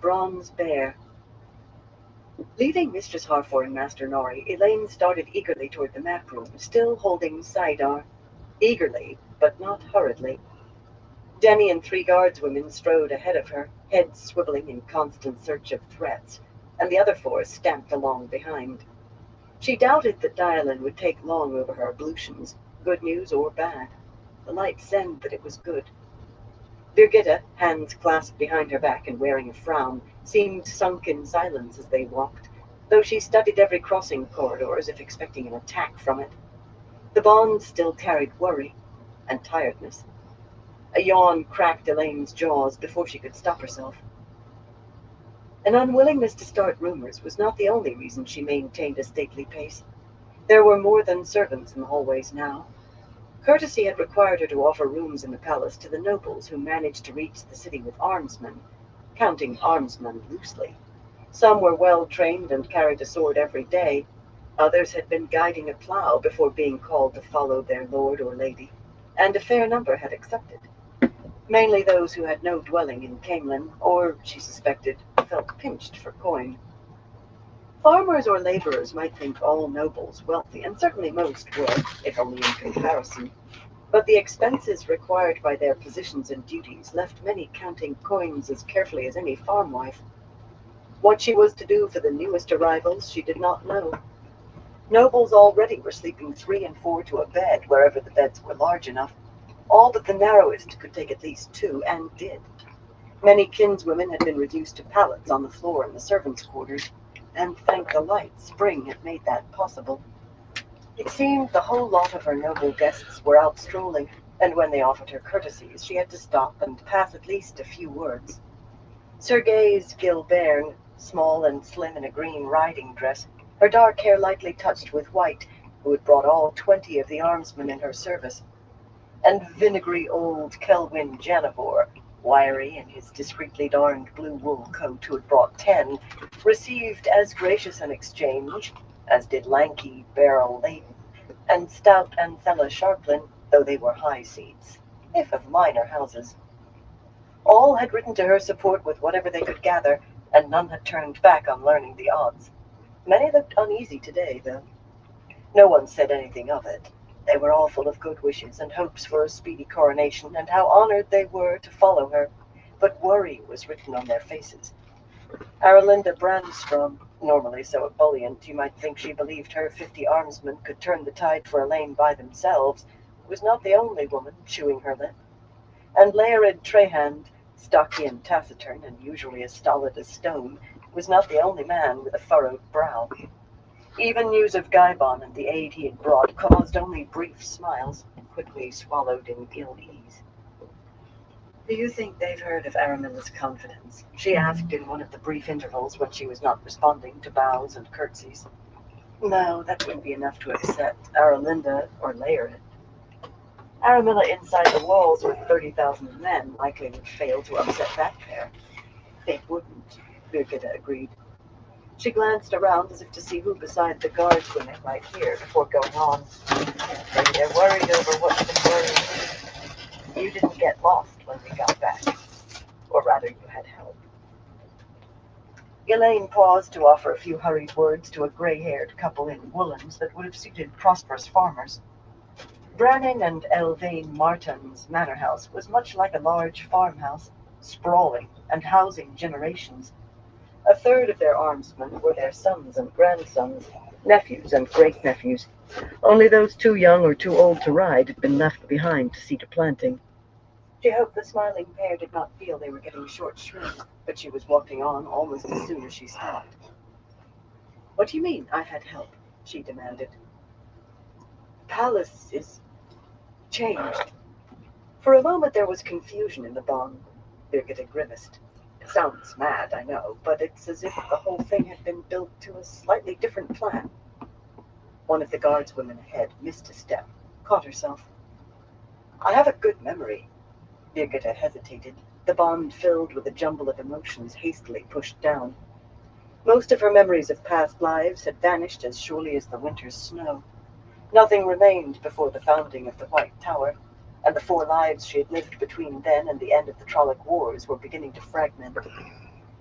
bronze bear. Leaving Mistress Harford and Master Nori, Elaine started eagerly toward the map room, still holding sidearm. Eagerly, but not hurriedly. Denny and three guardswomen strode ahead of her, heads swiveling in constant search of threats, and the other four stamped along behind. She doubted that Dialin would take long over her ablutions, good news or bad. The light said that it was good. Birgitta, hands clasped behind her back and wearing a frown, seemed sunk in silence as they walked, though she studied every crossing corridor as if expecting an attack from it. The bond still carried worry and tiredness. A yawn cracked Elaine's jaws before she could stop herself. An unwillingness to start rumors was not the only reason she maintained a stately pace. There were more than servants in the hallways now. Courtesy had required her to offer rooms in the palace to the nobles who managed to reach the city with armsmen, counting armsmen loosely. Some were well trained and carried a sword every day. Others had been guiding a plough before being called to follow their lord or lady, and a fair number had accepted. Mainly those who had no dwelling in Camelin, or, she suspected, felt pinched for coin. Farmers or laborers might think all nobles wealthy, and certainly most were, if only in comparison. But the expenses required by their positions and duties left many counting coins as carefully as any farm wife. What she was to do for the newest arrivals she did not know. Nobles already were sleeping 3 and 4 to a bed wherever the beds were large enough. All but the narrowest could take at least 2, and did. Many kinswomen had been reduced to pallets on the floor in the servants' quarters, and thank the light, spring had made that possible. It seemed the whole lot of her noble guests were out strolling, and when they offered her courtesies, she had to stop and pass at least a few words. Sir Gay's Gilbert, small and slim in a green riding dress, her dark hair lightly touched with white, who had brought all 20 of the armsmen in her service, and vinegary old Kelwyn Janivor, wiry in his discreetly darned blue wool coat, who had brought 10, received as gracious an exchange as did lanky Beryl Layton and stout Anthella Sharplin, though they were high seats, if of minor houses. All had written to her support with whatever they could gather, and none had turned back on learning the odds. Many looked uneasy today, though. No one said anything of it. They were all full of good wishes and hopes for a speedy coronation, and how honored they were to follow her, but worry was written on their faces. Aralinda Brandstrom, normally so ebullient you might think she believed her 50 armsmen could turn the tide for Elaine by themselves, was not the only woman chewing her lip. And Laerid Trehand, stocky and taciturn, and usually as stolid as stone, was not the only man with a furrowed brow. Even news of Gaibon and the aid he had brought caused only brief smiles, quickly swallowed in ill-ease. "Do you think they've heard of Aramilla's confidence?" she asked in one of the brief intervals when she was not responding to bows and curtsies. No, that wouldn't be enough to upset Aralinda or Laerid. Aramilla inside the walls with 30,000 men likely would fail to upset that pair. They wouldn't, Birgitta agreed. She glanced around as if to see who beside the guardswomen might hear before going on. Maybe they're worried over what's been worrying you. You didn't get lost when we got back. Or rather, you had help. Elaine paused to offer a few hurried words to a gray-haired couple in woolens that would have suited prosperous farmers. Branning and Elvain Martin's manor house was much like a large farmhouse, sprawling and housing generations. A third of their armsmen were their sons and grandsons, nephews and great-nephews. Only those too young or too old to ride had been left behind to see to planting. She hoped the smiling pair did not feel they were getting short shrift, but she was walking on almost as soon as she stopped. "What do you mean, I had help?" she demanded. "The palace is changed." For a moment there was confusion in the bond. Birgitta grimaced. "It sounds mad, I know, but it's as if the whole thing had been built to a slightly different plan." One of the guardswomen ahead missed a step, caught herself. "I have a good memory." Birgitta hesitated, the bond filled with a jumble of emotions hastily pushed down. Most of her memories of past lives had vanished as surely as the winter's snow. Nothing remained before the founding of the White Tower, and the 4 lives she had lived between then and the end of the Trolloc Wars were beginning to fragment.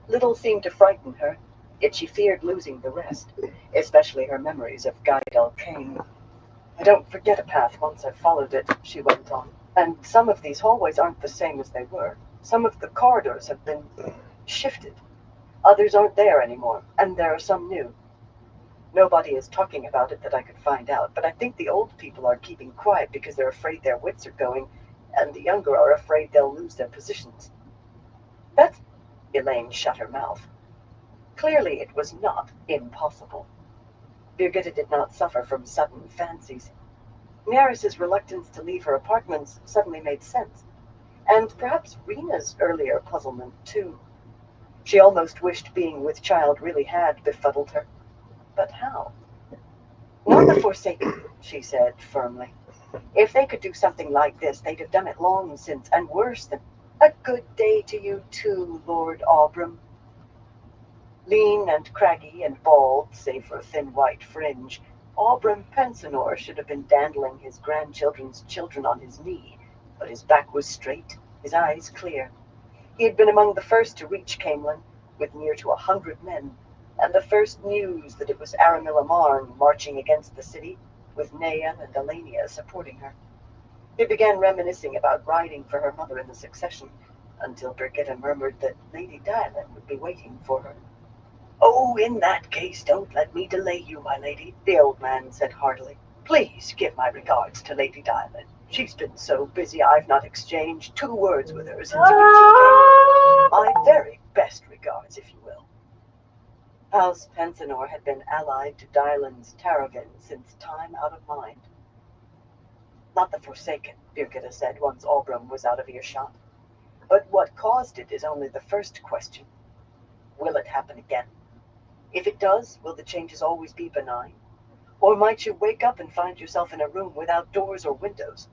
Little seemed to frighten her, yet she feared losing the rest, especially her memories of Guidel Kane. I don't forget a path once I've followed it, she went on. And some of these hallways aren't the same as they were. Some of the corridors have been shifted. Others aren't there anymore, and there are some new. Nobody is talking about it that I could find out, but I think the old people are keeping quiet because they're afraid their wits are going, and the younger are afraid they'll lose their positions. That's... Elaine shut her mouth. Clearly it was not impossible. Birgitta did not suffer from sudden fancies. Neris's reluctance to leave her apartments suddenly made sense, and perhaps Rena's earlier puzzlement, too. She almost wished being with child really had befuddled her. But how? Not the Forsaken, she said firmly. If they could do something like this, they'd have done it long since, and worse than... A good day to you, too, Lord Aubrem. Lean and craggy and bald, save for a thin white fringe, Aubrem Pensionor should have been dandling his grandchildren's children on his knee, but his back was straight, his eyes clear. He had been among the first to reach Camelin, with near to 100 men, and the first news that it was Aramilla Marn marching against the city, with Nayan and Elenia supporting her. He began reminiscing about riding for her mother in the succession, until Birgitta murmured that Lady Diamond would be waiting for her. Oh, in that case, don't let me delay you, my lady, the old man said heartily. Please give my regards to Lady Diamond. She's been so busy I've not exchanged 2 words with her since reaching Camelin. My very best regards, if you will. House Pensionor had been allied to Dylan's Taravin since time out of mind. Not the Forsaken, Birgitta said once Aubrem was out of earshot. But what caused it is only the first question. Will it happen again? If it does, will the changes always be benign? Or might you wake up and find yourself in a room without doors or windows?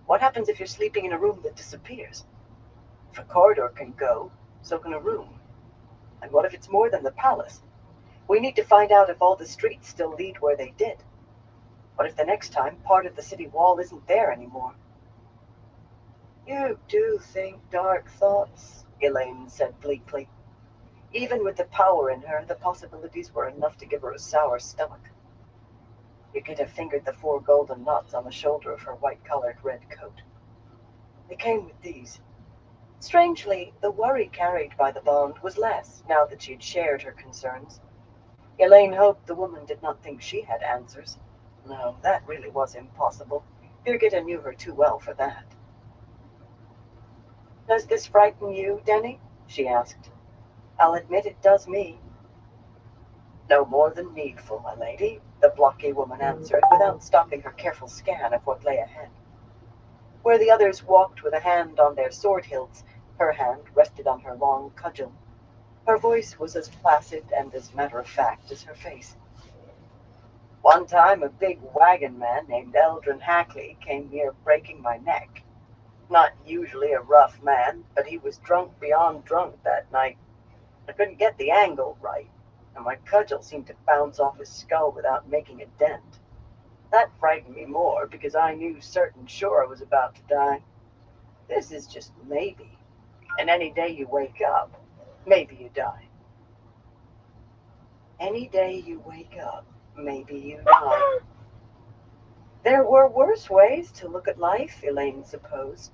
What happens if you're sleeping in a room that disappears? If a corridor can go, so can a room. And what if it's more than the palace? We need to find out if all the streets still lead where they did. What if the next time part of the city wall isn't there anymore? You do think dark thoughts, Elaine said bleakly. Even with the power in her, the possibilities were enough to give her a sour stomach. Birgitta fingered the 4 golden knots on the shoulder of her white-collared red coat. They came with these. Strangely, the worry carried by the bond was less, now that she had shared her concerns. Elaine hoped the woman did not think she had answers. No, that really was impossible. Birgitta knew her too well for that. Does this frighten you, Denny? She asked. I'll admit it does me. No more than needful, my lady, the blocky woman answered, without stopping her careful scan of what lay ahead. Where the others walked with a hand on their sword hilts, her hand rested on her long cudgel. Her voice was as placid and as matter-of-fact as her face. One time a big wagon man named Eldrin Hackley came near breaking my neck. Not usually a rough man, but he was drunk beyond drunk that night. I couldn't get the angle right, and my cudgel seemed to bounce off his skull without making a dent. That frightened me more because I knew certain sure I was about to die. This is just maybe, and any day you wake up, maybe you die. Any day you wake up, maybe you die. There were worse ways to look at life, Elaine supposed.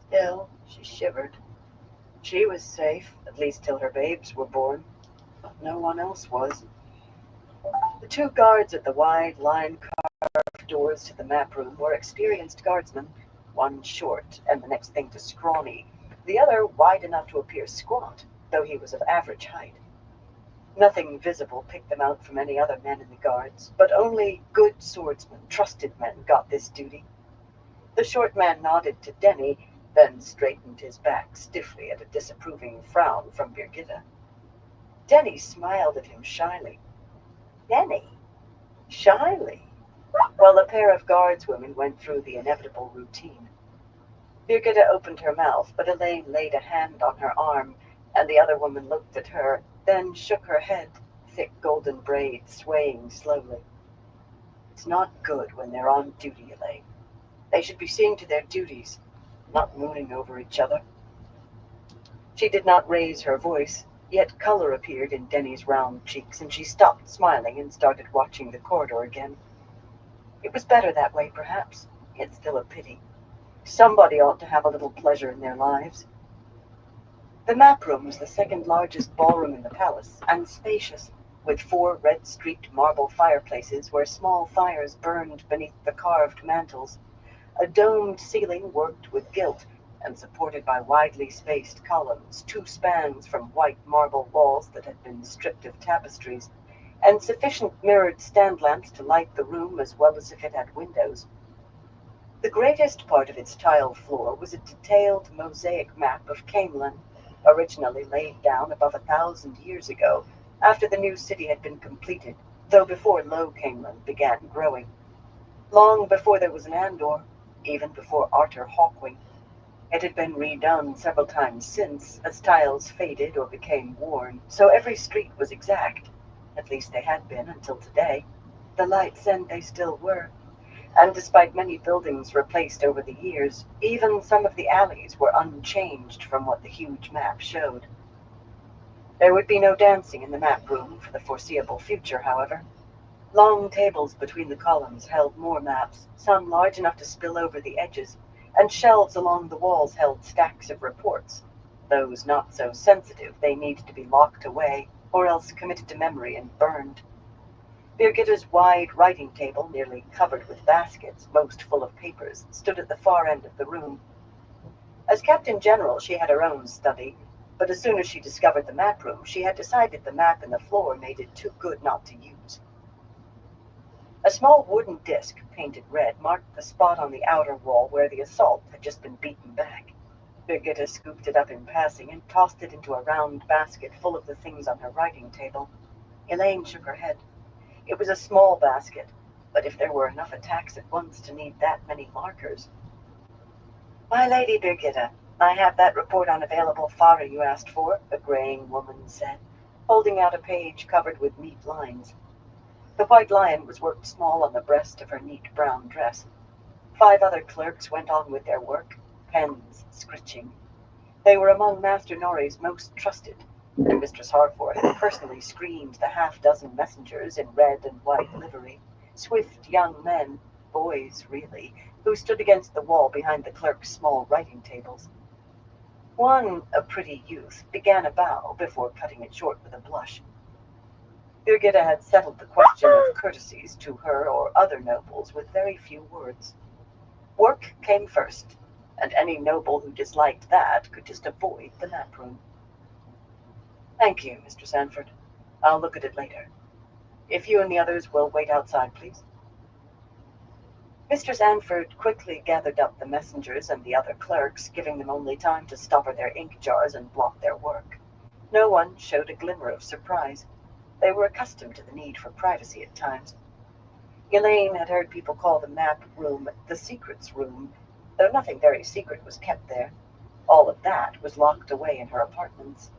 Still, she shivered. She was safe, at least till her babes were born, but no one else was. The 2 guards at the wide, line-carved doors to the map room were experienced guardsmen, one short and the next thing to scrawny, the other wide enough to appear squat, though he was of average height. Nothing visible picked them out from any other men in the guards, but only good swordsmen, trusted men, got this duty. The short man nodded to Denny, then straightened his back stiffly at a disapproving frown from Birgitta. Denny smiled at him shyly. Denny? Shyly? While a pair of guardswomen went through the inevitable routine. Birgitta opened her mouth, but Elaine laid a hand on her arm, and the other woman looked at her, then shook her head, thick golden braids swaying slowly. It's not good when they're on duty, Elaine. They should be seeing to their duties, not mooning over each other. She did not raise her voice, Yet color appeared in Denny's round cheeks, and she stopped smiling and started watching the corridor again. It was better that way, perhaps, yet still a pity. Somebody ought to have a little pleasure in their lives. The map room was the second largest ballroom in the palace, and spacious, with 4 red-streaked marble fireplaces where small fires burned beneath the carved mantels. A domed ceiling worked with gilt and supported by widely spaced columns, 2 spans from white marble walls that had been stripped of tapestries, and sufficient mirrored stand lamps to light the room as well as if it had windows. The greatest part of its tiled floor was a detailed mosaic map of Camelin, originally laid down above 1,000 years ago, after the new city had been completed, though before Low Camelin began growing. Long before there was an Andor, even before Arthur Hawkwing. It had been redone several times since, as tiles faded or became worn, so every street was exact. At least they had been until today. The lights and they still were. And despite many buildings replaced over the years, even some of the alleys were unchanged from what the huge map showed. There would be no dancing in the map room for the foreseeable future, however. Long tables between the columns held more maps, some large enough to spill over the edges, and shelves along the walls held stacks of reports. Those not so sensitive, they needed to be locked away, or else committed to memory and burned. Birgitte's wide writing table, nearly covered with baskets, most full of papers, stood at the far end of the room. As Captain General, she had her own study, but as soon as she discovered the map room, she had decided the map in the floor made it too good not to use. A small wooden disc, painted red, marked the spot on the outer wall where the assault had just been beaten back. Birgitte scooped it up in passing and tossed it into a round basket full of the things on her writing table. Elaine shook her head. It was a small basket, but if there were enough attacks at once to need that many markers. My lady Birgitte, I have that report on available fodder you asked for, a graying woman said, holding out a page covered with neat lines. The white lion was worked small on the breast of her neat brown dress. 5 other clerks went on with their work, pens scritching. They were among Master Norrie's most trusted, and Mistress Harford had personally screened the half-dozen messengers in red and white livery, swift young men, boys really, who stood against the wall behind the clerks' small writing tables. One, a pretty youth, began a bow before cutting it short with a blush. Birgitte had settled the question of courtesies to her or other nobles with very few words. Work came first, and any noble who disliked that could just avoid the map room. Thank you, Mr. Sanford. I'll look at it later. If you and the others will wait outside, please. Mr. Sanford quickly gathered up the messengers and the other clerks, giving them only time to stopper their ink jars and blot their work. No one showed a glimmer of surprise. They were accustomed to the need for privacy at times. Elaine had heard people call the map room the secrets room, though nothing very secret was kept there. All of that was locked away in her apartments.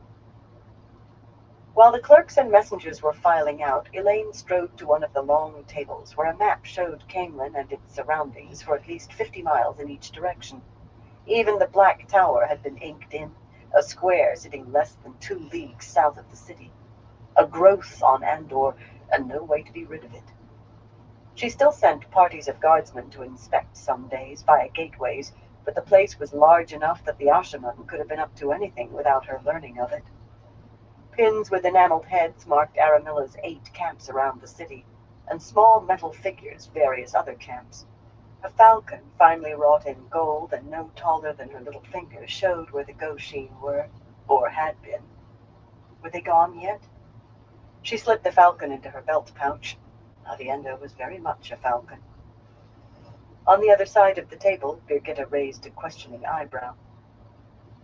While the clerks and messengers were filing out, Elaine strode to one of the long tables where a map showed Camelin and its surroundings for at least 50 miles in each direction. Even the Black Tower had been inked in, a square sitting less than 2 leagues south of the city. A growth on Andor, and no way to be rid of it. She still sent parties of guardsmen to inspect some days via gateways, but the place was large enough that the Ashaman could have been up to anything without her learning of it. Pins with enameled heads marked Aramilla's 8 camps around the city, and small metal figures various other camps. A falcon, finely wrought in gold and no taller than her little finger, showed where the Goshin were, or had been. Were they gone yet? She slipped the falcon into her belt pouch. Avienda was very much a falcon. On the other side of the table, Birgitte raised a questioning eyebrow.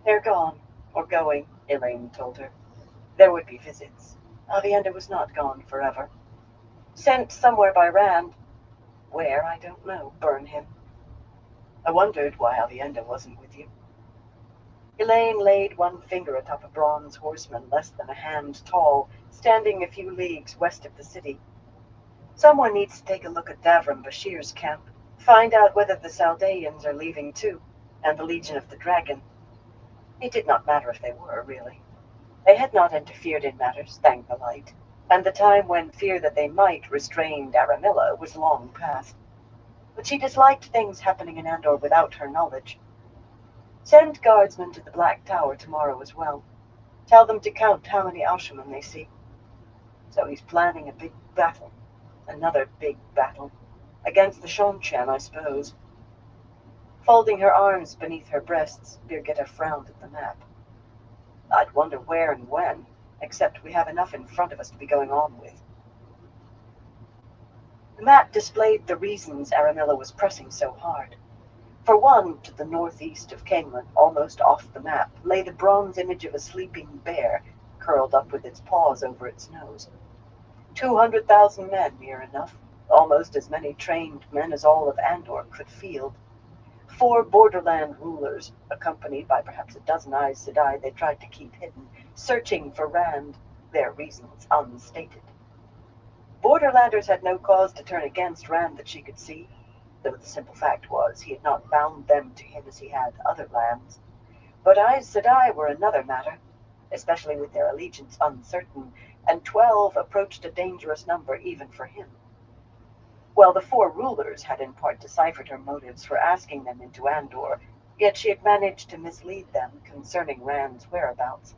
They're gone, or going, Elaine told her. There would be visits. Avienda was not gone forever. Sent somewhere by Rand. Where, I don't know. Burn him. I wondered why Avienda wasn't with you. Elaine laid one finger atop a bronze horseman less than a hand tall, standing a few leagues west of the city. Someone needs to take a look at Davram Bashir's camp, find out whether the Saldaeans are leaving too, and the Legion of the Dragon. It did not matter if they were, really. They had not interfered in matters, thank the light, and the time when fear that they might restrain Aramilla was long past. But she disliked things happening in Andor without her knowledge. Send guardsmen to the Black Tower tomorrow as well. Tell them to count how many Ashaman they see. So he's planning a big battle. Another big battle. Against the Shonchan, I suppose. Folding her arms beneath her breasts, Birgitta frowned at the map. I'd wonder where and when, except we have enough in front of us to be going on with. The map displayed the reasons Aramilla was pressing so hard. For one, to the northeast of Camelin, almost off the map, lay the bronze image of a sleeping bear, curled up with its paws over its nose. 200,000 men, near enough, almost as many trained men as all of Andor could field. 4 borderland rulers, accompanied by perhaps a dozen Aes Sedai they tried to keep hidden, searching for Rand, their reasons unstated. Borderlanders had no cause to turn against Rand that she could see, though the simple fact was he had not bound them to him as he had other lands. But Aes Sedai were another matter, especially with their allegiance uncertain, and 12 approached a dangerous number even for him. Well, the 4 rulers had in part deciphered her motives for asking them into Andor, yet she had managed to mislead them concerning Rand's whereabouts.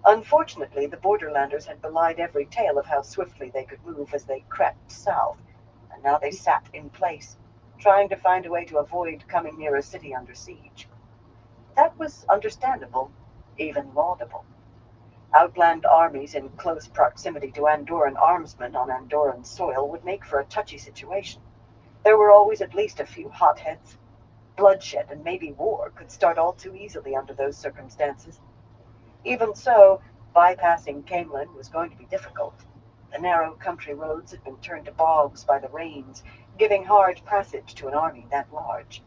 Unfortunately, the Borderlanders had belied every tale of how swiftly they could move as they crept south, and now they sat in place, trying to find a way to avoid coming near a city under siege. That was understandable, even laudable. Outland armies in close proximity to Andoran armsmen on Andoran soil would make for a touchy situation. There were always at least a few hotheads. Bloodshed and maybe war could start all too easily under those circumstances. Even so, bypassing Camelin was going to be difficult. The narrow country roads had been turned to bogs by the rains, giving hard passage to an army that large.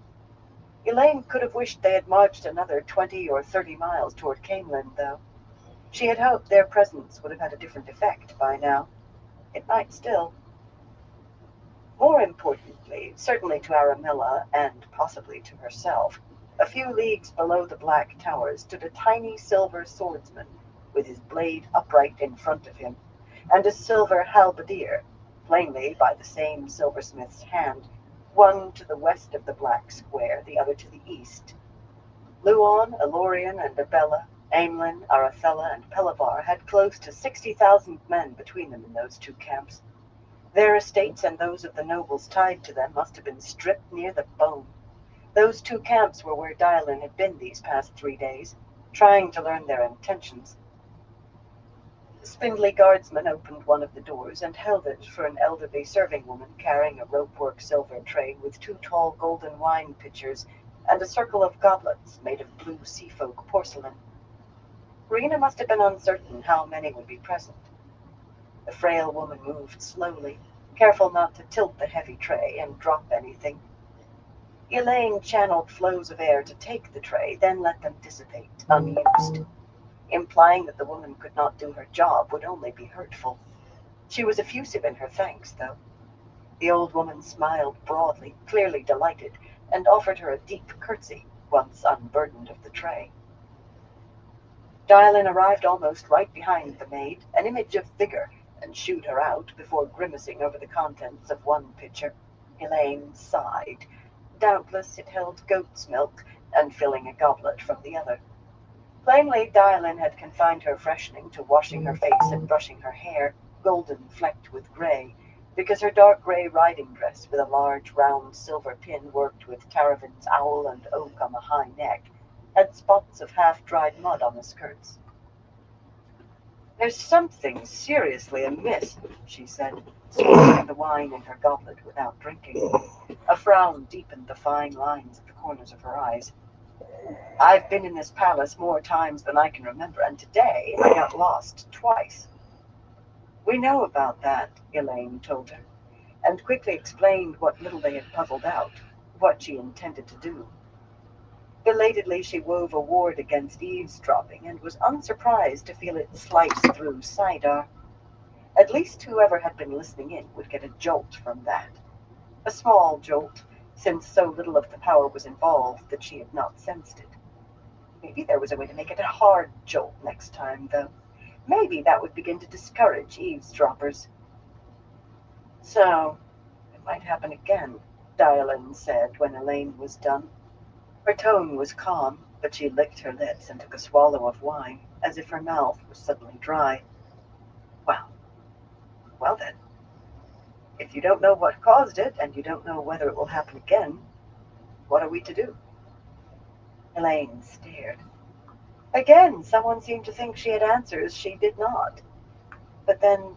Elaine could have wished they had marched another 20 or 30 miles toward Camelin, though. She had hoped their presence would have had a different effect by now. It might still. More importantly, certainly to Aramilla, and possibly to herself, a few leagues below the Black Tower stood a tiny silver swordsman, with his blade upright in front of him, and a silver halberdier, plainly by the same silversmith's hand, one to the west of the Black Square, the other to the east. Luon, Elorian, and Abella, Aemlin, Arathella, and Pelavar had close to 60,000 men between them in those 2 camps. Their estates and those of the nobles tied to them must have been stripped near the bone. Those 2 camps were where Dylan had been these past 3 days, trying to learn their intentions. The spindly guardsman opened one of the doors and held it for an elderly serving woman carrying a ropework silver tray with 2 tall golden wine pitchers and a circle of goblets made of blue seafolk porcelain. Rena must have been uncertain how many would be present. The frail woman moved slowly, careful not to tilt the heavy tray and drop anything. Elaine channeled flows of air to take the tray, then let them dissipate, unused. Implying that the woman could not do her job would only be hurtful. She was effusive in her thanks, though. The old woman smiled broadly, clearly delighted, and offered her a deep curtsy, once unburdened of the tray. Dylan arrived almost right behind the maid, an image of vigor, and shooed her out before grimacing over the contents of one pitcher. Elaine sighed. Doubtless it held goat's milk, and filling a goblet from the other. Plainly, Dylan had confined her freshening to washing her face and brushing her hair, golden flecked with gray, because her dark gray riding dress with a large round silver pin worked with Taravin's owl and oak on the high neck had spots of half-dried mud on the skirts. "There's something seriously amiss," she said, swallowing the wine in her goblet without drinking. A frown deepened the fine lines at the corners of her eyes. "I've been in this palace more times than I can remember, and today I got lost twice." "We know about that," Elaine told her, and quickly explained what little they had puzzled out, what she intended to do. Belatedly, she wove a ward against eavesdropping, and was unsurprised to feel it slice through Sidar. At least whoever had been listening in would get a jolt from that. A small jolt, since so little of the power was involved that she had not sensed it. Maybe there was a way to make it a hard jolt next time, though. Maybe that would begin to discourage eavesdroppers. So, it might happen again, Dialin said when Elaine was done. Her tone was calm, but she licked her lips and took a swallow of wine, as if her mouth was suddenly dry. Well, well then, if you don't know what caused it, and you don't know whether it will happen again, what are we to do? Elaine stared. Again, someone seemed to think she had answers she did not. But then,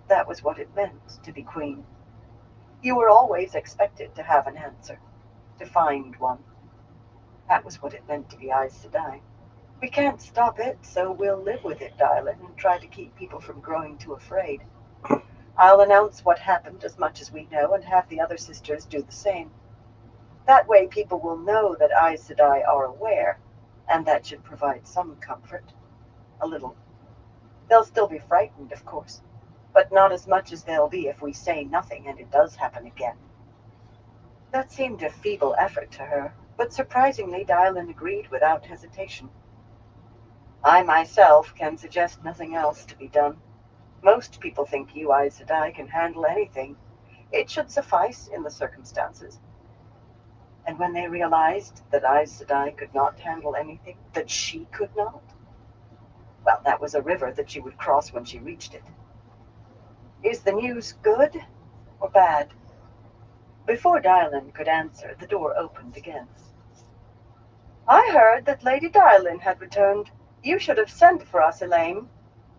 that was what it meant to be queen. You were always expected to have an answer, to find one. That was what it meant to be Aes Sedai. We can't stop it, so we'll live with it, Dylan, and try to keep people from growing too afraid. I'll announce what happened as much as we know, and have the other sisters do the same. That way people will know that Aes Sedai are aware, and that should provide some comfort. A little. They'll still be frightened, of course, but not as much as they'll be if we say nothing and it does happen again. That seemed a feeble effort to her, but surprisingly Dylan agreed without hesitation. I myself can suggest nothing else to be done. Most people think you, Aes Sedai, can handle anything. It should suffice in the circumstances. And when they realized that Aes Sedai could not handle anything, that she could not, well, that was a river that she would cross when she reached it. Is the news good or bad? Before Dylan could answer, the door opened again. I heard that Lady Dylan had returned. You should have sent for us, Elaine.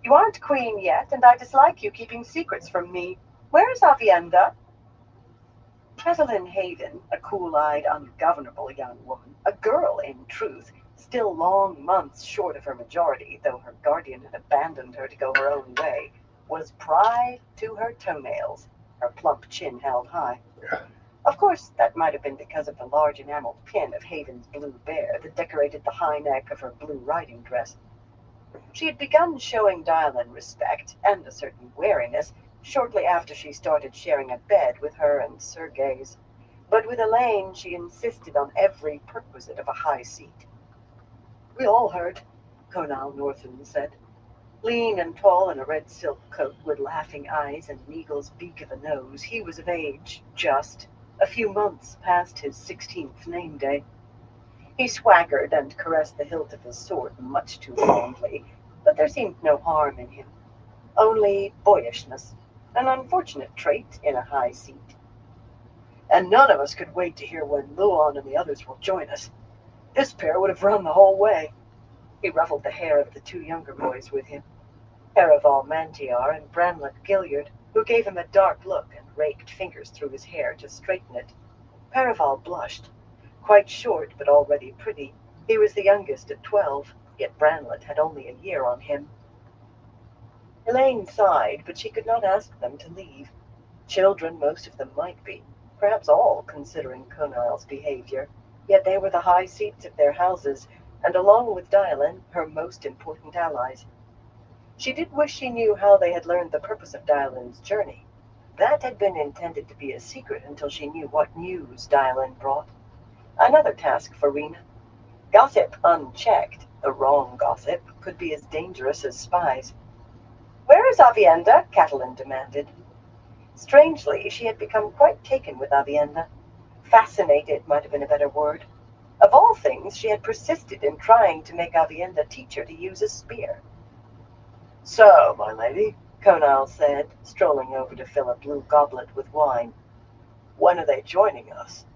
You aren't queen yet, and I dislike you keeping secrets from me. Where is Avienda? Catelyn Hayden, a cool-eyed, ungovernable young woman, a girl in truth, still long months short of her majority, though her guardian had abandoned her to go her own way, was pride to her toenails, her plump chin held high. Of course, that might have been because of the large enameled pin of Haven's blue bear that decorated the high neck of her blue riding dress. She had begun showing Dylan respect, and a certain wariness, shortly after she started sharing a bed with her and Sir Gaze. But with Elaine she insisted on every perquisite of a high seat. We all heard, Conal Northern said. Lean and tall in a red silk coat with laughing eyes and an eagle's beak of a nose, he was of age, just a few months past his 16th name day. He swaggered and caressed the hilt of his sword much too fondly, but there seemed no harm in him, only boyishness, an unfortunate trait in a high seat. And none of us could wait to hear when Luon and the others will join us. This pair would have run the whole way. He ruffled the hair of the two younger boys with him, Paraval Mantiar and Bramlett Gilliard, who gave him a dark look and raked fingers through his hair to straighten it. Paraval blushed. Quite short, but already pretty. He was the youngest at 12, yet Bramlett had only a year on him. Elaine sighed, but she could not ask them to leave. Children, most of them might be, perhaps all, considering Conal's behavior. Yet they were the high seats of their houses, and along with Dylan, her most important allies. She did wish she knew how they had learned the purpose of Dylan's journey. That had been intended to be a secret until she knew what news Dylan brought. Another task for Rena. Gossip unchecked, the wrong gossip, could be as dangerous as spies. Where is Avienda? Catelyn demanded. Strangely, she had become quite taken with Avienda. Fascinated might have been a better word. Of all things, she had persisted in trying to make Avienda teach her to use a spear. So, my lady, Conal said, strolling over to fill a blue goblet with wine. When are they joining us?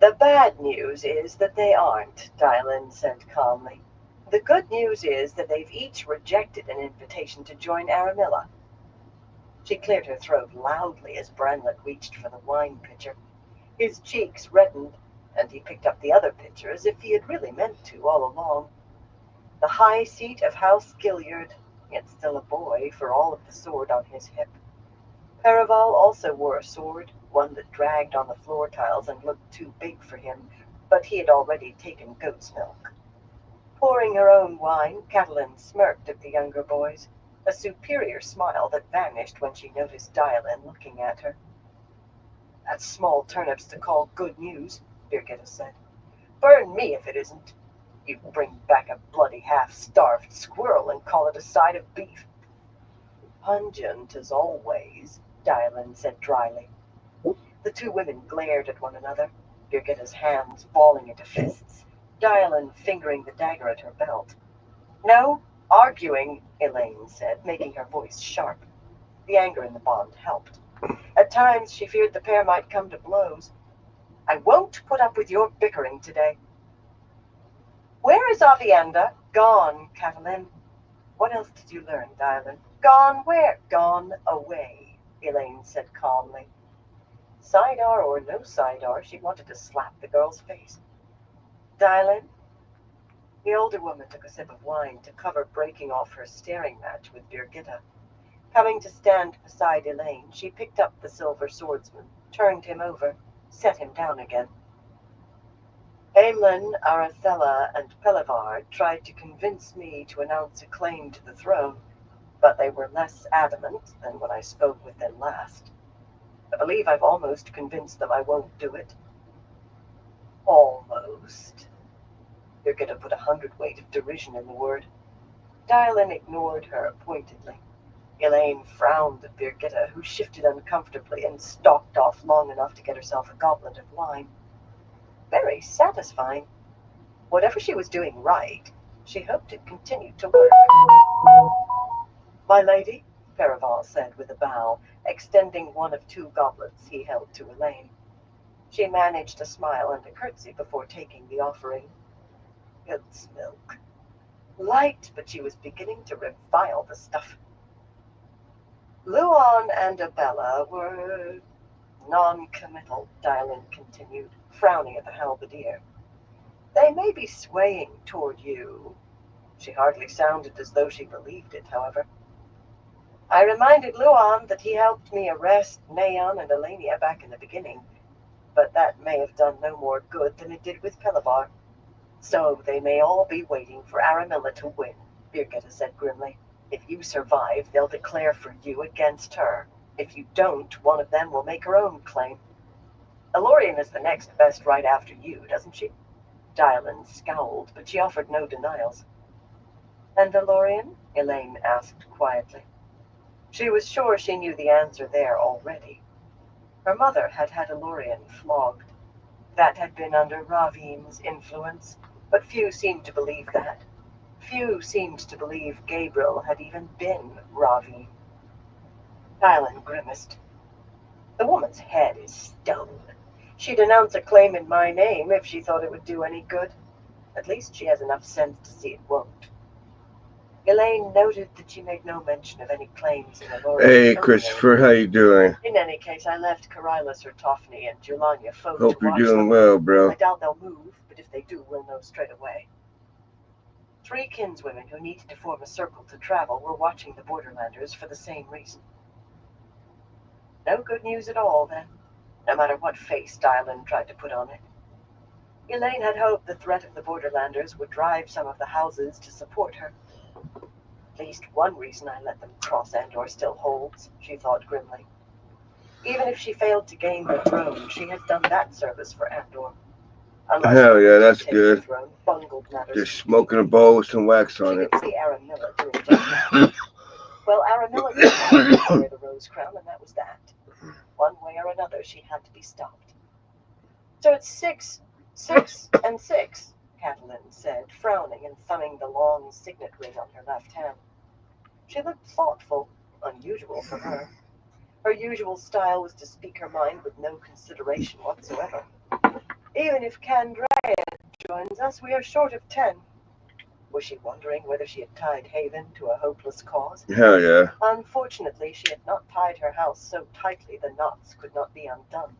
The bad news is that they aren't, Dylan said calmly. The good news is that they've each rejected an invitation to join Aramilla. She cleared her throat loudly as Bramlett reached for the wine pitcher. His cheeks reddened, and he picked up the other pitcher as if he had really meant to all along. The high seat of House Gilliard, yet still a boy for all of the sword on his hip. Paraval also wore a sword, one that dragged on the floor tiles and looked too big for him, but he had already taken goat's milk. Pouring her own wine, Catelyn smirked at the younger boys, a superior smile that vanished when she noticed Dylan looking at her. That's small turnips to call good news, Birgitta said. Burn me if it isn't. You bring back a bloody half-starved squirrel and call it a side of beef. Pungent as always, Dylan said dryly. The two women glared at one another, Birgitta's hands balling into fists, Dylan fingering the dagger at her belt. No arguing, Elaine said, making her voice sharp. The anger in the bond helped. At times she feared the pair might come to blows. I won't put up with your bickering today. Where is Avienda? Gone, Catalin. What else did you learn, Dylan? Gone where? Gone away, Elaine said calmly. Sidar or no Sidar, she wanted to slap the girl's face. Dylan? The older woman took a sip of wine to cover breaking off her staring match with Birgitta. Coming to stand beside Elaine, she picked up the silver swordsman, turned him over, set him down again. Aemlin, Arathella, and Pelivar tried to convince me to announce a claim to the throne, but they were less adamant than when I spoke with them last. I believe I've almost convinced them I won't do it. Almost. Birgitta put 100-weight of derision in the word. Dylan ignored her pointedly. Elaine frowned at Birgitta, who shifted uncomfortably and stalked off long enough to get herself a goblet of wine. Very satisfying. Whatever she was doing right, she hoped it continued to work. My lady, Perival said with a bow, extending one of two goblets he held to Elaine. She managed a smile and a curtsy before taking the offering. Goat's milk. Light, but she was beginning to revile the stuff. Luan and Abella were non-committal, Dylan continued, frowning at the halberdier. They may be swaying toward you. She hardly sounded as though she believed it, however. I reminded Luan that he helped me arrest Neon and Elenia back in the beginning, but that may have done no more good than it did with Pelivar. So they may all be waiting for Aramilla to win, Birgitta said grimly. If you survive, they'll declare for you against her. If you don't, one of them will make her own claim. Elorian is the next best right after you, doesn't she? Dylan scowled, but she offered no denials. And Elorian? Elaine asked quietly. She was sure she knew the answer there already. Her mother had had Elorian flogged. That had been under Ravim's influence, but few seemed to believe that. Few seemed to believe Gabriel had even been Ravim. Dylan grimaced. The woman's head is stone. She'd announce a claim in my name if she thought it would do any good. At least she has enough sense to see it won't. Elaine noted that she made no mention of any claims in Elorian's Hey, Christopher, how you doing? In any case, I left Karilas or Tophny and Julania folk Hope to you're watch doing them. well, bro. I doubt they'll move, but if they do, we'll know straight away. 3 kinswomen who needed to form a circle to travel were watching the Borderlanders for the same reason. No good news at all, then, no matter what face Dylan tried to put on it. Elaine had hoped the threat of the Borderlanders would drive some of the houses to support her. At least one reason I let them cross Andor still holds, she thought grimly. Even if she failed to gain the throne, she had done that service for Andor. Hell yeah, that's good. Throne, bungled matters. Just smoking a bowl with some wax on She it. could see Aramilla doing just that. Well, Aramilla didn't wear the rose crown, and that was that. One way or another, she had to be stopped. So it's 6, 6, and 6, Catalin said, frowning and thumbing the long signet ring on her left hand. She looked thoughtful, unusual for her. Her usual style was to speak her mind with no consideration whatsoever. Even if Candrea joins us, we are short of 10. Was she wondering whether she had tied Haven to a hopeless cause? Hell yeah. Unfortunately, she had not tied her house so tightly the knots could not be undone.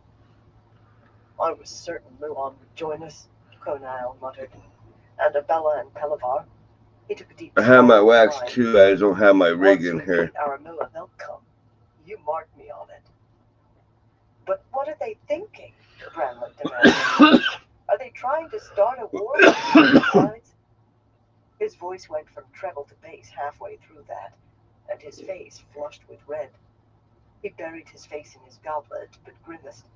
I was certain Luan would join us, Conile muttered. And Abella and Pelivar. He took a deep I have my swallow of wax wine. too, I just don't have my rig in Once we here. meet Aramilla, they'll come. You mark me on it. But what are they thinking? Branlett demanded. Are they trying to start a war with both sides? His voice went from treble to bass halfway through that, and his face flushed with red. He buried his face in his goblet, but grimaced.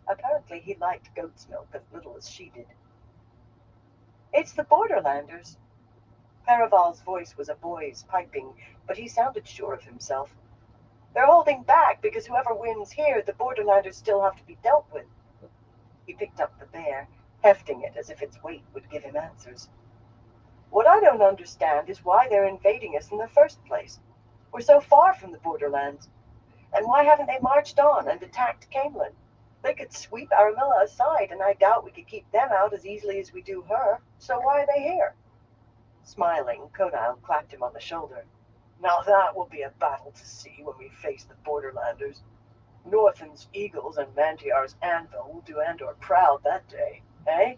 Apparently he liked goat's milk as little as she did. It's the Borderlanders. Paraval's voice was a boy's piping, but he sounded sure of himself. They're holding back because whoever wins here, the Borderlanders still have to be dealt with. He picked up the bear, hefting it as if its weight would give him answers. What I don't understand is why they're invading us in the first place. We're so far from the borderlands. And why haven't they marched on and attacked Camelin? They could sweep Aramilla aside, and I doubt we could keep them out as easily as we do her. So why are they here? Smiling, Konal clapped him on the shoulder. Now that will be a battle to see when we face the Borderlanders. Northen's eagles and Mantiar's anvil will do Andor proud that day, eh?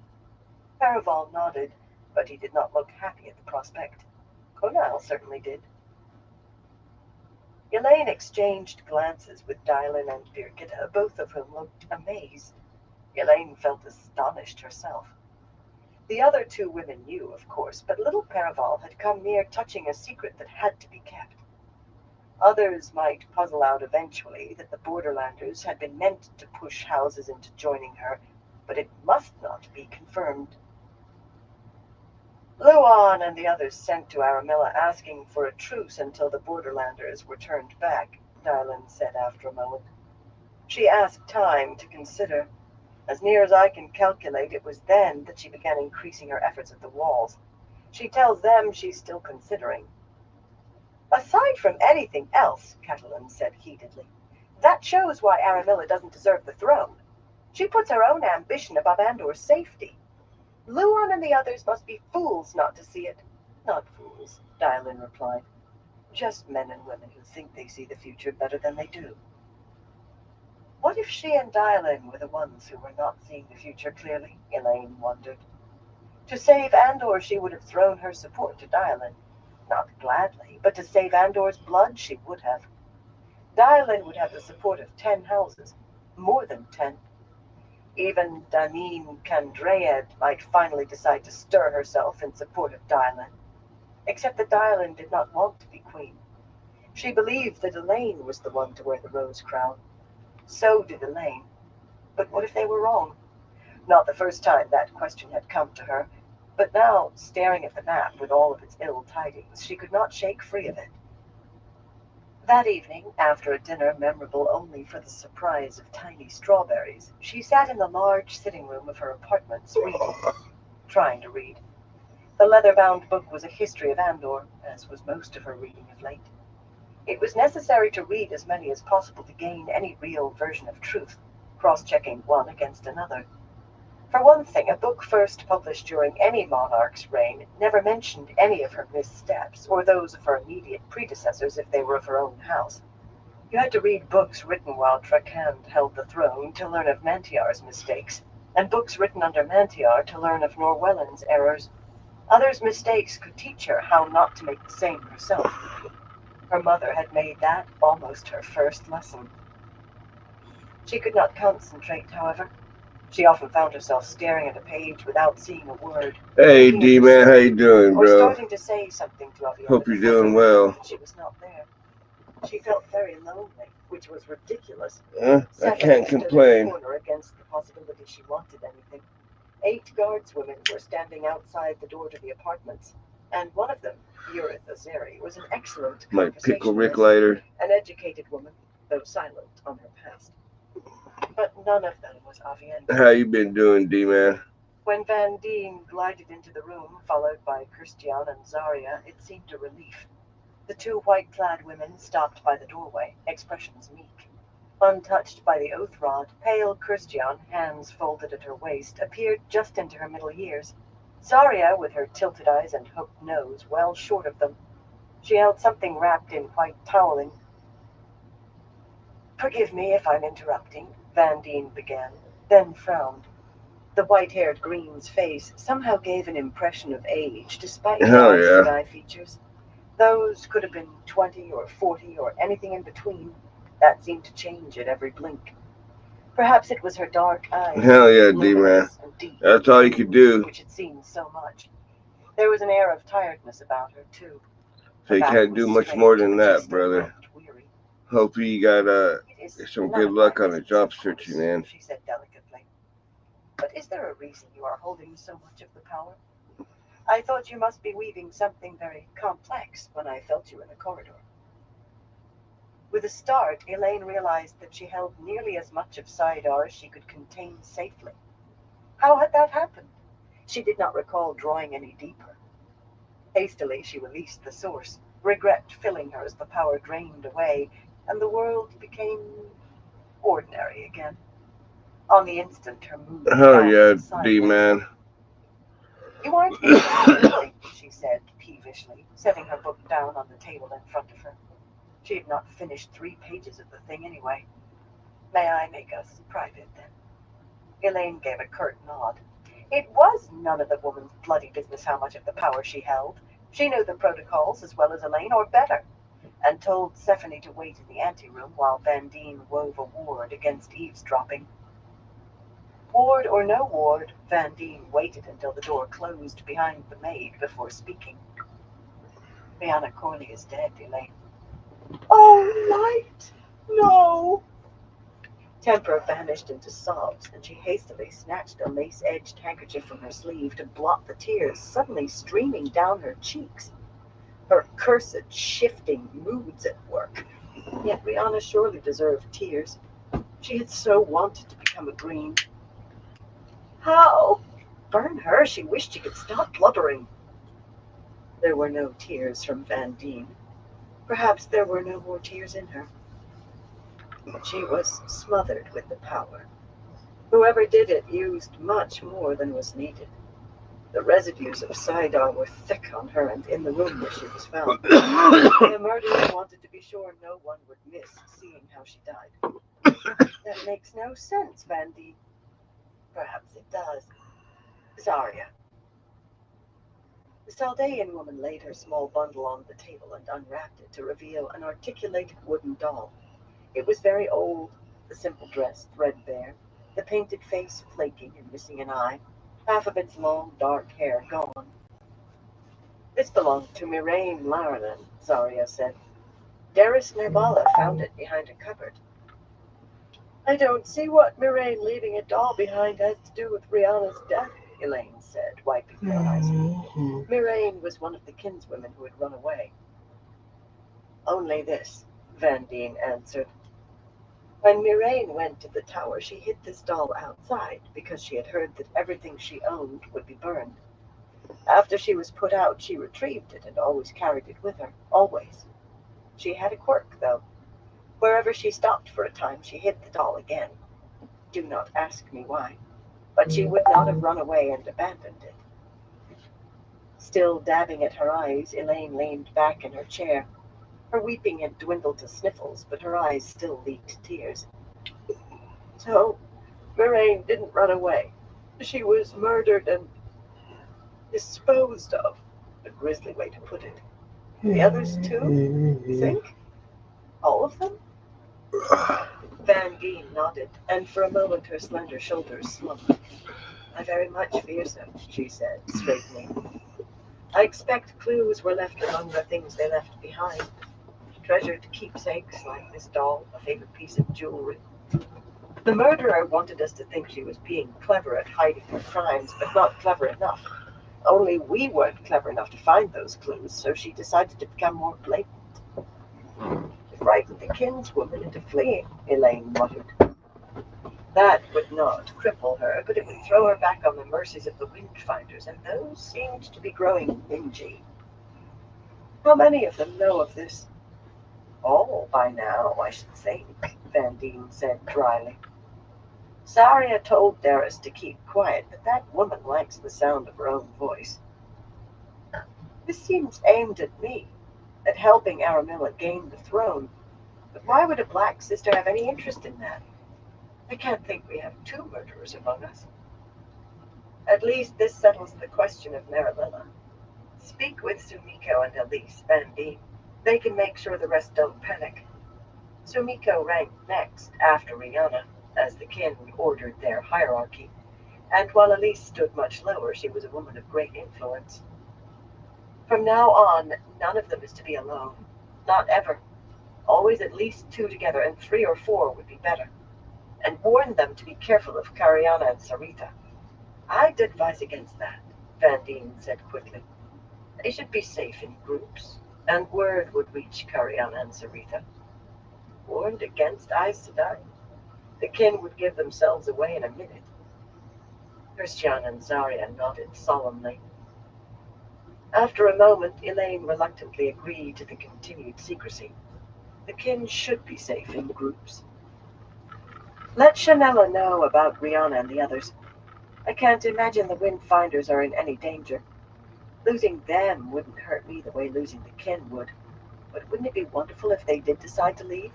Paraval nodded, but he did not look happy at the prospect. Konal certainly did. Elaine exchanged glances with Dylan and Birgitta, both of whom looked amazed. Elaine felt astonished herself. The other two women knew, of course, but little Paraval had come near touching a secret that had to be kept. Others might puzzle out eventually that the Borderlanders had been meant to push houses into joining her, but it must not be confirmed. Luan and the others sent to Aramilla asking for a truce until the Borderlanders were turned back, Dylan said after a moment. She asked time to consider. As near as I can calculate, it was then that she began increasing her efforts at the walls. She tells them she's still considering. Aside from anything else, Catelyn said heatedly, that shows why Aramilla doesn't deserve the throne. She puts her own ambition above Andor's safety. Luan and the others must be fools not to see it. Not fools, Dylan replied. Just men and women who think they see the future better than they do. What if she and Dylan were the ones who were not seeing the future clearly? Elaine wondered. To save Andor, she would have thrown her support to Dylan. Not gladly, but to save Andor's blood, she would have. Dylan would have the support of 10 houses. More than 10. Even Danine Candraed might finally decide to stir herself in support of Dylan. Except that Dylan did not want to be queen. She believed that Elaine was the one to wear the rose crown. So did Elaine. But what if they were wrong? Not the first time that question had come to her, but now, staring at the map with all of its ill tidings, she could not shake free of it. That evening, after a dinner memorable only for the surprise of tiny strawberries, she sat in the large sitting room of her apartments reading, trying to read. The leather-bound book was a history of Andor, as was most of her reading of late. It was necessary to read as many as possible to gain any real version of truth, cross-checking one against another. For one thing, a book first published during any monarch's reign never mentioned any of her missteps, or those of her immediate predecessors if they were of her own house. You had to read books written while Trakand held the throne to learn of Mantiar's mistakes, and books written under Mantiar to learn of Norwellan's errors. Others' mistakes could teach her how not to make the same herself. Her mother had made that almost her first lesson. She could not concentrate, however. She often found herself staring at a page without seeing a word. Hey, D-Man, how you doing, or bro? starting to say something to Aviana Hope you're doing well. She was not there. She felt very lonely, which was ridiculous. I can't complain. In the corner against the possibility she wanted anything. 8 guardswomen were standing outside the door to the apartments, and one of them, Urith Azeri, was an excellent My pickle Rick conversationalist, later. an educated woman, though silent on her past. But none of them was Aviendha. How you been doing, D-Man? When Van Dien glided into the room, followed by Christian and Zarya, it seemed a relief. The 2 white-clad women stopped by the doorway, expressions meek. Untouched by the oath rod, pale Christian, hands folded at her waist, appeared just into her middle years. Zarya, with her tilted eyes and hooked nose, well short of them. She held something wrapped in white toweling. Forgive me if I'm interrupting, Van Dien began, then frowned. The white-haired Green's face somehow gave an impression of age, despite dry eye features. Those could have been 20 or 40 or anything in between. That seemed to change at every blink. Perhaps it was her dark eyes. Hell yeah, D-Man. That's all you could do. Which had seen so much. There was an air of tiredness about her, too. So you can't do much more than that, brother. Hope you got some good luck on the job searching, man. She said delicately. But is there a reason you are holding so much of the power? I thought you must be weaving something very complex when I felt you in the corridor. With a start, Elaine realized that she held nearly as much of Sidar as she could contain safely. How had that happened? She did not recall drawing any deeper. Hastily, she released the source, regret filling her as the power drained away, and the world became ordinary again. On the instant, her mood Hell yeah, bounced sideways. D-man. You aren't interested in anything, she said peevishly, setting her book down on the table in front of her. She had not finished 3 pages of the thing anyway. May I make us private, then? Elaine gave a curt nod. It was none of the woman's bloody business how much of the power she held. She knew the protocols as well as Elaine, or better, and told Stephanie to wait in the anteroom while Vandine wove a ward against eavesdropping. Ward or no ward, Vandine waited until the door closed behind the maid before speaking. Rihanna Corley is dead, Elaine. Oh, Light! No! Temper vanished into sobs, and she hastily snatched a lace-edged handkerchief from her sleeve to blot the tears suddenly streaming down her cheeks. Her cursed, shifting moods at work. Yet Rihanna surely deserved tears. She had so wanted to become a green. How? Burn her, she wished she could stop blubbering. There were no tears from Vandine. Perhaps there were no more tears in her. But she was smothered with the power. Whoever did it used much more than was needed. The residues of Sidar were thick on her and in the room where she was found. The murderer wanted to be sure no one would miss seeing how she died. That makes no sense, Vandine. Perhaps it does. Zarya. The Saldaean woman laid her small bundle on the table and unwrapped it to reveal an articulated wooden doll. It was very old, the simple dress threadbare, the painted face flaking and missing an eye, half of its long dark hair gone. This belonged to Miraine Laranen, Zarya said. Darius Nerbala found it behind a cupboard. I don't see what Miraine leaving a doll behind has to do with Rihanna's death, Elaine said, wiping her eyes. Miraine was one of the kinswomen who had run away. Only this, Vandine answered. When Miraine went to the tower, she hid this doll outside because she had heard that everything she owned would be burned. After she was put out, she retrieved it and always carried it with her, always. She had a quirk, though. Wherever she stopped for a time, she hid the doll again. Do not ask me why, but she would not have run away and abandoned it. Still dabbing at her eyes, Elaine leaned back in her chair. Her weeping had dwindled to sniffles, but her eyes still leaked tears. So, Miraine didn't run away. She was murdered and disposed of. A grisly way to put it. The others too, you think? All of them? Vandine nodded, and for a moment her slender shoulders slumped. I very much fear so, she said, straightening. I expect clues were left among the things they left behind. Treasured keepsakes like this doll, a favorite piece of jewelry. The murderer wanted us to think she was being clever at hiding her crimes, but not clever enough. Only we weren't clever enough to find those clues, so she decided to become more blatant. To frighten the kinswoman into fleeing, Elaine muttered. That would not cripple her, but it would throw her back on the mercies of the Windfinders, and those seemed to be growing whingy. How many of them know of this? All by now, I should think, Vandine said dryly. Zarya told Darius to keep quiet, but that woman likes the sound of her own voice. This seems aimed at me, at helping Aramilla gain the throne. But why would a Black Sister have any interest in that? I can't think we have 2 murderers among us. At least this settles the question of Marillilla. Speak with Sumiko and Elise, Vandine. They can make sure the rest don't panic. Sumiko ranked next, after Rihanna, as the kin ordered their hierarchy, and while Elise stood much lower, she was a woman of great influence. From now on, none of them is to be alone. Not ever. Always at least 2 together, and 3 or 4 would be better. And warn them to be careful of Cariana and Sarita. I'd advise against that. Van Deen said quickly. They should be safe in groups, and word would reach Carian and Sarita. Warned against Aes Sedai, the kin would give themselves away in a minute. Christian and Zarya nodded solemnly. After a moment, Elaine reluctantly agreed to the continued secrecy. The kin should be safe in groups. Let Shanella know about Rihanna and the others. I can't imagine the Windfinders are in any danger. Losing them wouldn't hurt me the way losing the kin would. But wouldn't it be wonderful if they did decide to leave?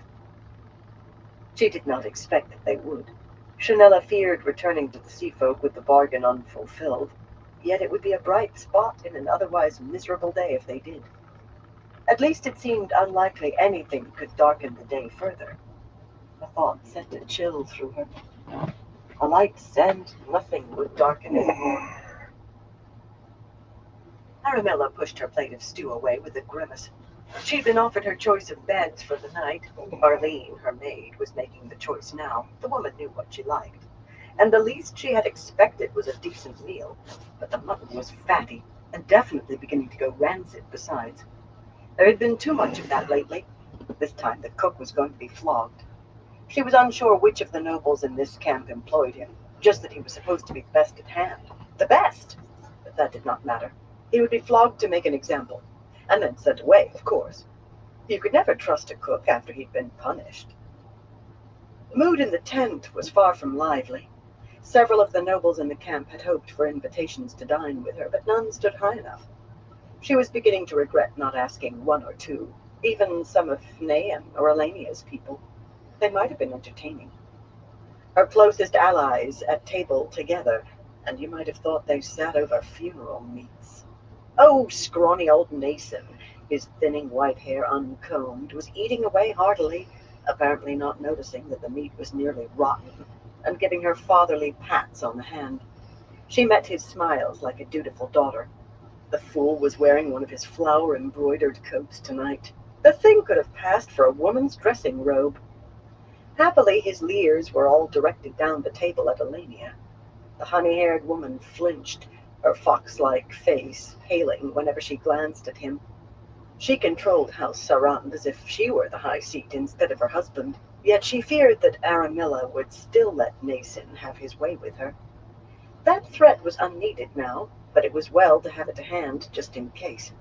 She did not expect that they would. Shanella feared returning to the sea folk with the bargain unfulfilled. Yet it would be a bright spot in an otherwise miserable day if they did. At least it seemed unlikely anything could darken the day further. The thought sent a chill through her. A light scent, nothing would darken it more. Aramilla pushed her plate of stew away with a grimace. She'd been offered her choice of beds for the night. Arlene, her maid, was making the choice now. The woman knew what she liked. And the least she had expected was a decent meal. But the mutton was fatty, and definitely beginning to go rancid besides. There had been too much of that lately. This time the cook was going to be flogged. She was unsure which of the nobles in this camp employed him, just that he was supposed to be the best at hand. The best! But that did not matter. He would be flogged to make an example, and then sent away, of course. You could never trust a cook after he'd been punished. The mood in the tent was far from lively. Several of the nobles in the camp had hoped for invitations to dine with her, but none stood high enough. She was beginning to regret not asking one or two, even some of Naean or Elenia's people. They might have been entertaining. Her closest allies at table together, and you might have thought they sat over funeral meats. Oh, scrawny old Nason, his thinning white hair uncombed, was eating away heartily, apparently not noticing that the meat was nearly rotten, and giving her fatherly pats on the hand. She met his smiles like a dutiful daughter. The fool was wearing one of his flower-embroidered coats tonight. The thing could have passed for a woman's dressing robe. Happily, his leers were all directed down the table at Elenia. The honey-haired woman flinched, her fox-like face paling whenever she glanced at him. She controlled House Sarand as if she were the high seat instead of her husband, yet she feared that Aramilla would still let Nason have his way with her. That threat was unneeded now, but it was well to have it to hand just in case.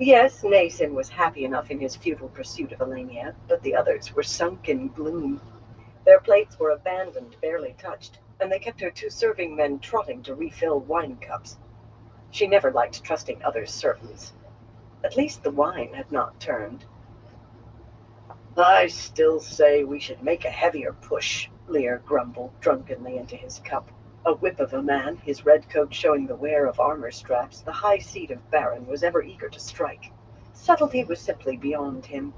Yes, Nason was happy enough in his futile pursuit of Elenia, but the others were sunk in gloom. Their plates were abandoned, barely touched, and they kept her two serving men trotting to refill wine cups. She never liked trusting others' servants. At least the wine had not turned. I still say we should make a heavier push, Lear grumbled drunkenly into his cup. A whip of a man, his red coat showing the wear of armor straps, the high seat of Baron was ever eager to strike. Subtlety was simply beyond him.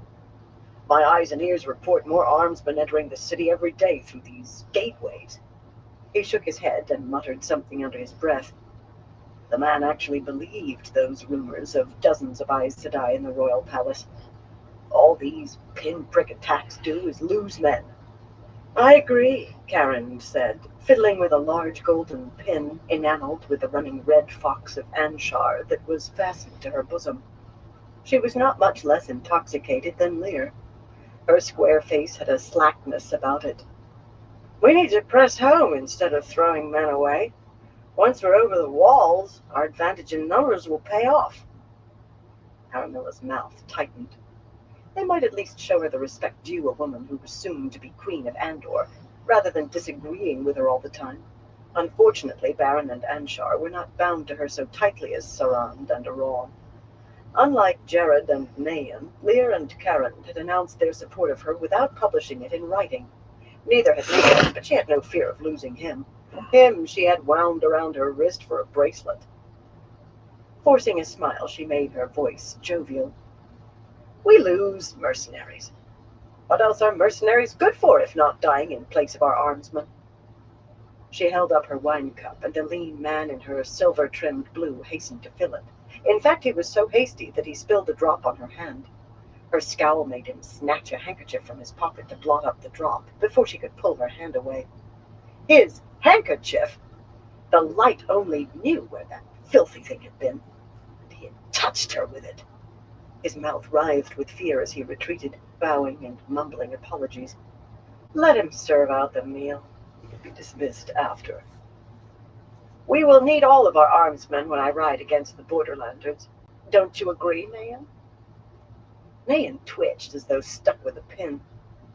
My eyes and ears report more armsmen entering the city every day through these gateways. He shook his head and muttered something under his breath. The man actually believed those rumors of dozens of Aes Sedai in the royal palace. All these pinprick attacks do is lose men. I agree, Karen said, fiddling with a large golden pin enameled with the running red fox of Anshar that was fastened to her bosom. She was not much less intoxicated than Lear. Her square face had a slackness about it. We need to press home instead of throwing men away. Once we're over the walls, our advantage in numbers will pay off. Aramilla's mouth tightened. They might at least show her the respect due a woman who was soon to be Queen of Andor, rather than disagreeing with her all the time. Unfortunately, Baron and Anshar were not bound to her so tightly as Sarand and Aron. Unlike Jared and Naean, Lear and Karen had announced their support of her without publishing it in writing. Neither had Lear, but she had no fear of losing him. Him she had wound around her wrist for a bracelet. Forcing a smile, she made her voice jovial. We lose mercenaries. What else are mercenaries good for if not dying in place of our armsmen? She held up her wine cup, and a lean man in her silver-trimmed blue hastened to fill it. In fact, he was so hasty that he spilled a drop on her hand. Her scowl made him snatch a handkerchief from his pocket to blot up the drop before she could pull her hand away. His handkerchief! The light only knew where that filthy thing had been, and he had touched her with it. His mouth writhed with fear as he retreated, bowing and mumbling apologies. Let him serve out the meal. He'll be dismissed after. We will need all of our armsmen when I ride against the Borderlanders. Don't you agree, Nayan? Nayan twitched as though stuck with a pin.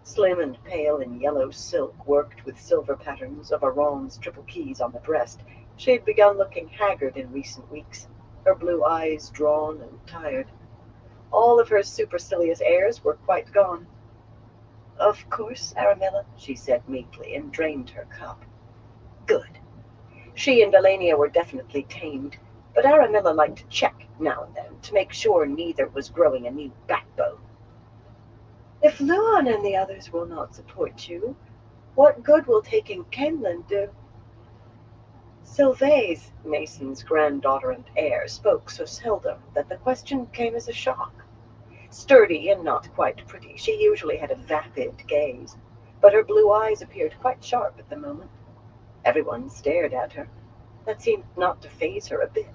Slim and pale in yellow silk worked with silver patterns of Aran's triple keys on the breast, she had begun looking haggard in recent weeks, her blue eyes drawn and tired. All of her supercilious airs were quite gone. Of course, Aramilla, she said meekly, and drained her cup. Good. She and Elenia were definitely tamed, but Aramilla liked to check now and then to make sure neither was growing a new backbone. If Luan and the others will not support you, what good will taking Caemlyn do? Sylvaise, Mason's granddaughter and heir, spoke so seldom that the question came as a shock. Sturdy and not quite pretty, she usually had a vapid gaze, but her blue eyes appeared quite sharp at the moment. Everyone stared at her. That seemed not to faze her a bit.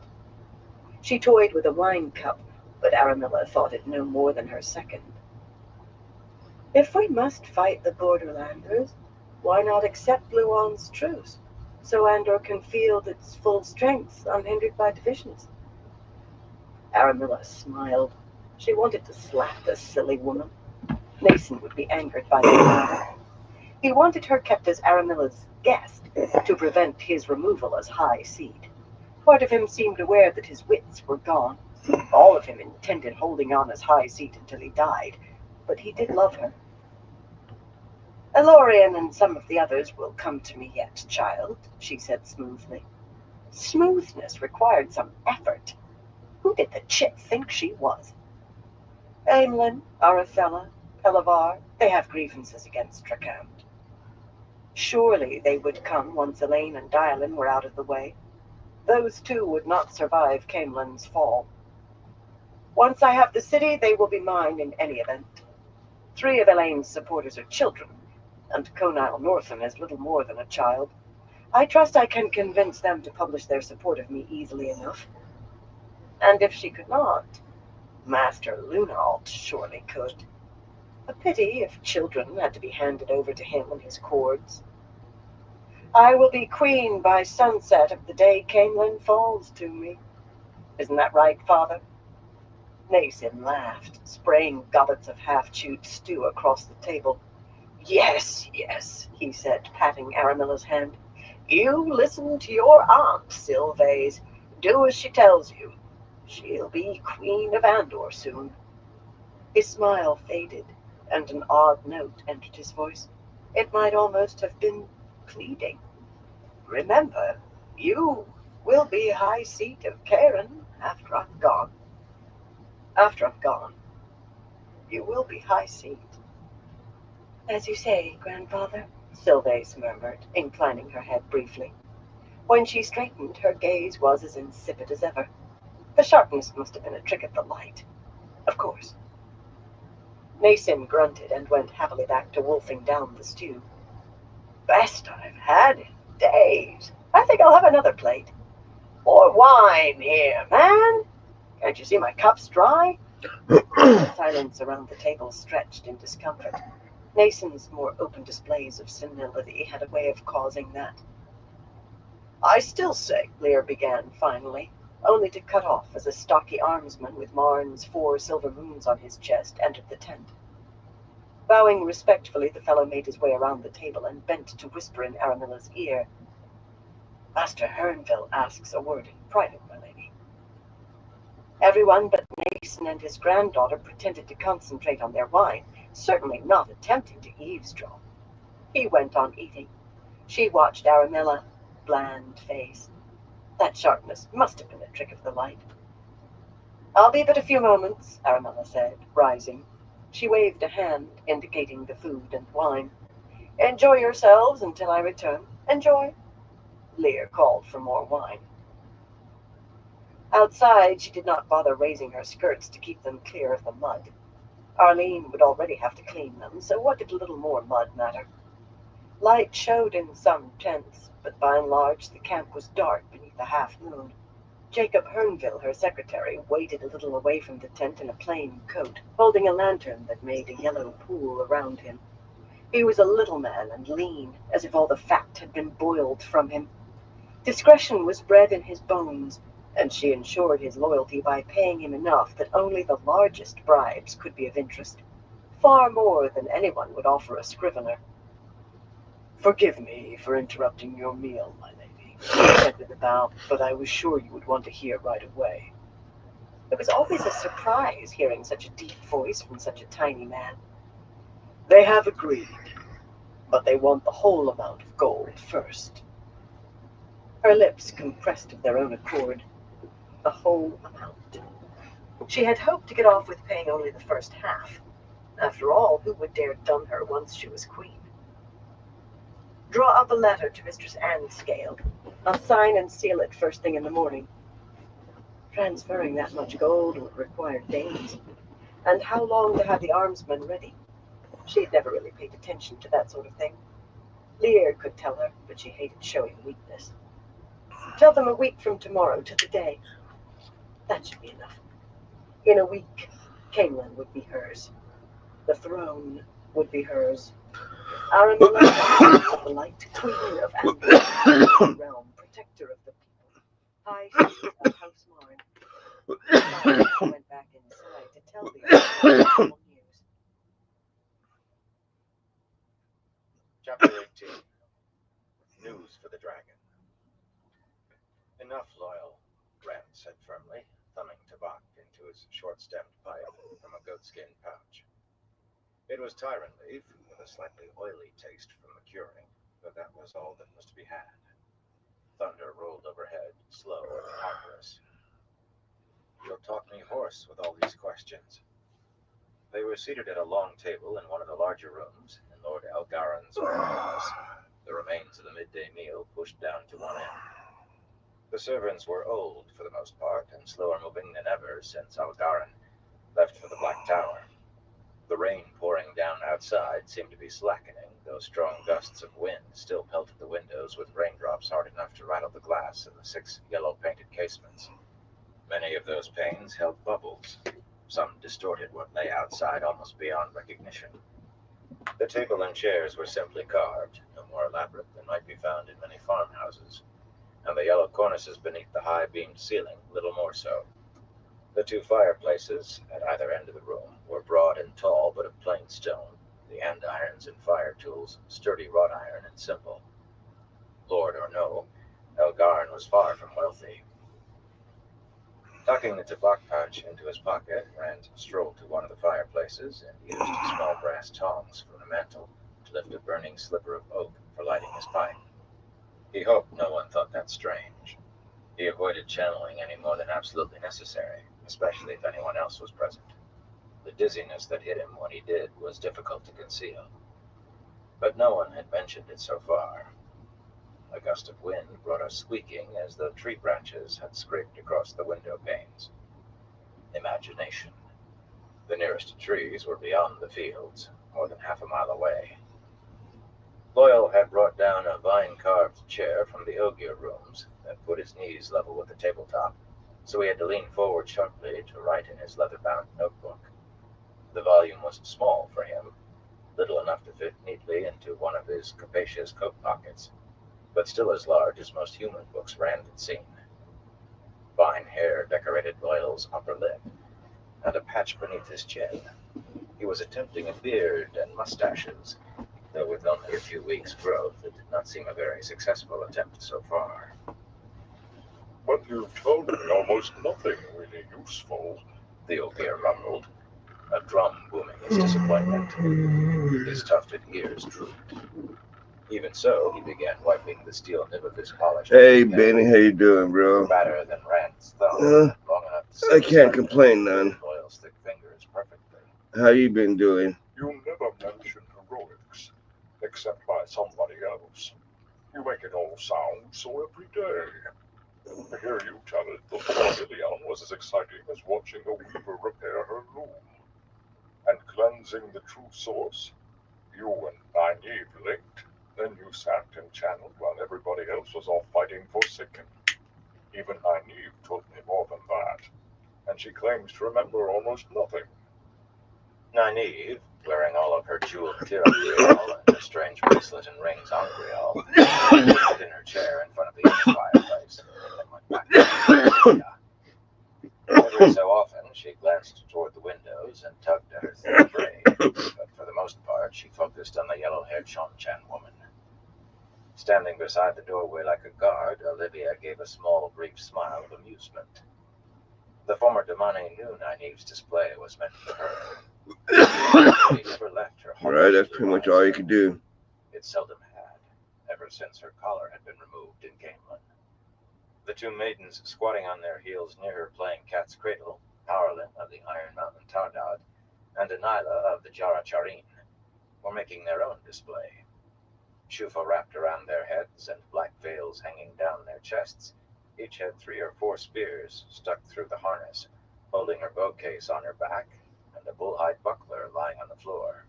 She toyed with a wine cup, but Aramilla thought it no more than her second. If we must fight the Borderlanders, why not accept Luan's truce, so Andor can field its full strength unhindered by divisions? Aramilla smiled. She wanted to slap the silly woman. Mason would be angered by the matter. He wanted her kept as Aramilla's guest to prevent his removal as High Seat. Part of him seemed aware that his wits were gone. All of him intended holding on as High Seat until he died, but he did love her. Elorian and some of the others will come to me yet, child, she said smoothly. Smoothness required some effort. Who did the chit think she was? Aemlyn, Arafella, Pelavar, they have grievances against Trakand. Surely they would come once Elaine and Dialin were out of the way. Those two would not survive Caemlyn's fall. Once I have the city, they will be mine in any event. 3 of Elaine's supporters are children, and Conile Northam is little more than a child. I trust I can convince them to publish their support of me easily enough. And if she could not, Master Lunald surely could. A pity if children had to be handed over to him and his cords. I will be queen by sunset of the day Caemlyn falls to me. Isn't that right, Father? Mason laughed, spraying gobbets of half-chewed stew across the table. Yes, yes, he said, patting Aramilla's hand. You listen to your aunt, Sylvaise. Do as she tells you. She'll be Queen of Andor soon. His smile faded, and an odd note entered his voice. It might almost have been pleading. Remember, you will be High Seat of Cairn after I'm gone. After I'm gone, you will be High Seat. As you say, grandfather, Sylvaise murmured, inclining her head briefly. When she straightened, her gaze was as insipid as ever. The sharpness must have been a trick of the light. Of course. Mason grunted and went happily back to wolfing down the stew. Best I've had in days. I think I'll have another plate. More wine here, man. Can't you see my cup's dry? The silence around the table stretched in discomfort. Mason's more open displays of senility had a way of causing that. I still say, Lear began finally, only to cut off as a stocky armsman with Marn's 4 silver moons on his chest entered the tent. Bowing respectfully, the fellow made his way around the table and bent to whisper in Aramilla's ear. Master Hernville asks a word in private, my lady. Everyone but Mason and his granddaughter pretended to concentrate on their wine, certainly not attempting to eavesdrop. He went on eating. She watched Aramilla, bland face. That sharpness must have been a trick of the light. I'll be but a few moments, Aramilla said, rising. She waved a hand, indicating the food and wine. Enjoy yourselves until I return. Enjoy. Lear called for more wine. Outside, she did not bother raising her skirts to keep them clear of the mud. Arlene would already have to clean them, so what did a little more mud matter? Light showed in some tents, but by and large the camp was dark beneath a half moon. Jacob Hernville, her secretary, waited a little away from the tent in a plain coat, holding a lantern that made a yellow pool around him. He was a little man and lean, as if all the fat had been boiled from him. Discretion was bred in his bones, and she ensured his loyalty by paying him enough that only the largest bribes could be of interest, far more than anyone would offer a scrivener. "Forgive me for interrupting your meal, my lady," he said with a bow, "but I was sure you would want to hear right away." It was always a surprise hearing such a deep voice from such a tiny man. "They have agreed, but they want the whole amount of gold first." Her lips compressed of their own accord. The whole amount. She had hoped to get off with paying only the first half. After all, who would dare dun her once she was queen? "Draw up a letter to Mistress Anne Scale. I'll sign and seal it first thing in the morning." Transferring that much gold would require days. And how long to have the armsmen ready? She had never really paid attention to that sort of thing. Lear could tell her, but she hated showing weakness. "Tell them a week from tomorrow to the day." That should be enough. In a week, Camelin would be hers. The throne would be hers. Aramilla, the light queen of Amber, realm, protector of the people, high chief of House Marn. She went back inside to tell the awful news. Chapter 18. News for the Dragon. "Enough, Loyal," Rand said firmly, thumbing tobacco into his short-stemmed pipe from a goatskin pouch. It was tyrant leaf, with a slightly oily taste from the curing, but that was all that was to be had. Thunder rolled overhead, slow and ponderous. "You'll talk me hoarse with all these questions." They were seated at a long table in one of the larger rooms in Lord Elgaren's office, the remains of the midday meal pushed down to one end. The servants were old, for the most part, and slower moving than ever since Elgaren left for the Black Tower. The rain pouring down outside seemed to be slackening, though strong gusts of wind still pelted the windows with raindrops hard enough to rattle the glass in the 6 yellow-painted casements. Many of those panes held bubbles. Some distorted what lay outside almost beyond recognition. The table and chairs were simply carved, no more elaborate than might be found in many farmhouses, and the yellow cornices beneath the high-beamed ceiling little more so. The 2 fireplaces at either end of the room were broad and tall, but of plain stone, the andirons and fire tools sturdy wrought iron and simple. Lord or no, Elgaren was far from wealthy. Tucking the tobacco pouch into his pocket, Rand strolled to one of the fireplaces and used small brass tongs from the mantel to lift a burning slipper of oak for lighting his pipe. He hoped no one thought that strange. He avoided channeling any more than absolutely necessary, especially if anyone else was present. The dizziness that hit him when he did was difficult to conceal. But no one had mentioned it so far. A gust of wind brought a squeaking as though tree branches had scraped across the window panes. Imagination. The nearest trees were beyond the fields, more than half a mile away. Loyal had brought down a vine-carved chair from the Ogier rooms that put his knees level with the tabletop, so he had to lean forward sharply to write in his leather-bound notebook. The volume was small for him, little enough to fit neatly into one of his capacious coat pockets, but still as large as most human books Rand had seen. Fine hair decorated Loyal's upper lip, and a patch beneath his chin. He was attempting a beard and mustaches, though with only a few weeks' growth, it did not seem a very successful attempt so far. "But you've told me almost nothing really useful," The Ogier rumbled, a drum booming his disappointment. His tufted ears drooped. Even so, he began wiping the steel nib of his polished Hey, pen, Benny, how you doing, bro? fatter than Rand's thumb, long enough to I see can't complain none. Loyal's thick fingers perfectly. How you been doing? "You never mention heroics, except by somebody else. You make it all sound so everyday. To hear you tell it, the Cornelian was as exciting as watching a weaver repair her loom. And cleansing the true source, you and Nynaeve linked. Then you sat and channeled while everybody else was off fighting Forsaken. Even Nynaeve told me more than that, and she claims to remember almost nothing. Nynaeve, wearing all of her jeweled Tira-Grial and her strange bracelet and rings on Grial, sat in her chair in front of the inner fireplace and went back to her. Every so often, she glanced toward the windows and tugged at her thick braid, but for the most part, she focused on the yellow-haired Shan woman. Standing beside the doorway like a guard, Olivia gave a small, brief smile of amusement. The former Damani knew Nynaeve's display was meant for her. She never left her heart. Right, that's pretty much all you could do. It seldom had, ever since her collar had been removed in Gamelin. The two maidens squatting on their heels near her playing cat's cradle, Harlan of the Iron Mountain Tardad, and Delilah of the Jara Charin, were making their own display. Shufa wrapped around their heads and black veils hanging down their chests. Each had 3 or 4 spears stuck through the harness, holding her bow case on her back and a bullhide buckler lying on the floor.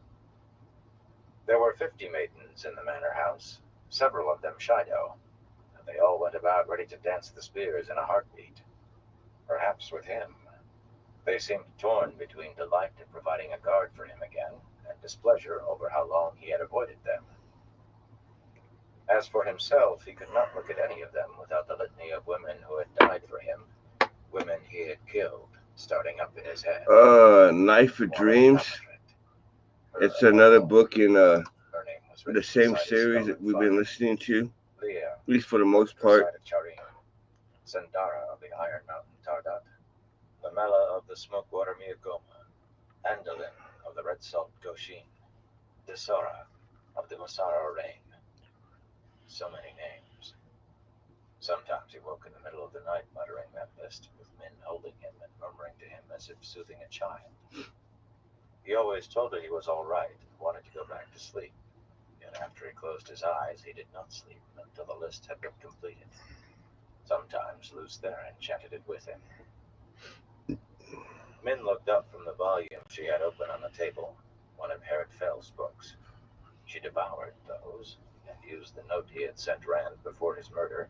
There were 50 maidens in the manor house, several of them Shido, and they all went about ready to dance the spears in a heartbeat. Perhaps with him. They seemed torn between delight at providing a guard for him again, and displeasure over how long he had avoided them. As for himself, he could not look at any of them without the litany of women who had died for him, women he had killed, starting up in his head. Knife of Dreams. It's another book in the same series that we've been listening to, at least for the most part. Sandara of the Iron Mountain Tardat, Lamela of the Smokewater Miagoma, Andalin of the Red Salt Goshin, Desora of the Masara Rain. So many names. Sometimes he woke in the middle of the night muttering that list, with men holding him and murmuring to him as if soothing a child. He always told her he was all right and wanted to go back to sleep, yet after he closed his eyes he did not sleep until the list had been completed. Sometimes Luz Theron chanted it with him. Min looked up from the volume she had open on the table, one of Herod Fell's books. She devoured those, and used the note he had sent Rand before his murder,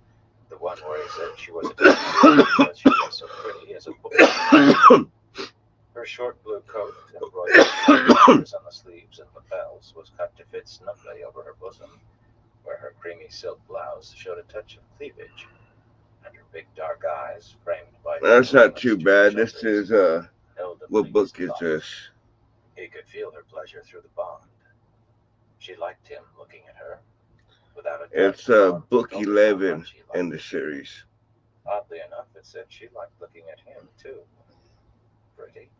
the one where he said she was a because she was so pretty as a book. Her short blue coat, embroidered with flowers on the sleeves and lapels, was cut to fit snugly over her bosom, where her creamy silk blouse showed a touch of cleavage, and her big dark eyes, framed by... That's not too bad. This is, what book is this? He could feel her pleasure through the bond. She liked him looking at her. Without a doubt, it's book 11 in the series. Oddly enough, it said she liked looking at him, too. Pretty.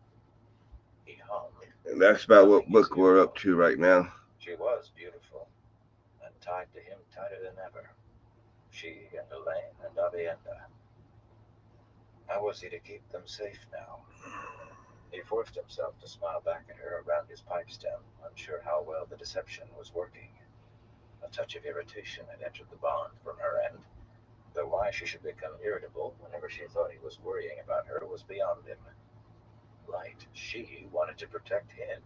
He hummed. And that's about what book we're up to right now. She was beautiful, and tied to him tighter than ever. She and Elaine and Avienda. How was he to keep them safe now? He forced himself to smile back at her around his pipe stem, unsure how well the deception was working. A touch of irritation had entered the bond from her end, though why she should become irritable whenever she thought he was worrying about her was beyond him. Light, she wanted to protect him.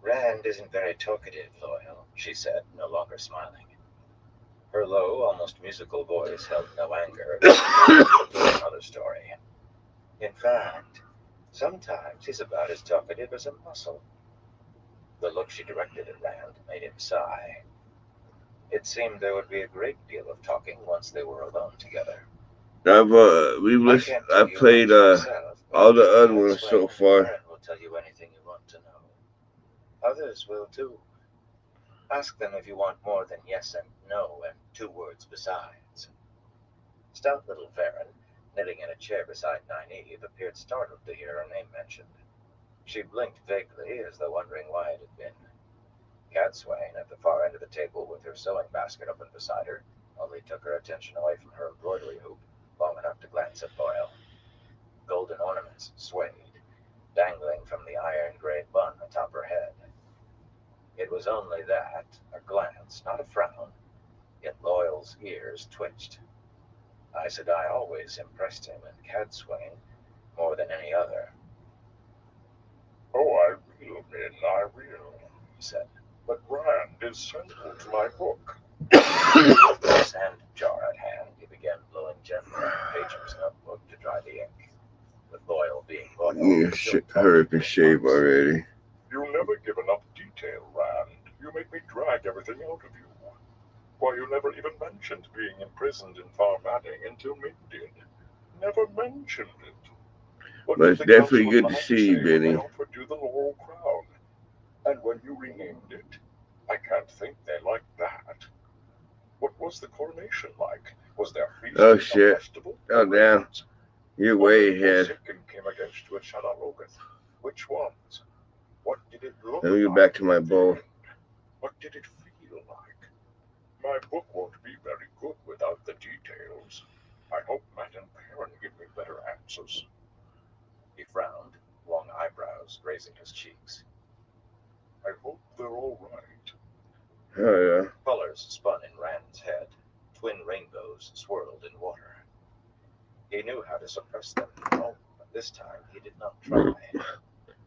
Rand isn't very talkative, Loyal, she said, no longer smiling. Her low, almost musical voice held no anger, but another story. In fact, sometimes he's about as talkative as a mussel. The look she directed at Rand made him sigh. It seemed there would be a great deal of talking once they were alone together. I've played all the other ones so far. Rand will tell you anything you want to know. Others will too. Ask them if you want more than yes and no and 2 words besides. Stout little Farron, knitting in a chair beside Nynaeve, appeared startled to hear her name mentioned. She blinked vaguely, as though wondering why it had been. Cadswain, at the far end of the table with her sewing basket open beside her, only took her attention away from her embroidery hoop long enough to glance at Boyle. Golden ornaments swayed, dangling from the iron-gray bun atop her head. It was only that, a glance, not a frown, yet Loyal's ears twitched. Aes Sedai always impressed him, and Cadswain more than any other. Oh, I will, Min, I will, he said. But Rand is central to my book. With his hand jar at hand, he began blowing gently. pager's notebook to dry the ink. With Loyal being loyal, You hurry up and shave already. You never give enough detail, Rand. You make me drag everything out of you. Why, you never even mentioned being imprisoned in Farmadding until Min did. Never mentioned it. What But did it's the definitely Council good of to Knights see you, say when they Benny. offered you the Laurel Crown? And when you renamed it, I can't think they liked that. What was the coronation like? Was there feasting Oh and shit. festival? Oh damn. You're way ahead. Forsaken came against you at Shadowlogoth. Which ones? What did it look Let me like? get back to my at the bowl. end? What did it feel like? My book won't be very good without the details. I hope Matt and Perrin give me better answers. He frowned, long eyebrows grazing his cheeks. I hope they're all right. Oh yeah. Colors spun in Rand's head. Twin rainbows swirled in water. He knew how to suppress them, but this time he did not try.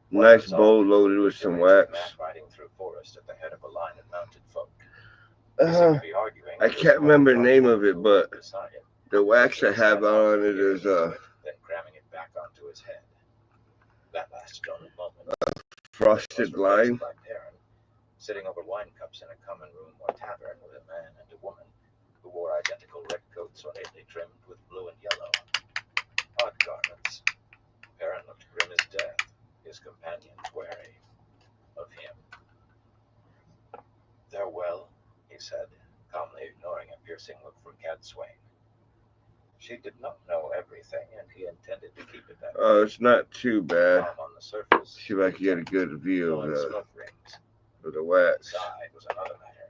Nice bowl loaded with some wax. Matt riding through forest at the head of a line of mounted folk. I can't remember the name of it, but the wax I have on it is then cramming it back onto his head. That lasted only a moment. frosted lime. By Perrin, sitting over wine cups in a common room or tavern with a man and a woman who wore identical red coats ornately trimmed with blue and yellow. Odd garments. Perrin looked grim as death, his companions wary of him. They're well, he said, calmly ignoring a piercing look from Cadswain. She did not know everything, and he intended to keep it that way. Oh, it's not too bad. On the surface, See if I can get a good view of smoke rings. the wax. Inside was another matter.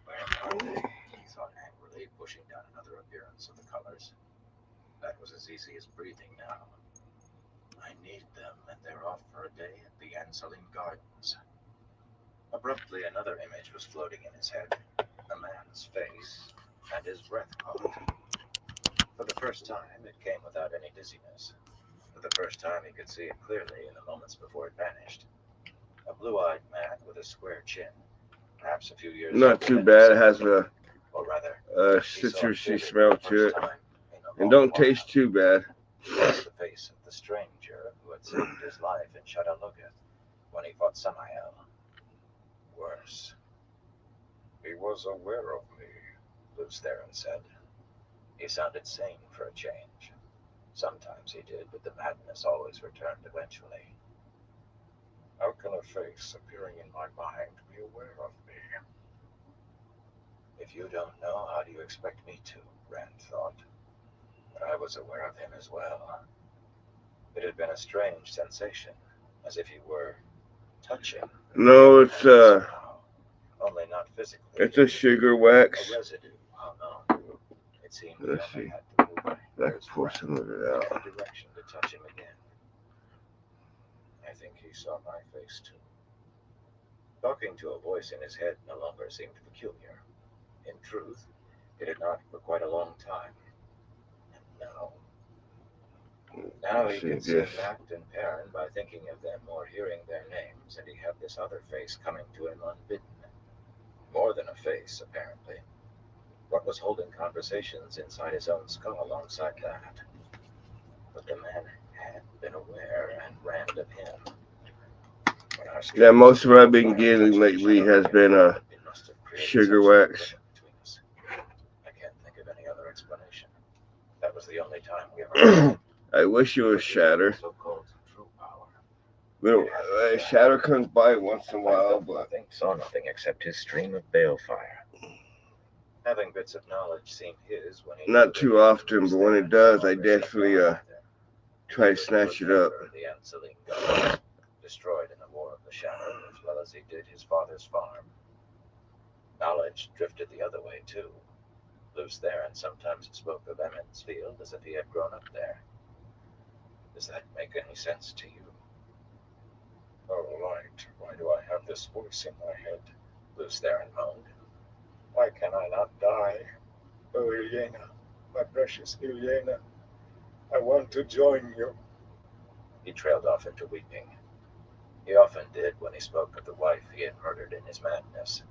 Where are they? He thought angrily, pushing down another appearance of the colors. That was as easy as breathing now. I need them, and they're off for a day at the Anseline Gardens. Abruptly, another image was floating in his head. A man's face, and his breath caught. For the first time, it came without any dizziness. For the first time, he could see it clearly in the moments before it vanished. A blue-eyed man with a square chin, perhaps a few years Not too bad. It has a citrusy smell to it, and don't taste too bad. The face of the stranger who had saved his life in Shadowlogoth when he fought Samael. Worse. He was aware of me, Luce Theron said. He sounded sane for a change. Sometimes he did, but the madness always returned eventually. How can a face appearing in my mind be aware of me? If you don't know, how do you expect me to? Rand thought. But I was aware of him as well. It had been a strange sensation, as if he were touching. No, it's only not physically. It's a sugar wax. A residue. Oh no. It seemed Let's he only see. had to move I can pour some of it out. in the direction to touch him again. I think he saw my face too. Talking to a voice in his head no longer seemed peculiar. In truth, it had not for quite a long time. And now he could see Matt and Perrin by thinking of them or hearing their names, and he had this other face coming to him unbidden. More than a face, apparently. What was holding conversations inside his own skull alongside that? But the man had been aware and Rand of him. Yeah, most of what I've been getting lately has been sugar wax. I can't think of any other explanation. That was the only time we ever I wish it was Shatter. So-called true power. Shatter comes by once in a while, but saw nothing except his stream of balefire. Having bits of knowledge seemed his when he not too often. But when it does, I definitely try to snatch it up. The Anseline Gardens, destroyed in the War of the Shadow, as well as he did his father's farm. Knowledge drifted the other way too. Luce Theron sometimes spoke of Emmons Field as if he had grown up there. Does that make any sense to you? Oh, right. Why do I have this voice in my head? Luce Theron moaned. Why can I not die? Oh, Ilyena, my precious Ilyena, I want to join you. He trailed off into weeping. He often did when he spoke of the wife he had murdered in his madness.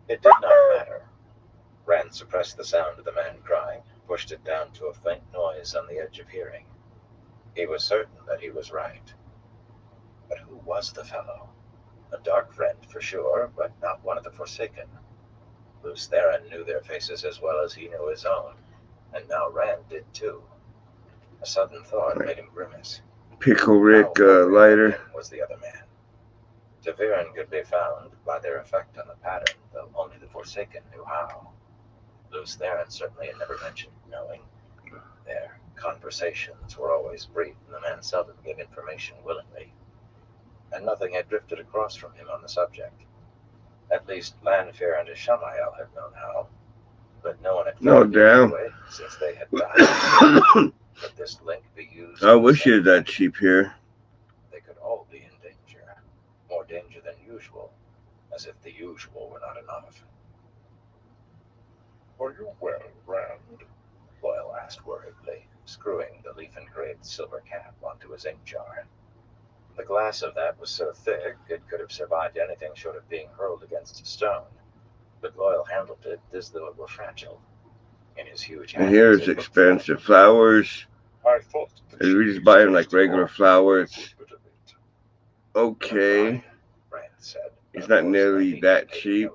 It did not matter. Rand suppressed the sound of the man crying, pushed it down to a faint noise on the edge of hearing. He was certain that he was right. But who was the fellow? A dark friend, for sure, but not one of the Forsaken. Luce Theron knew their faces as well as he knew his own, and now Rand did too. A sudden thought made him grimace. Pickle Rick How lighter. was the other man? Taviran could be found by their effect on the pattern, though only the Forsaken knew how. Luce Theron certainly had never mentioned knowing. Their conversations were always brief, and the man seldom gave information willingly. And nothing had drifted across from him on the subject. At least Lanfear and Ishamael had known how, but no one had found it anyway, since they had died. Could this link be used? I wish it was that cheap here. They could all be in danger. More danger than usual, as if the usual were not enough. Are you well, Rand? Loyal asked worriedly, screwing the leaf-engraved silver cap onto his ink jar. The glass of that was so thick it could have survived anything short of being hurled against stone, but Loyal handled it as though it were fragile. In his huge hands, and here's expensive flowers. I thought and we just buy them like regular flowers. Okay. Rand said. It's not nearly that cheap.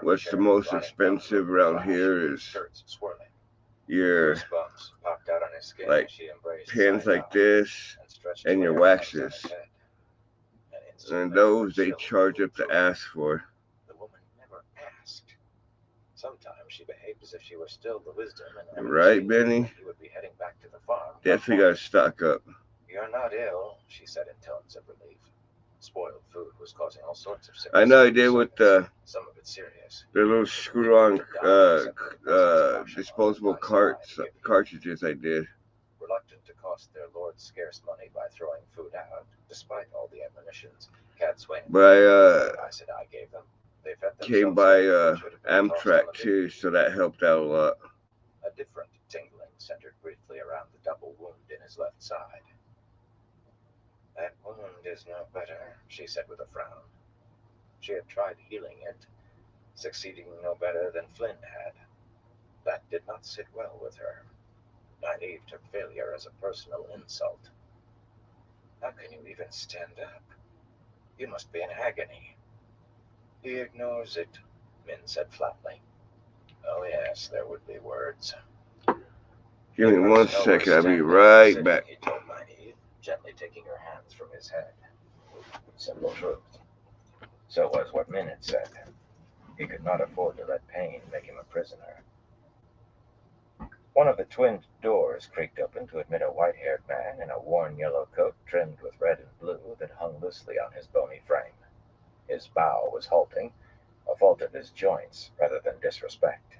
What's the most expensive around here is your like pens like this and your waxes. And those they charge up the ass for. The woman never asked. Sometimes she behaved as if she were still the wisdom and right, Benny? he would be heading back to the farm. Definitely gotta stock up. You're not ill, she said in tones of relief. Spoiled food was causing all sorts of sickness. I know I did with some of it serious. The little screw-on disposable cartridges I did. Reluctant to cost their lord scarce money by throwing food out, despite all the admonitions Catswain I said I gave them. They fed came by Amtrak too, so that helped out a lot. A different tingling centered briefly around the double wound in his left side. That wound is no better, she said with a frown. She had tried healing it, succeeding no better than Flynn had. That did not sit well with her. Nynaeve took failure as a personal insult. How can you even stand up? You must be in agony. He ignores it, Min said flatly. Oh yes, there would be words. Give me 1 second, I'll be right back. He told Nynaeve, gently taking her hands from his head. Simple truth. So was what Min had said. He could not afford to let pain make him a prisoner. One of the twin doors creaked open to admit a white-haired man in a worn yellow coat trimmed with red and blue that hung loosely on his bony frame. His bow was halting, a fault of his joints rather than disrespect.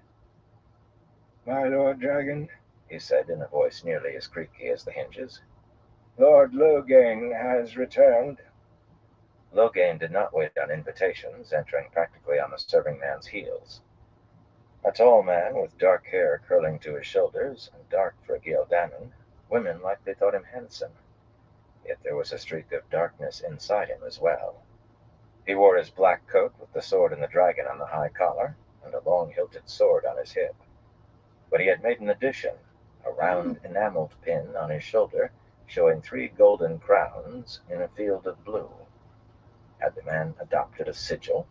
My Lord Dragon, he said in a voice nearly as creaky as the hinges, Lord Loghain has returned. Loghain did not wait on invitations, entering practically on the serving man's heels. A tall man with dark hair curling to his shoulders, and dark for Gildanon, women likely thought him handsome. Yet there was a streak of darkness inside him as well. He wore his black coat with the sword and the dragon on the high collar, and a long-hilted sword on his hip. But he had made an addition, a round enameled pin on his shoulder, showing 3 golden crowns in a field of blue. Had the man adopted a sigil?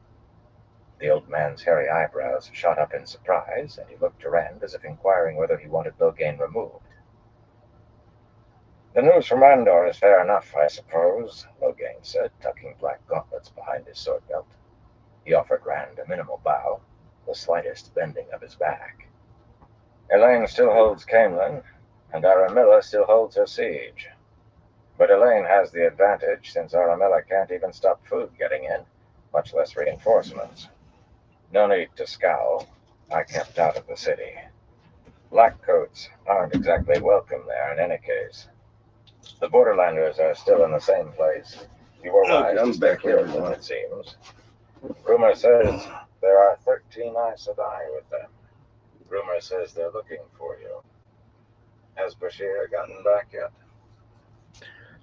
The old man's hairy eyebrows shot up in surprise, and he looked to Rand as if inquiring whether he wanted Loghain removed. The news from Andor is fair enough, I suppose, Loghain said, tucking black gauntlets behind his sword belt. He offered Rand a minimal bow, the slightest bending of his back. Elaine still holds Caemlyn, and Aramilla still holds her siege. But Elaine has the advantage, since Aramilla can't even stop food getting in, much less reinforcements. No need to scowl. I kept out of the city. Blackcoats aren't exactly welcome there in any case. The Borderlanders are still in the same place. You were wise to stay clear of them, it seems. Rumor says there are 13 Aes Sedai with them. Rumor says they're looking for you. Has Bashir gotten back yet?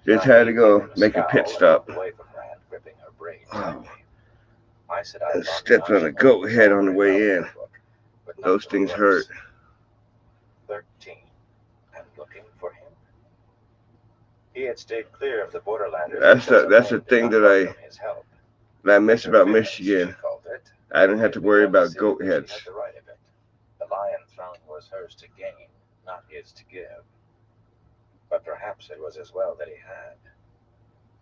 Just had to go make a pit stop. Away from Rand, gripping her braid. I stepped on a goat head on the way in. but not Those for things looks. hurt. 13. And looking for him? He had stayed clear of the borderlanders. That's the thing that I miss about Michigan. I didn't have to worry about goat heads. She had the right of it. The lion throne was hers to gain, not his to give. But perhaps it was as well that he had.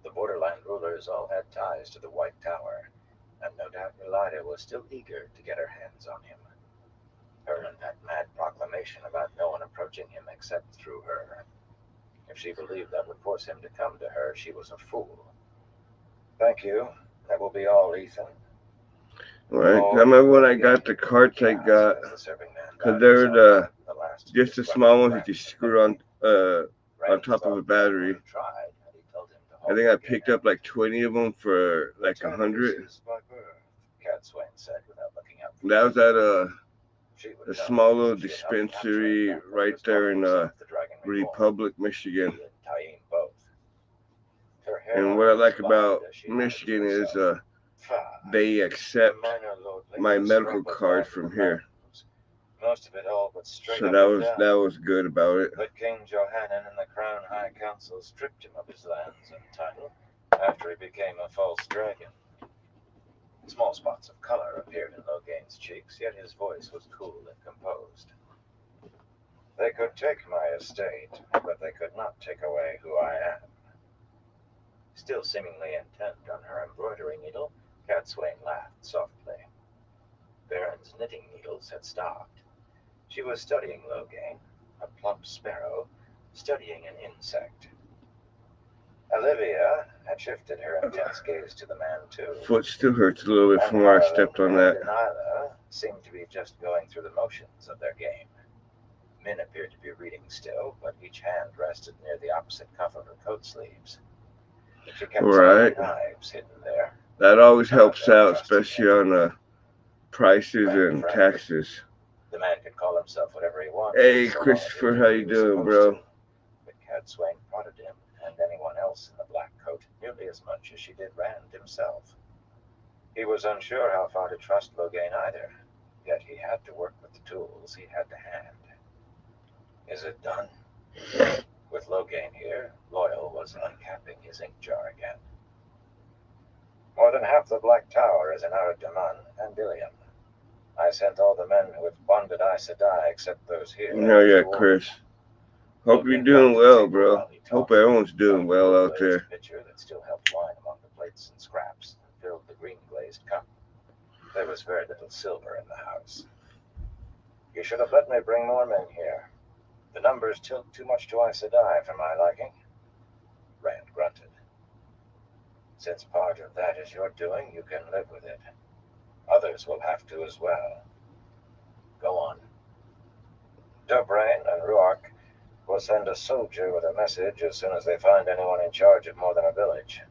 The borderland rulers all had ties to the White Tower, and no doubt Elida was still eager to get her hands on him. Her and that mad proclamation about no one approaching him except through her. If she believed that would force him to come to her, she was a fool. Thank you. That will be all, Ethan. Right. I remember when I got the carts I got, because they're just the small ones that you screw on top of a battery. I think I picked up like 20 of them for like 100. That was at a small little dispensary right there in Republic, Michigan. And what I like about Michigan is they accept my medical card from here. Most of it all but straight So up that was good about it. But King Johannan and the Crown High Council stripped him of his lands and title after he became a false dragon. Small spots of color appeared in Logain's cheeks, yet his voice was cool and composed. They could take my estate, but they could not take away who I am. Still seemingly intent on her embroidery needle, Catswain laughed softly. Baron's knitting needles had stopped. She was studying Logain, a plump sparrow, studying an insect. Olivia had shifted her intense gaze to the man, too. Foot still hurts a little bit from where I stepped on that. And Nyla seemed to be just going through the motions of their game. Min appeared to be reading still, but each hand rested near the opposite cuff of her coat sleeves. She kept right. Knives hidden there. That always helps out, especially on prices and taxes. The man could call himself whatever he wanted. Hey, Christopher, how you doing, bro? But Catswain prodded him and anyone else in the black coat nearly as much as she did Rand himself. He was unsure how far to trust Logain either, yet he had to work with the tools he had to hand. Is it done? With Logain here, Loyal was uncapping his ink jar again. More than half the Black Tower is in Aradaman and Ilium. I sent all the men who have bonded Aes Sedai except those here. Oh yeah, Chris. Hope you're doing well, bro. Hope everyone's doing well out there. Pitcher that still helped wine among the plates and scraps and filled the green glazed cup. There was very little silver in the house. You should have let me bring more men here. The numbers tilt too much to Aes Sedai for my liking. Rand grunted. Since part of that is your doing, you can live with it. Others will have to as well. Go on. Dobrain and Ruark will send a soldier with a message as soon as they find anyone in charge of more than a village.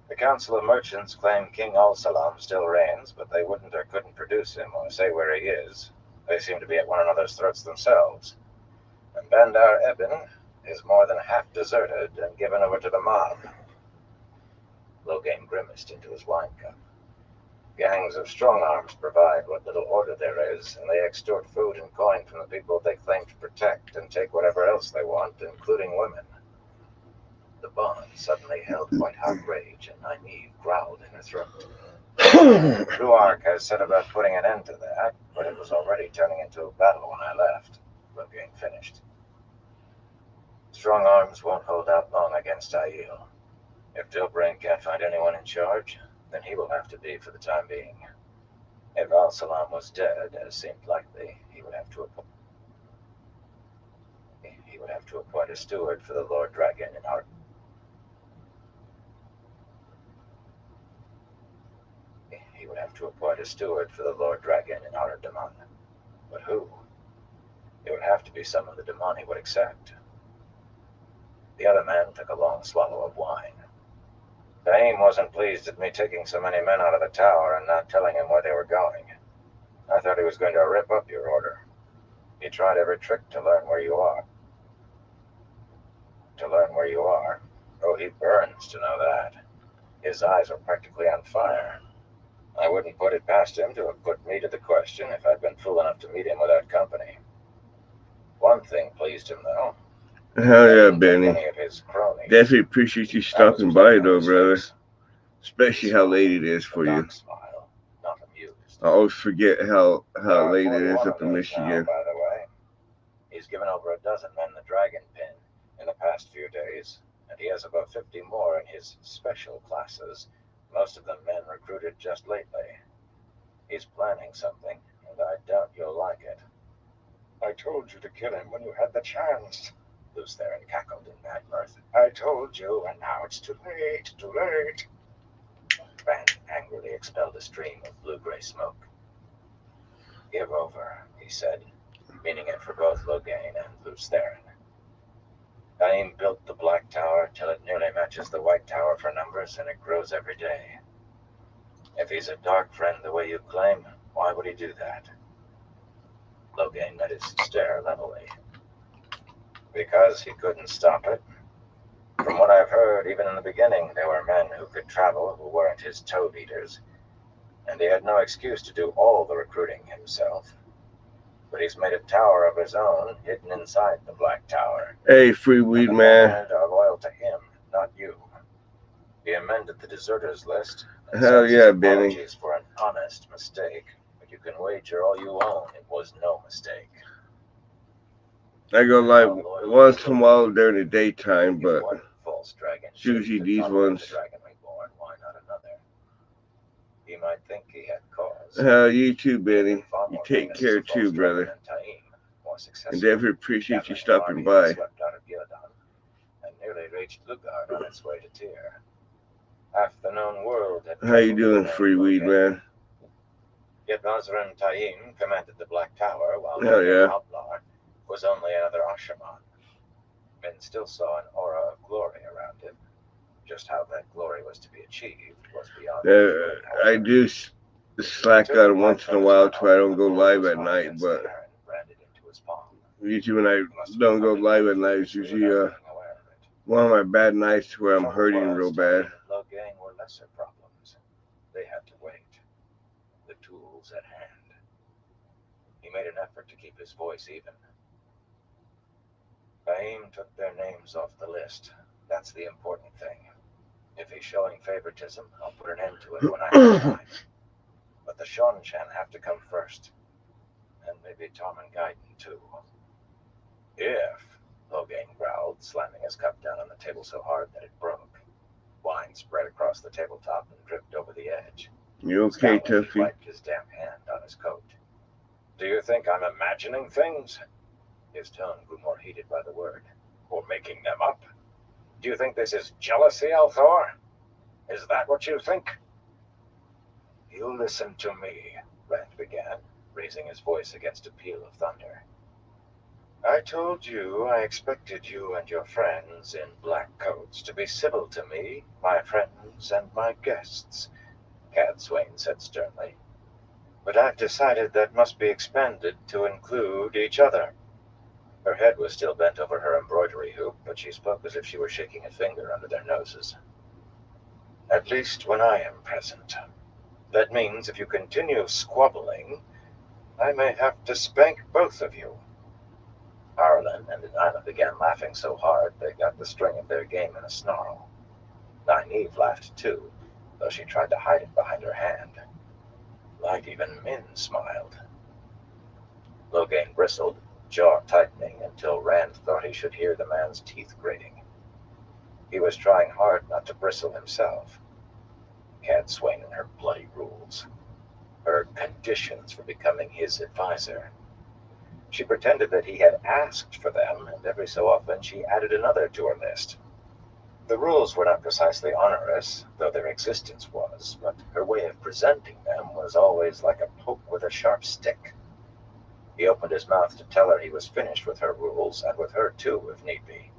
The Council of Merchants claim King Al-Salam still reigns, but they wouldn't or couldn't produce him or say where he is. They seem to be at one another's throats themselves. And Bandar Eben is more than half deserted and given over to the mob. Logain grimaced into his wine cup. Gangs of strong arms provide what little order there is, and they extort food and coin from the people they claim to protect and take whatever else they want, including women. The bond suddenly held white hot rage, and Nynaeve growled in her throat. Ruark has set about putting an end to that, but it was already turning into a battle when I left. Logain finished. Strong arms won't hold out long against Aiel. If Dobrain can't find anyone in charge, then he will have to be for the time being. If Al-Salam was dead, as seemed likely, he would have to appoint a steward for the Lord Dragon in Ar. He would have to appoint a steward for the Lord Dragon in Aradaman. But who? It would have to be someone the Damani would accept. The other man took a long swallow of wine. Daim wasn't pleased at me taking so many men out of the tower and not telling him where they were going. I thought he was going to rip up your order. He tried every trick to learn where you are. Oh, he burns to know that. His eyes are practically on fire. I wouldn't put it past him to have put me to the question if I'd been fool enough to meet him without company. One thing pleased him, though. Hell I yeah, didn't take Benny. any of his cronies. Definitely appreciate you stopping by, though, brother. Especially how late it is for you. Smiled, not amused. I always forget how late it is up in Michigan. Now, by the way. He's given over a dozen men the dragon pin in the past few days, and he has about 50 more in his special classes, most of them men recruited just lately. He's planning something, and I doubt you'll like it. I told you to kill him when you had the chance. Loose there and cackled in mad mirth. I told you, and now it's too late, too late. Rand angrily expelled a stream of blue-gray smoke. Give over, he said, meaning it for both Logain and Luce Theron. Daim built the Black Tower till it nearly matches the White Tower for numbers, and it grows every day. If he's a dark friend the way you claim, why would he do that? Logain met his stare levelly. Because he couldn't stop it. From what I've heard, even in the beginning, there were men who could travel who weren't his toad eaters, and he had no excuse to do all the recruiting himself. But he's made a tower of his own, hidden inside the Black Tower. Hey, free weed man. And are loyal to him, not you. He amended the deserters list. Hell yeah, Benny. Apologies for an honest mistake, but you can wager all you own it was no mistake. I go live once in a while during the daytime, but false dragon it's usually these ones. Why not another? He might think he had cause. Hell, you too, Benny. You take care too, brother. And definitely appreciate you stopping by. Swept out of Gillidan and nearly reached Lugard on its way to Tyr. Half the known world had. How you doing, free weed man? Yet Nazran Taim commanded the Black Tower, while Outlaw was only another Ashaman. Men still saw an aura of glory around him. Just how that glory was to be achieved was beyond. I do slack on once in a while so I don't go live at night, but usually when I don't go live at night, it's usually one of my bad nights where I'm hurting real bad. Logain were lesser problems. They had to wait. The tools at hand. He made an effort to keep his voice even. Daim took their names off the list. That's the important thing. If he's showing favoritism, I'll put an end to it when I have time. But the Shonchan have to come first. And maybe Tom and Gaiden, too. If, Logain growled, slamming his cup down on the table so hard that it broke. Wine spread across the tabletop and dripped over the edge. You okay, Tuffy? He wiped his damp hand on his coat. Do you think I'm imagining things? His tone grew more heated by the word. Or making them up? Do you think this is jealousy, Althor? Is that what you think? You listen to me, Rand began, raising his voice against a peal of thunder. I told you I expected you and your friends in black coats to be civil to me, my friends, and my guests, Cad Swain said sternly. But I've decided that must be expanded to include each other. Her head was still bent over her embroidery hoop, but she spoke as if she were shaking a finger under their noses. At least when I am present. That means if you continue squabbling, I may have to spank both of you. Arlen and Nyla began laughing so hard they got the string of their game in a snarl. Nynaeve laughed too, though she tried to hide it behind her hand. Light even Min smiled. Logain bristled, jaw tightening until Rand thought he should hear the man's teeth grating. He was trying hard not to bristle himself. Cad Swain and her bloody rules. Her conditions for becoming his advisor. She pretended that he had asked for them, and every so often she added another to her list. The rules were not precisely onerous, though their existence was, but her way of presenting them was always like a poke with a sharp stick. He opened his mouth to tell her he was finished with her rules, and with her too, if need be.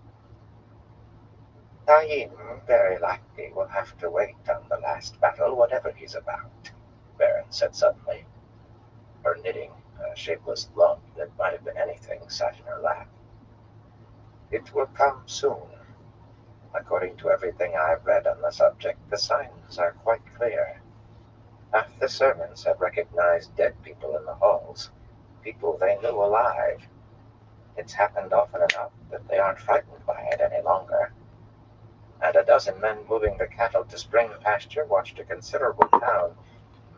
Daim very likely will have to wait on the last battle, whatever he's about, Baron said suddenly. Her knitting, a shapeless lump that might have been anything, sat in her lap. It will come soon. According to everything I've read on the subject, the signs are quite clear. Half the servants have recognized dead people in the halls, people they knew alive. It's happened often enough that they aren't frightened by it any longer. And a dozen men moving the cattle to spring pasture watched a considerable town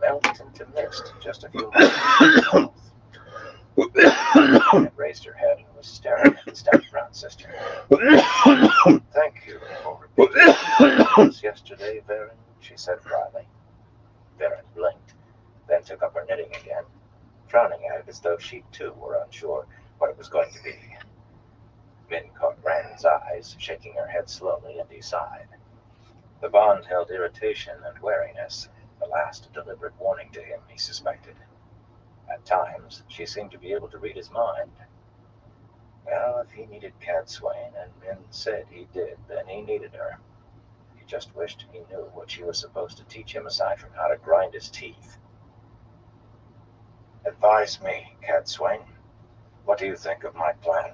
melt into mist just a few miles. She had raised her head and was staring at the stout brown sister. Thank you for repeating this yesterday, Varen, she said dryly. Varen blinked, then took up her knitting again, frowning at it as though she too were unsure what it was going to be. Min caught Rand's eyes, shaking her head slowly, and he sighed. The bond held irritation and wariness, the last deliberate warning to him, he suspected. At times, she seemed to be able to read his mind. Well, if he needed Cadswain, and Min said he did, then he needed her. He just wished he knew what she was supposed to teach him aside from how to grind his teeth. Advise me, Cadswain. What do you think of my plan?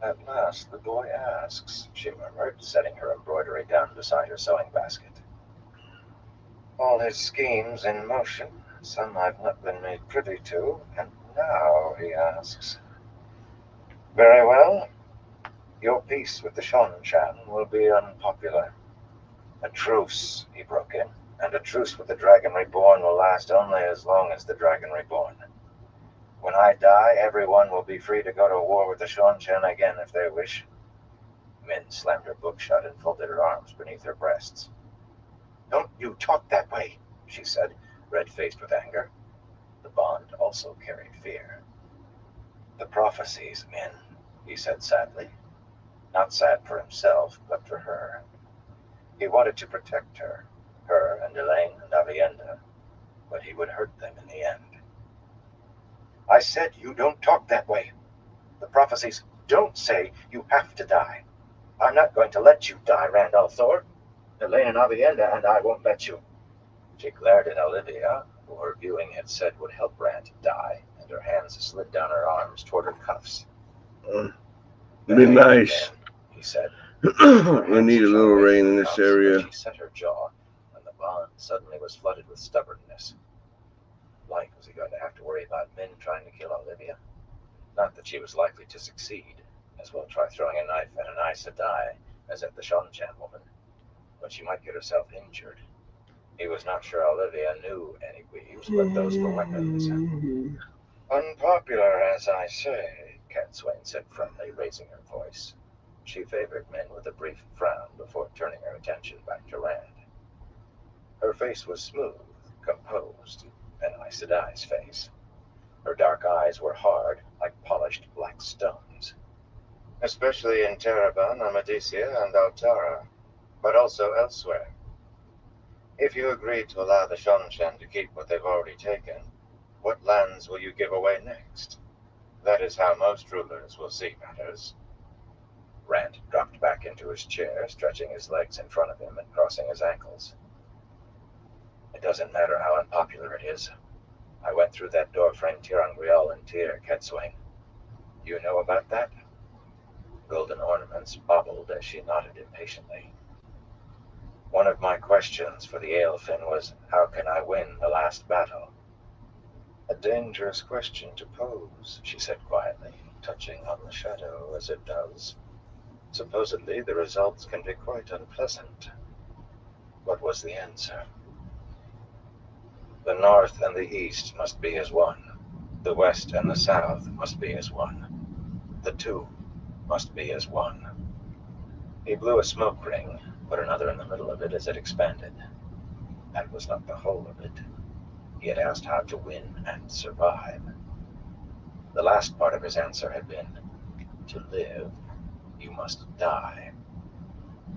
At last the boy asks, she murmured, setting her embroidery down beside her sewing basket. All his schemes in motion, some I've not been made privy to, and now he asks. Very well. Your peace with the Shonchan will be unpopular. A truce, he broke in, and a truce with the Dragon Reborn will last only as long as the Dragon Reborn. When I die, everyone will be free to go to war with the Shonchan again if they wish. Min slammed her book shut and folded her arms beneath her breasts. Don't you talk that way, she said, red-faced with anger. The bond also carried fear. The prophecies, Min, he said sadly. Not sad for himself, but for her. He wanted to protect her and Elaine and Avienda, but he would hurt them in the end. I said you don't talk that way. The prophecies don't say you have to die. I'm not going to let you die, Randolph Thor. Elaine and Avienda and I won't let you. She glared at Olivia, who her viewing had said would help Rand die, and her hands slid down her arms toward her cuffs. Be nice. He said. We need a little rain in this area. She set her jaw, and the bond suddenly was flooded with stubbornness. Like, was he going to have to worry about Min trying to kill Olivia? Not that she was likely to succeed. As well try throwing a knife at an Aes Sedai as at the Shonchan woman. But she might get herself injured. He was not sure Olivia knew any weaves, but those were weapons. Unpopular, as I say, Cadswain said firmly, raising her voice. She favored Min with a brief frown before turning her attention back to Rand. Her face was smooth, composed, an Aes Sedai's face. Her dark eyes were hard, like polished black stones. Especially in Terraban, Amadisia, and Altara, but also elsewhere. If you agree to allow the Shonchan to keep what they've already taken, what lands will you give away next? That is how most rulers will see matters. Rand dropped back into his chair, stretching his legs in front of him and crossing his ankles. It doesn't matter how unpopular it is. I went through that door framed Tirangrial and Tyr, Cadswain. You know about that? Golden ornaments bobbled as she nodded impatiently. One of my questions for the Aelfin was, how can I win the last battle? A dangerous question to pose, she said quietly, touching on the shadow as it does. Supposedly, the results can be quite unpleasant. What was the answer? The north and the east must be as one. The west and the south must be as one. The two must be as one. He blew a smoke ring, put another in the middle of it as it expanded. That was not the whole of it. He had asked how to win and survive. The last part of his answer had been, to live, you must die.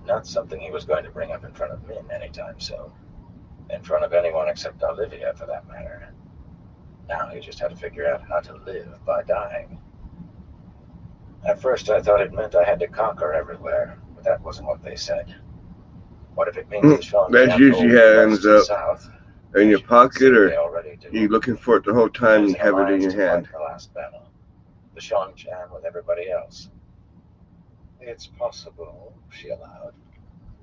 Not something he was going to bring up in front of Min anytime soon. In front of anyone except Olivia, for that matter. Now he just had to figure out how to live by dying. At first I thought it meant I had to conquer everywhere, but that wasn't what they said. What if it means the Shonchan That's usually how it ends up. South? In your pocket, or you looking for it the whole time and have it in your hand? The last battle. The Shonchan with everybody else. It's possible, she allowed.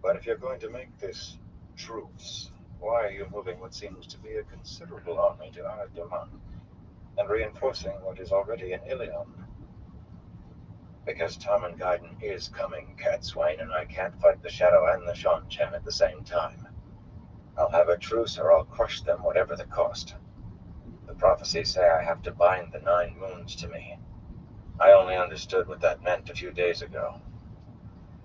But if you're going to make this truce, Why are you moving what seems to be a considerable army to Ardaman and reinforcing what is already in Ilion? Because Tarmangaiden is coming, Catswain, and I can't fight the Shadow and the Seanchan at the same time. I'll have a truce or I'll crush them, whatever the cost. The prophecies say I have to bind the 9 moons to me. I only understood what that meant a few days ago.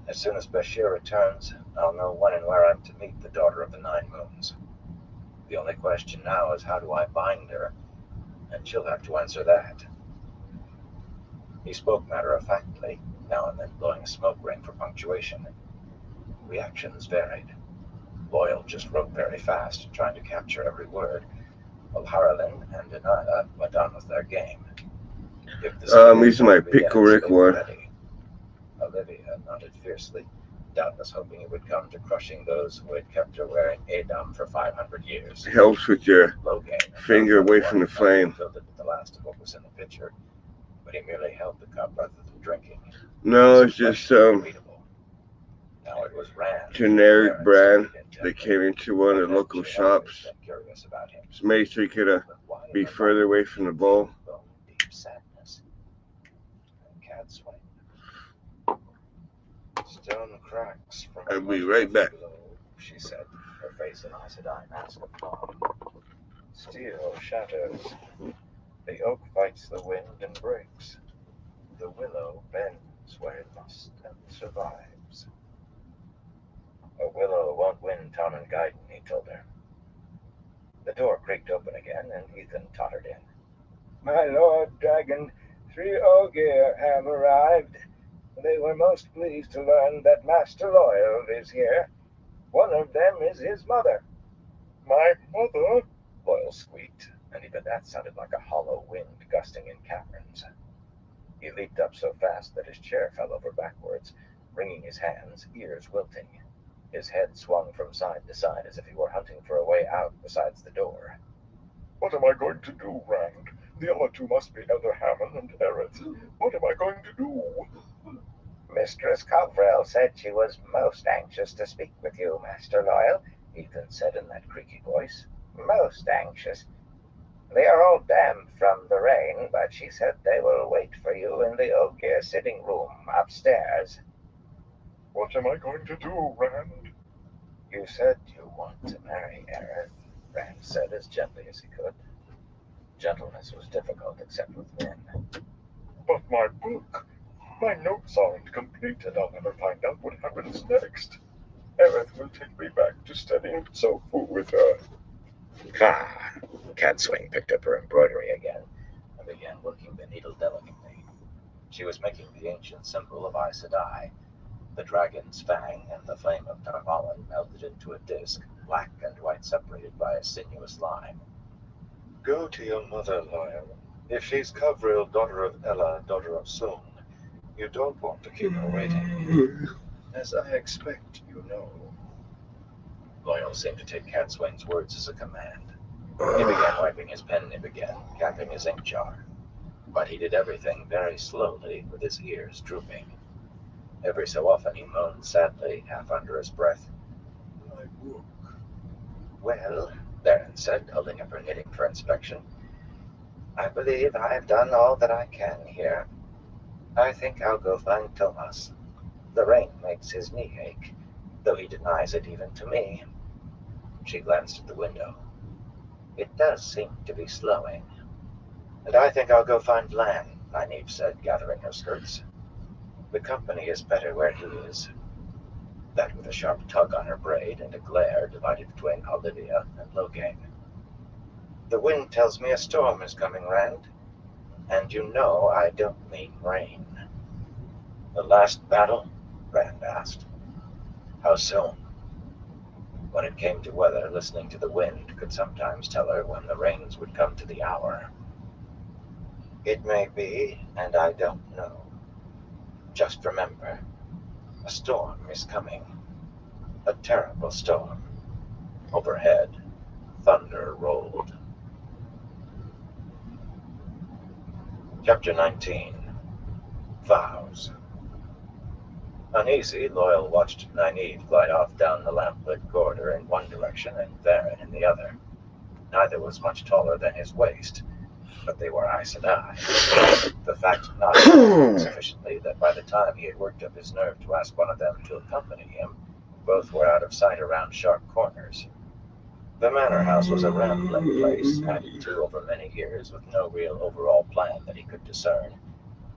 As soon as Bashir returns, I'll know when and where I'm to meet the daughter of the 9 moons. The only question now is how do I bind her, and she'll have to answer that. He spoke matter-of-factly, now and then blowing a smoke ring for punctuation. Reactions varied. Loyal just wrote very fast, trying to capture every word, while Harlan and Denilah went on with their game. If the I'm using my Pickle Rick one. ready. Olivia nodded fiercely, doubtless hoping it would come to crushing those who had kept her wearing Adam for 500 years. Helps with your Logain, finger away from the flame. filled it with the last of what was in the pitcher, but he merely held the cup rather than drinking. No, it's just Now it was Rand, generic brand. They came into one of the local shops. Curious about him. Just made sure you could be further away from the bowl. Deep sadness. Catswain. Stone cracks from I'll be right back. She said, her face an Aes Sedai mask of calm. Steel shatters. The oak fights the wind and breaks. The willow bends where it must and survives. A willow won't win Tarmangaiden, he told her. The door creaked open again, and Ethan tottered in. My lord dragon, 3 Ogier have arrived. They were most pleased to learn that Master Loyal is here. One of them is his mother. My mother? Loyal squeaked, and even that sounded like a hollow wind gusting in caverns. He leaped up so fast that his chair fell over backwards, wringing his hands, ears wilting. His head swung from side to side as if he were hunting for a way out besides the door. What am I going to do, Rand? The other 2 must be Elder Hammond and Aerith. What am I going to do? Mistress Covrell said she was most anxious to speak with you, Master Loyal, Ethan said in that creaky voice. Most anxious. They are all damp from the rain, but she said they will wait for you in the Ogier sitting room upstairs. What am I going to do, Rand? You said you want to marry Aerith, Rand said as gently as he could. Gentleness was difficult except with men. But my book, my notes aren't complete, and I'll never find out what happens next. Aerith will take me back to studying Tsofu with her. Ah! Catswing picked up her embroidery again and began working the needle delicately. She was making the ancient symbol of Aes Sedai. The dragon's fang and the flame of Tarvalin melted into a disc, black and white separated by a sinuous line. Go to your mother, Loyal. If she's Covril, daughter of Ella, daughter of Sun, you don't want to keep her waiting. As I expect you know. Loyal seemed to take Catswain's words as a command. He began wiping his pen nib again, capping his ink jar. But he did everything very slowly, with his ears drooping. Every so often he moaned sadly, half under his breath. My book. Well, Darren said, holding up her knitting for inspection, I believe I've done all that I can here. I think I'll go find Thomas. The rain makes his knee ache, though he denies it even to me. She glanced at the window. It does seem to be slowing. And I think I'll go find Lan, Nynaeve said, gathering her skirts. The company is better where he is. That with a sharp tug on her braid and a glare divided between Olivia and Logain. The wind tells me a storm is coming, Rand. And you know I don't mean rain. The last battle? Rand asked. How soon? When it came to weather, listening to the wind could sometimes tell her when the rains would come to the hour. It may be, and I don't know. Just remember, a storm is coming. A terrible storm. Overhead, thunder rolled. Chapter 19. Vows. Uneasy, Loyal watched Nynaeve glide off down the lamplit corridor in one direction and Varen in the other. Neither was much taller than his waist, but they were Aes Sedai. The fact not sufficiently that by the time he had worked up his nerve to ask one of them to accompany him, both were out of sight around sharp corners. The manor house was a rambling place, added to over many years with no real overall plan that he could discern,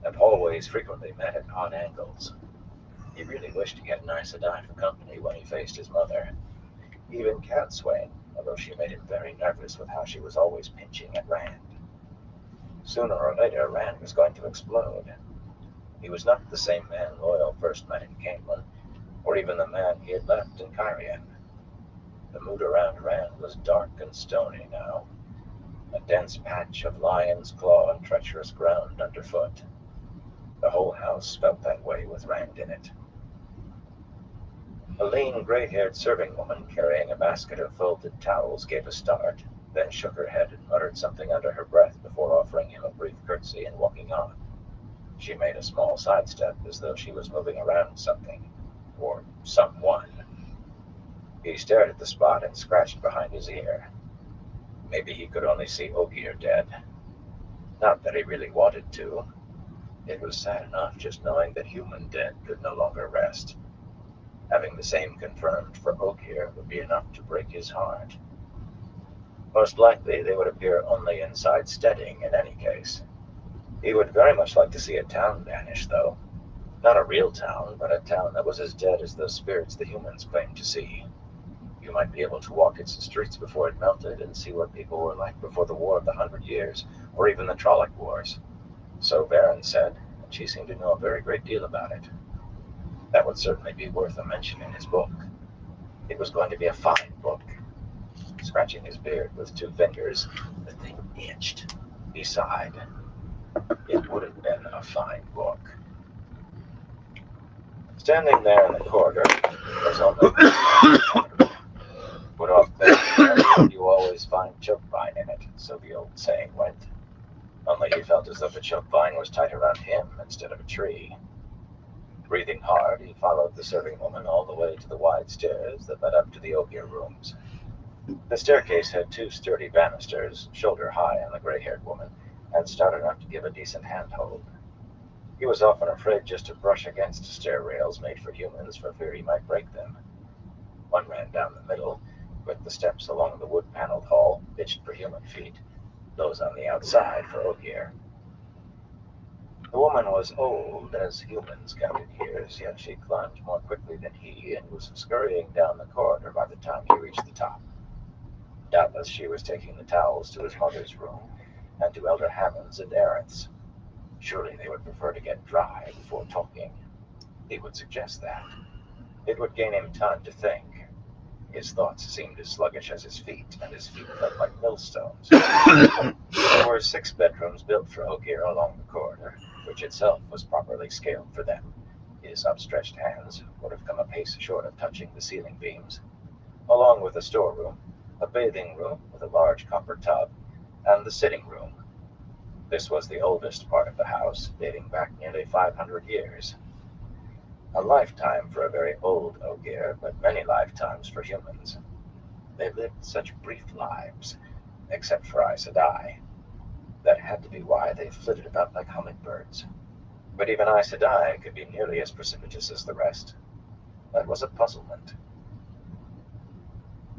and hallways frequently met at odd angles. He really wished he had an Aes Sedai for company when he faced his mother. Even Catswain, although she made him very nervous with how she was always pinching at Rand. Sooner or later, Rand was going to explode. He was not the same man Loyal first met in Camelin, or even the man he had left in Cairhien. The mood around Rand was dark and stony now, a dense patch of lion's claw and treacherous ground underfoot. The whole house felt that way with Rand in it. A lean, gray-haired serving woman carrying a basket of folded towels gave a start, then shook her head and muttered something under her breath before offering him a brief curtsy and walking on. She made a small sidestep as though she was moving around something, or someone. He stared at the spot and scratched behind his ear. Maybe he could only see Ogier dead. Not that he really wanted to. It was sad enough just knowing that human dead could no longer rest. Having the same confirmed for Ogier would be enough to break his heart. Most likely they would appear only inside Stedding in any case. He would very much like to see a town vanish, though. Not a real town, but a town that was as dead as those spirits the humans claimed to see. You might be able to walk its streets before it melted and see what people were like before the War of the 100 Years, or even the Trolloc Wars. So Varen said, and she seemed to know a very great deal about it. That would certainly be worth a mention in his book. It was going to be a fine book. Scratching his beard with 2 fingers, the thing itched. He sighed. It would have been a fine book. Standing there in the corridor was only put off there, you always find choke vine in it, so the old saying went. Only he felt as though the choke vine was tied around him instead of a tree. Breathing hard, he followed the serving woman all the way to the wide stairs that led up to the Ogier rooms. The staircase had 2 sturdy banisters, shoulder high on the gray-haired woman, and stout enough to give a decent handhold. He was often afraid just to brush against stair rails made for humans for fear he might break them. One ran down the middle, with the steps along the wood-paneled hall pitched for human feet, those on the outside for Ogier. The woman was old, as humans counted years, yet she climbed more quickly than he and was scurrying down the corridor by the time he reached the top. Doubtless she was taking the towels to his mother's room, and to Elder Hammond's and Aerith's. Surely they would prefer to get dry before talking. He would suggest that. It would gain him time to think. His thoughts seemed as sluggish as his feet, and his feet felt like millstones. There were 6 bedrooms built for Ogier along the corridor, which itself was properly scaled for them. His upstretched hands would have come a pace short of touching the ceiling beams, along with a storeroom, a bathing room with a large copper tub, and the sitting room. This was the oldest part of the house, dating back nearly 500 years. A lifetime for a very old Ogier, but many lifetimes for humans. They lived such brief lives, except for Aes Sedai. That had to be why they flitted about like hummingbirds. But even Aes Sedai could be nearly as precipitous as the rest. That was a puzzlement.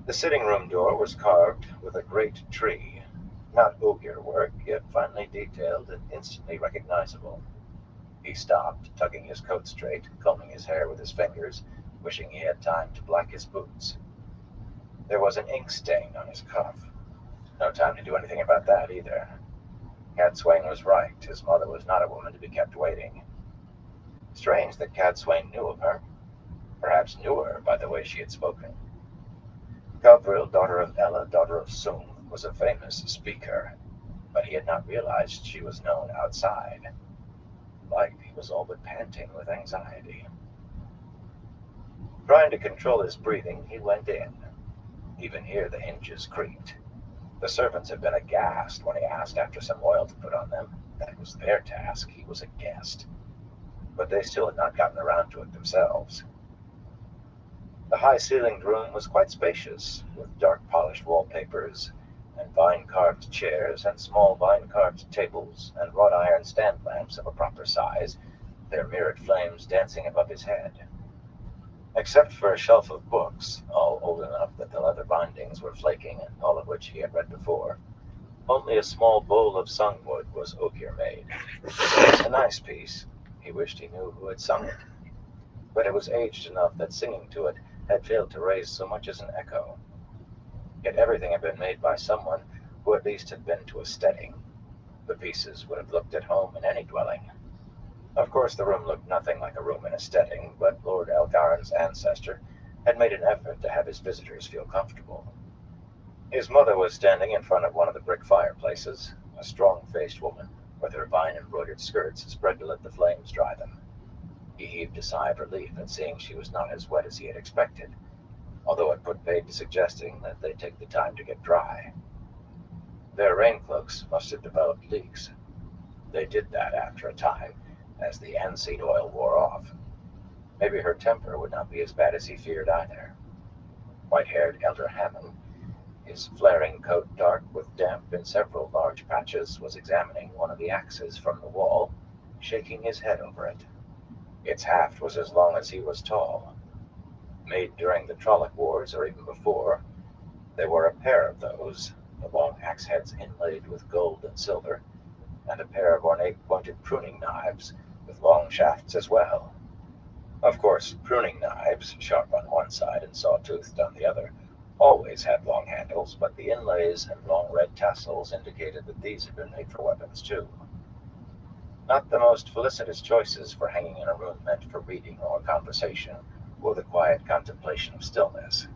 The sitting room door was carved with a great tree. Not Ogier work, yet finely detailed and instantly recognizable. He stopped, tugging his coat straight, combing his hair with his fingers, wishing he had time to black his boots. There was an ink stain on his cuff. No time to do anything about that either. Catswain was right. His mother was not a woman to be kept waiting. Strange that Catswain knew of her. Perhaps knew her by the way she had spoken. Gavril, daughter of Ella, daughter of Sung, was a famous speaker, but he had not realized she was known outside. Like he was all but panting with anxiety. Trying to control his breathing, he went in. Even here the hinges creaked. The servants had been aghast when he asked after some oil to put on them. That was their task. He was a guest. but they still had not gotten around to it themselves. The high-ceilinged room was quite spacious, with dark polished wallpapers, and vine-carved chairs, and small vine-carved tables, and wrought-iron stand lamps of a proper size, their mirrored flames dancing above his head. Except for a shelf of books, all old enough that the leather bindings were flaking, and all of which he had read before, only a small bowl of sungwood was ogier made. A nice piece. He wished he knew who had sung it, but it was aged enough that singing to it had failed to raise so much as an echo. Yet everything had been made by someone who at least had been to a steading. The pieces would have looked at home in any dwelling. Of course, the room looked nothing like a room in a steading, but Lord Elgaren's ancestor had made an effort to have his visitors feel comfortable. His mother was standing in front of one of the brick fireplaces, a strong-faced woman, with her vine-embroidered skirts spread to let the flames dry them. He heaved a sigh of relief at seeing she was not as wet as he had expected, although it put paid to suggesting that they take the time to get dry. Their rain-cloaks must have developed leaks. They did that after a time, as the aniseed oil wore off. Maybe her temper would not be as bad as he feared either. White-haired Elder Hammond, his flaring coat dark with damp in several large patches, was examining one of the axes from the wall, shaking his head over it. Its haft was as long as he was tall. Made during the Trolloc Wars, or even before, there were a pair of those, the long axe heads inlaid with gold and silver, and a pair of ornate pointed pruning knives, with long shafts as well. Of course, pruning knives, sharp on one side and saw-toothed on the other, always had long handles, but the inlays and long red tassels indicated that these had been made for weapons too. Not the most felicitous choices for hanging in a room meant for reading or conversation, or the quiet contemplation of stillness.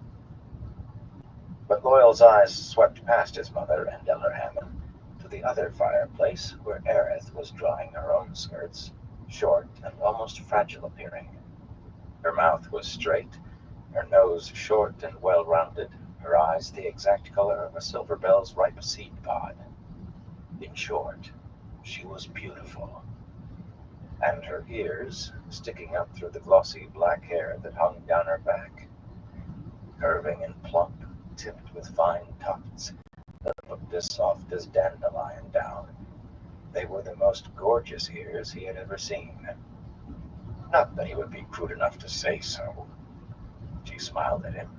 But Loyal's eyes swept past his mother and Elder Hammond to the other fireplace, where Aerith was drying her own skirts, short and almost fragile appearing. Her mouth was straight, her nose short and well-rounded, her eyes the exact color of a silver bell's ripe seed pod. In short, she was beautiful. And her ears, sticking up through the glossy black hair that hung down her back, curving and plump, tipped with fine tufts that looked as soft as dandelion down. They were the most gorgeous ears he had ever seen. Not that he would be crude enough to say so. She smiled at him,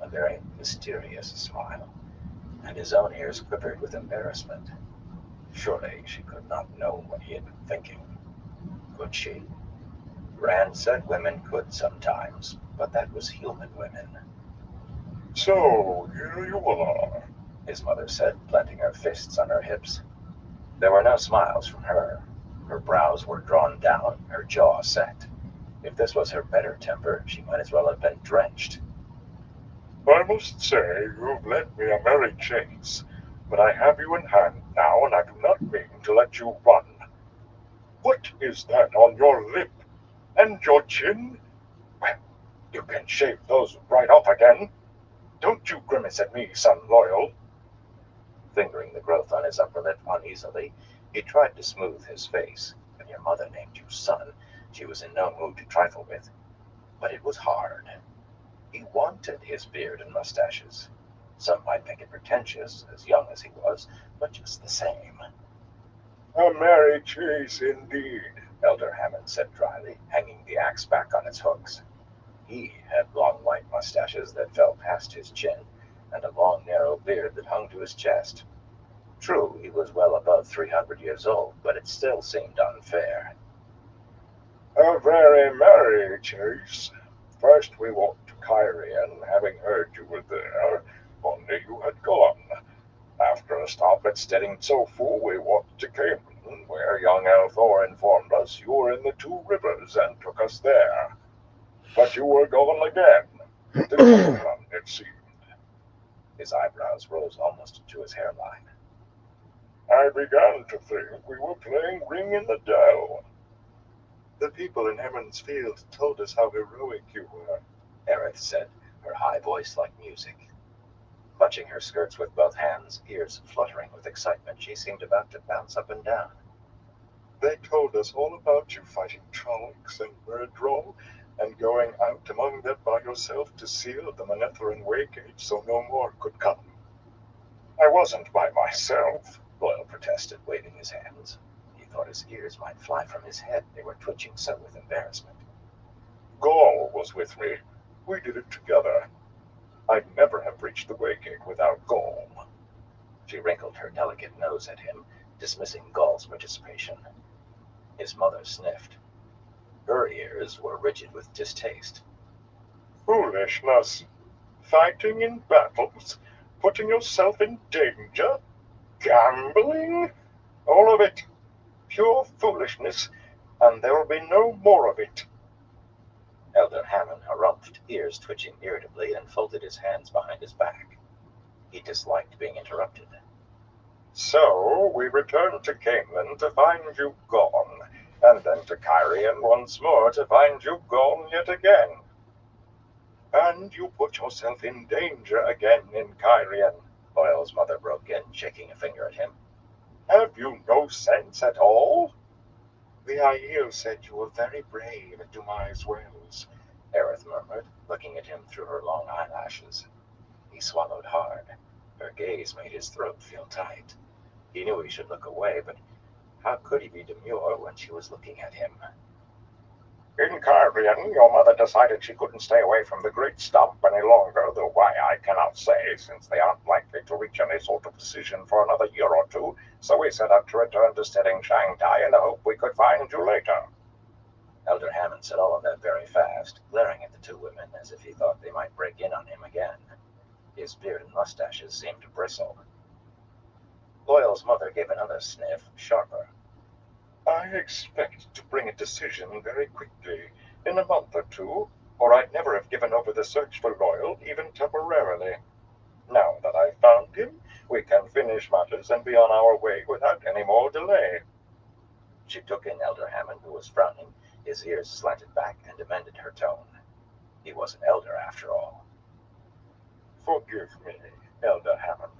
a very mysterious smile, and his own ears quivered with embarrassment. Surely she could not know what he had been thinking. Could she? Rand said women could sometimes, but that was human women. So, here you are, his mother said, planting her fists on her hips. There were no smiles from her. Her brows were drawn down, her jaw set. If this was her better temper, she might as well have been drenched. I must say you've led me a merry chase, but I have you in hand now, and I do not mean to let you run. What is that on your lip? And your chin? Well, you can shave those right off again. Don't you grimace at me, son Loyal. Fingering the growth on his upper lip uneasily, he tried to smooth his face. When your mother named you son, she was in no mood to trifle with. But it was hard. He wanted his beard and mustaches. Some might think it pretentious, as young as he was, but just the same. A merry chase indeed, Elder Hammond said dryly, hanging the axe back on its hooks. He had long white mustaches that fell past his chin, and a long narrow beard that hung to his chest. True, he was well above 300 years old, but it still seemed unfair. A very merry chase. First we walked to Kyrian, having heard you were there, only you had gone. After a stop at Stedding Tsofu, we walked to Camelin, where young Althor informed us you were in the Two Rivers and took us there. But you were gone again. To Camelin, it seemed. His eyebrows rose almost to his hairline. I began to think we were playing Ring in the Dell. The people in Hammond's Field told us how heroic you were, Aerith said, her high voice like music. Clutching her skirts with both hands, ears fluttering with excitement, she seemed about to bounce up and down. They told us all about you fighting Trollocs and Murdroll, and going out among them by yourself to seal the Manetheren Waygate so no more could come. I wasn't by myself, Loyal protested, waving his hands. He thought his ears might fly from his head. They were twitching so with embarrassment. Gaul was with me. We did it together. I'd never have reached the Waygate without Gaul. She wrinkled her delicate nose at him, dismissing Gaul's participation. His mother sniffed. Her ears were rigid with distaste. Foolishness. Fighting in battles. Putting yourself in danger. Gambling. All of it. Pure foolishness. And there will be no more of it. Elder Hammond harumphed, ears twitching irritably, and folded his hands behind his back. He disliked being interrupted. So we returned to Camelin to find you gone, and then to Kyrian once more to find you gone yet again. And you put yourself in danger again in Kyrian, Loyal's mother broke in, shaking a finger at him. Have you no sense at all? The Aiel said you were very brave at Dumai's Wells, Aerith murmured, looking at him through her long eyelashes. He swallowed hard. Her gaze made his throat feel tight. He knew he should look away, but how could he be demure when she was looking at him? In Kyrian, your mother decided she couldn't stay away from the Great Stump any longer, though why I cannot say, since they aren't likely to reach any sort of decision for another year or two, so we set out to return to steadying Shanghai in the hope we could find you later. Elder Hammond said all of that very fast, glaring at the two women as if he thought they might break in on him again. His beard and mustaches seemed to bristle. Loyal's mother gave another sniff, sharper. I expect to bring a decision very quickly, in a month or two, or I'd never have given over the search for Loyal, even temporarily. Now that I've found him, we can finish matters and be on our way without any more delay. She took in Elder Hammond, who was frowning, his ears slanted back, and amended her tone. He was an elder, after all. Forgive me, Elder Hammond.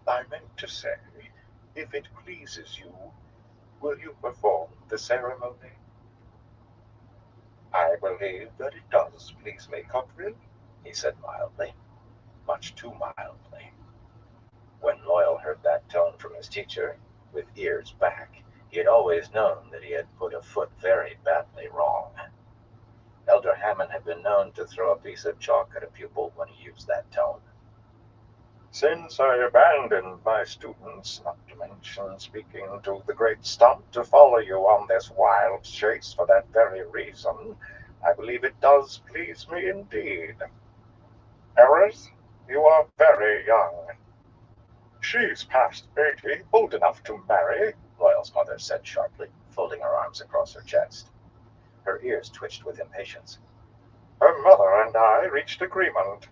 I meant to say, if it pleases you, will you perform the ceremony? I believe that it does please me, Cottrell, he said mildly, much too mildly. When Loyal heard that tone from his teacher, with ears back, he had always known that he had put a foot very badly wrong. Elder Hammond had been known to throw a piece of chalk at a pupil when he used that tone. Since I abandoned my students, not to mention speaking to the Great Stump to follow you on this wild chase for that very reason, I believe it does please me indeed. Aerith, you are very young. She's past 80, old enough to marry, Loyal's mother said sharply, folding her arms across her chest. Her ears twitched with impatience. Her mother and I reached agreement.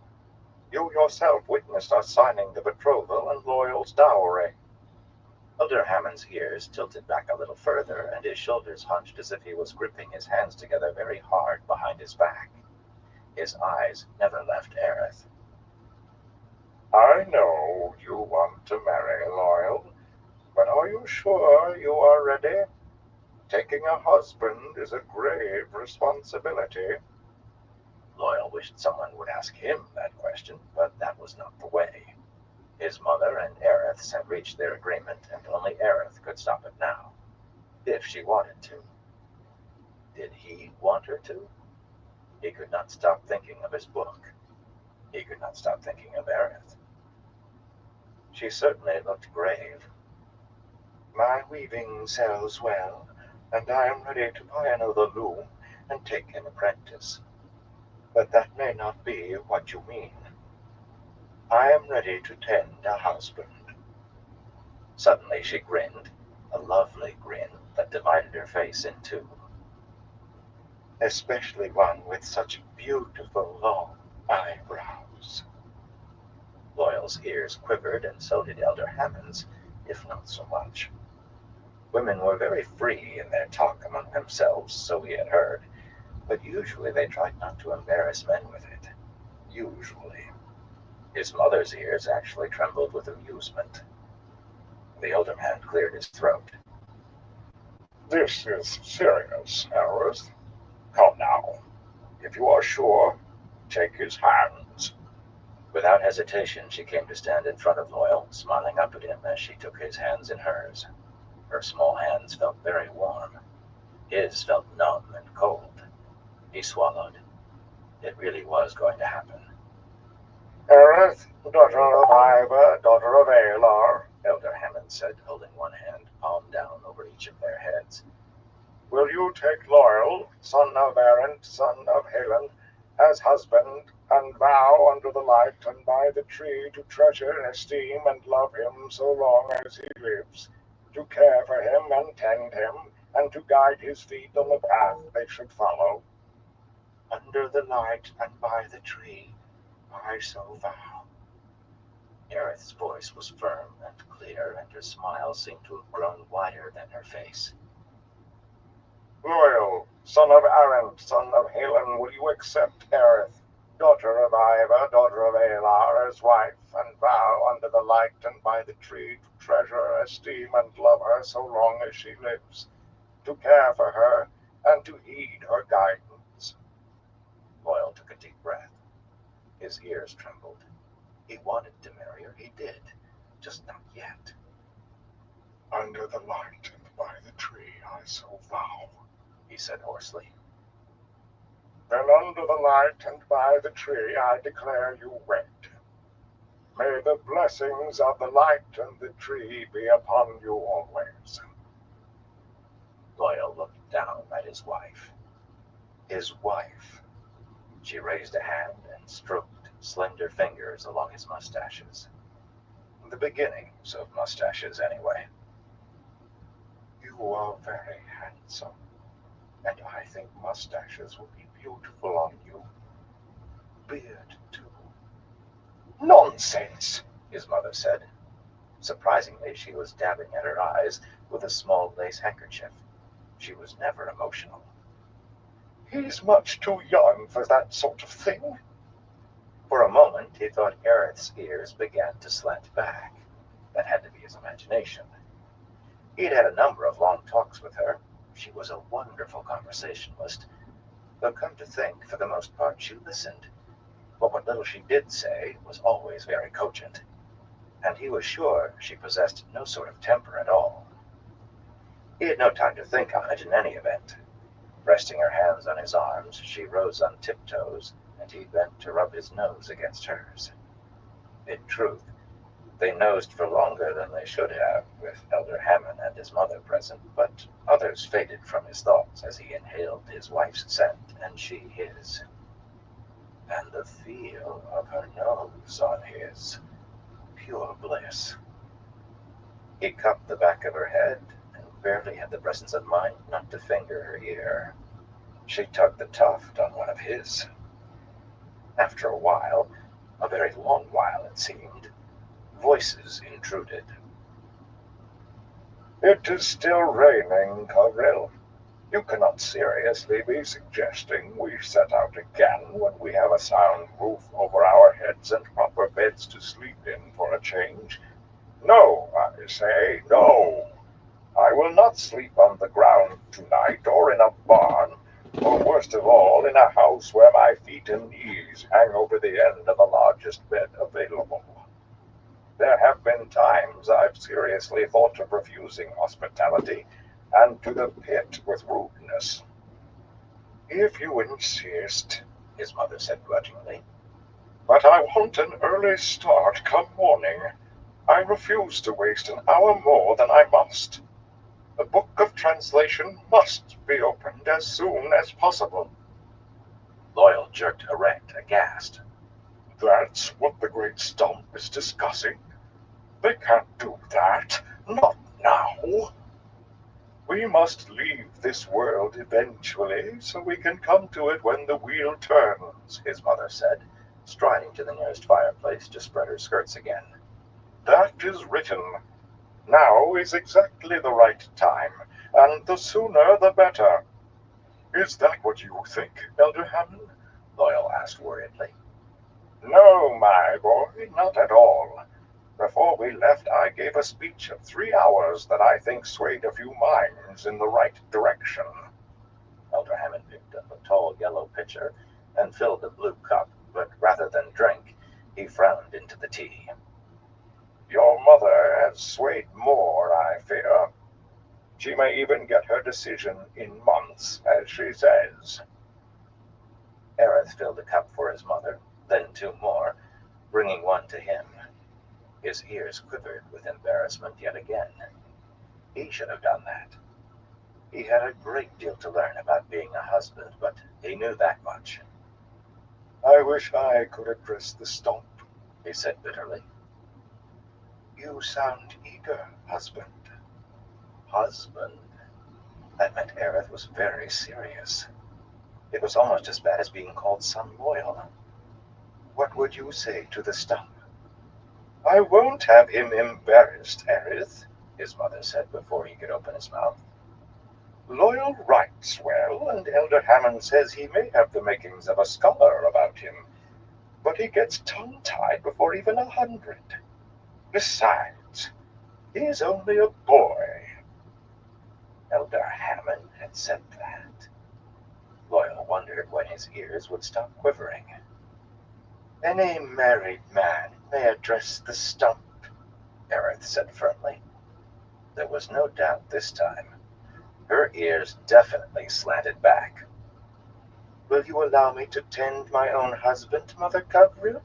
You yourself witnessed us signing the betrothal and Loyal's dowry. Elder Hammond's ears tilted back a little further, and his shoulders hunched as if he was gripping his hands together very hard behind his back. His eyes never left Aerith. I know you want to marry, Loyal, but are you sure you are ready? Taking a husband is a grave responsibility. Loyal wished someone would ask him that question, but that was not the way. His mother and Aerith had reached their agreement, and only Aerith could stop it now. If she wanted to. Did he want her to? He could not stop thinking of his book. He could not stop thinking of Aerith. She certainly looked grave. My weaving sells well, and I am ready to buy another loom and take an apprentice. But that may not be what you mean. I am ready to tend a husband. Suddenly she grinned, a lovely grin that divided her face in two. Especially one with such beautiful long eyebrows. Loyal's ears quivered, and so did Elder Hammond's, if not so much. Women were very free in their talk among themselves, so he had heard, but usually they tried not to embarrass men with it. Usually. His mother's ears actually trembled with amusement. The older man cleared his throat. This is serious, Aerith. Come now. If you are sure, take his hands. Without hesitation, she came to stand in front of Loyal, smiling up at him as she took his hands in hers. Her small hands felt very warm. His felt numb and cold. He swallowed. It really was going to happen. Aerith, daughter of Iva, daughter of Alar, Elder Hammond said, holding one hand, palm down over each of their heads. will you take Loyal, son of Erent, son of Helen, as husband, and vow under the light and by the tree to treasure, esteem, and love him so long as he lives, to care for him and tend him, and to guide his feet on the path they should follow? Under the light and by the tree, I so vow. Aerith's voice was firm and clear, and her smile seemed to have grown wider than her face. Loyal, son of Arent, son of Helen, will you accept Aerith, daughter of Iva, daughter of Alar, as wife, and vow under the light and by the tree to treasure, esteem, and love her so long as she lives, to care for her, and to heed her guidance? Loyal took a deep breath. His ears trembled. He wanted to marry her, he did, just not yet. Under the light and by the tree I so vow, he said hoarsely. Then under the light and by the tree I declare you wed. May the blessings of the light and the tree be upon you always. Loyal looked down at his wife. His wife. She raised a hand and stroked slender fingers along his mustaches. The beginnings of mustaches, anyway. You are very handsome, and I think mustaches will be beautiful on you. Beard, too. Nonsense, his mother said. Surprisingly, she was dabbing at her eyes with a small lace handkerchief. She was never emotional. He's much too young for that sort of thing. For a moment, he thought Aerith's ears began to slant back. That had to be his imagination. He'd had a number of long talks with her. She was a wonderful conversationalist. Though come to think, for the most part, she listened. But what little she did say was always very cogent. And he was sure she possessed no sort of temper at all. He had no time to think on it in any event. Resting her hands on his arms, she rose on tiptoes, and he bent to rub his nose against hers. In truth, they nosed for longer than they should have, with Elder Hammond and his mother present, but others faded from his thoughts as he inhaled his wife's scent and she his. And the feel of her nose on his. Pure bliss. He cupped the back of her head and barely had the presence of mind not to finger her ear. She tugged the tuft on one of his. After a while, a very long while it seemed, voices intruded. It is still raining, Covril. You cannot seriously be suggesting we set out again when we have a sound roof over our heads and proper beds to sleep in for a change. No, I say, no. I will not sleep on the ground tonight, or in a barn, or worst of all, in a house where my feet and knees hang over the end of the largest bed available. There have been times I've seriously thought of refusing hospitality, and to the pit with rudeness. If you insist, his mother said grudgingly. But I want an early start come morning. I refuse to waste an hour more than I must. The book of translation must be opened as soon as possible. Loyal jerked erect, aghast. That's what the great stump is discussing. They can't do that. Not now. We must leave this world eventually, so we can come to it when the wheel turns, his mother said, striding to the nearest fireplace to spread her skirts again. That is written. Now is exactly the right time, and the sooner the better. Is that what you think, Elder Hammond? Loyal asked worriedly. No, my boy, not at all. Before we left, I gave a speech of 3 hours that I think swayed a few minds in the right direction. Elder Hammond picked up a tall yellow pitcher and filled a blue cup, but rather than drink, he frowned into the tea. Your mother has swayed more, I fear. She may even get her decision in months, as she says. Aerith filled a cup for his mother, then two more, bringing one to him. His ears quivered with embarrassment yet again. He should have done that. He had a great deal to learn about being a husband, but he knew that much. I wish I could address the stump, he said bitterly. You sound eager, husband. Husband? That meant Aerith was very serious. It was almost as bad as being called son loyal. What would you say to the stump? I won't have him embarrassed, Aerith, his mother said before he could open his mouth. Loyal writes well, and Elder Hammond says he may have the makings of a scholar about him, but he gets tongue-tied before even 100. Besides, he is only a boy. Elder Hammond had said that. Loyal wondered when his ears would stop quivering. Any married man may address the stump, Aerith said firmly. There was no doubt this time. Her ears definitely slanted back. Will you allow me to tend my own husband, Mother Gabriel?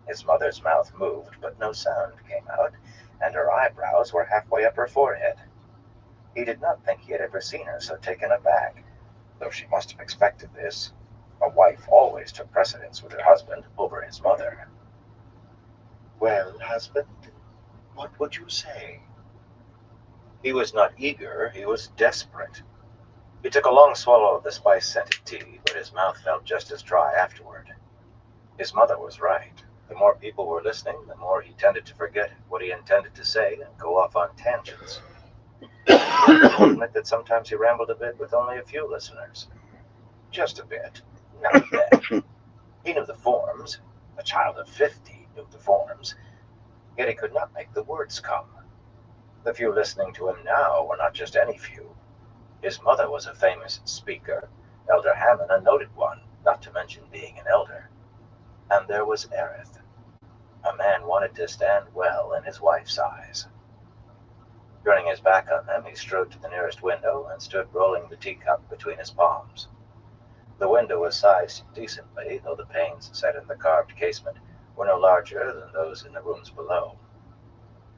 His mother's mouth moved, but no sound came out, and her eyebrows were halfway up her forehead. He did not think he had ever seen her so taken aback, though she must have expected this. A wife always took precedence with her husband over his mother. Well, husband, what would you say? He was not eager, he was desperate. He took a long swallow of the spice-scented tea, but his mouth felt just as dry afterward. His mother was right. The more people were listening, the more he tended to forget what he intended to say and go off on tangents. He had to admit that sometimes he rambled a bit with only a few listeners. Just a bit, now and then. He knew the forms. A child of 50 knew the forms. Yet he could not make the words come. The few listening to him now were not just any few. His mother was a famous speaker, Elder Hammond a noted one, not to mention being an elder. And there was Aerith. A man wanted to stand well in his wife's eyes. Turning his back on them, he strode to the nearest window and stood rolling the teacup between his palms. The window was sized decently, though the panes set in the carved casement were no larger than those in the rooms below.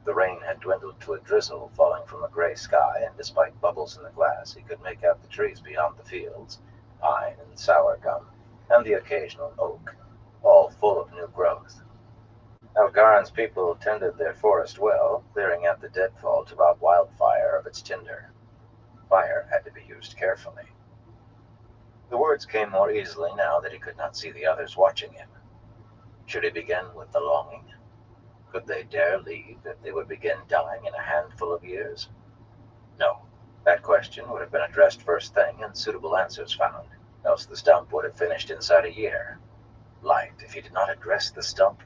The rain had dwindled to a drizzle falling from a gray sky, and despite bubbles in the glass, he could make out the trees beyond the fields, pine and sour gum, and the occasional oak, all full of new growth. Algaran's people tended their forest well, clearing out the deadfall to rob wildfire of its tinder. Fire had to be used carefully. The words came more easily now that he could not see the others watching him. Should he begin with the longing? Could they dare leave if they would begin dying in a handful of years? No. That question would have been addressed first thing and suitable answers found, else the stump would have finished inside a year. Light if he did not address the stump.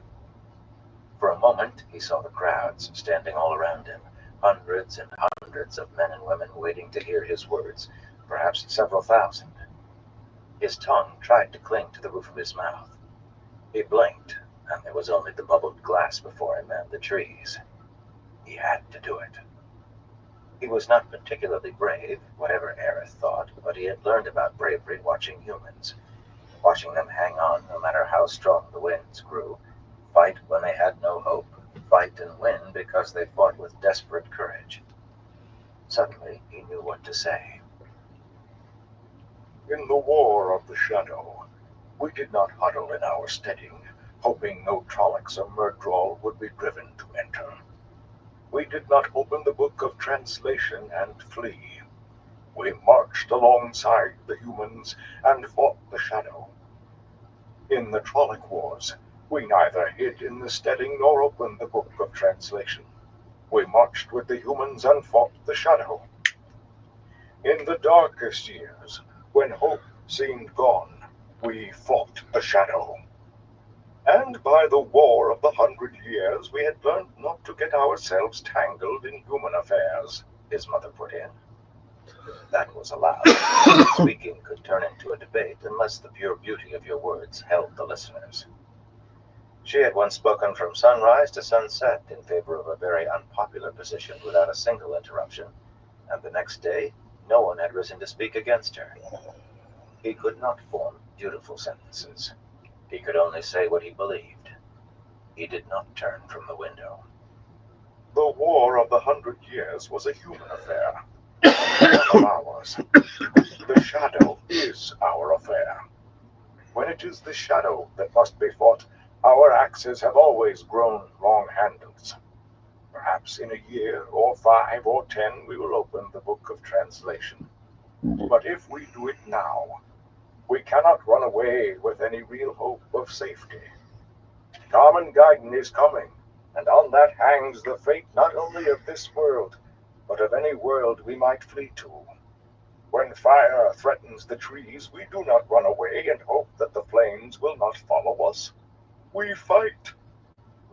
For a moment he saw the crowds standing all around him, hundreds and hundreds of men and women waiting to hear his words, perhaps several thousand. His tongue tried to cling to the roof of his mouth. He blinked, and there was only the bubbled glass before him and the trees. He had to do it. He was not particularly brave, whatever Aerith thought, but he had learned about bravery watching humans, watching them hang on no matter how strong the winds grew, fight when they had no hope, fight and win because they fought with desperate courage. Suddenly he knew what to say. In the War of the Shadow, we did not huddle in our steading, hoping no Trollocs or Murdral would be driven to enter. We did not open the book of translation and flee. We marched alongside the humans and fought the Shadow. In the Trolloc Wars, we neither hid in the steading nor opened the book of translation. We marched with the humans and fought the Shadow. In the darkest years, when hope seemed gone, we fought the Shadow. And by the War of the 100 Years, we had learned not to get ourselves tangled in human affairs, his mother put in. That was allowed. Speaking could turn into a debate unless the pure beauty of your words held the listeners. She had once spoken from sunrise to sunset in favor of a very unpopular position without a single interruption, and the next day no one had risen to speak against her. He could not form beautiful sentences. He could only say what he believed. He did not turn from the window. The War of the 100 Years was a human affair, none of ours. The shadow is our affair. When it is the shadow that must be fought, our axes have always grown long handles. Perhaps in a year, or 5 or 10, we will open the book of translation. But if we do it now, we cannot run away with any real hope of safety. Tarmangaiden is coming, and on that hangs the fate not only of this world, but of any world we might flee to. When fire threatens the trees, we do not run away and hope that the flames will not follow us. We fight.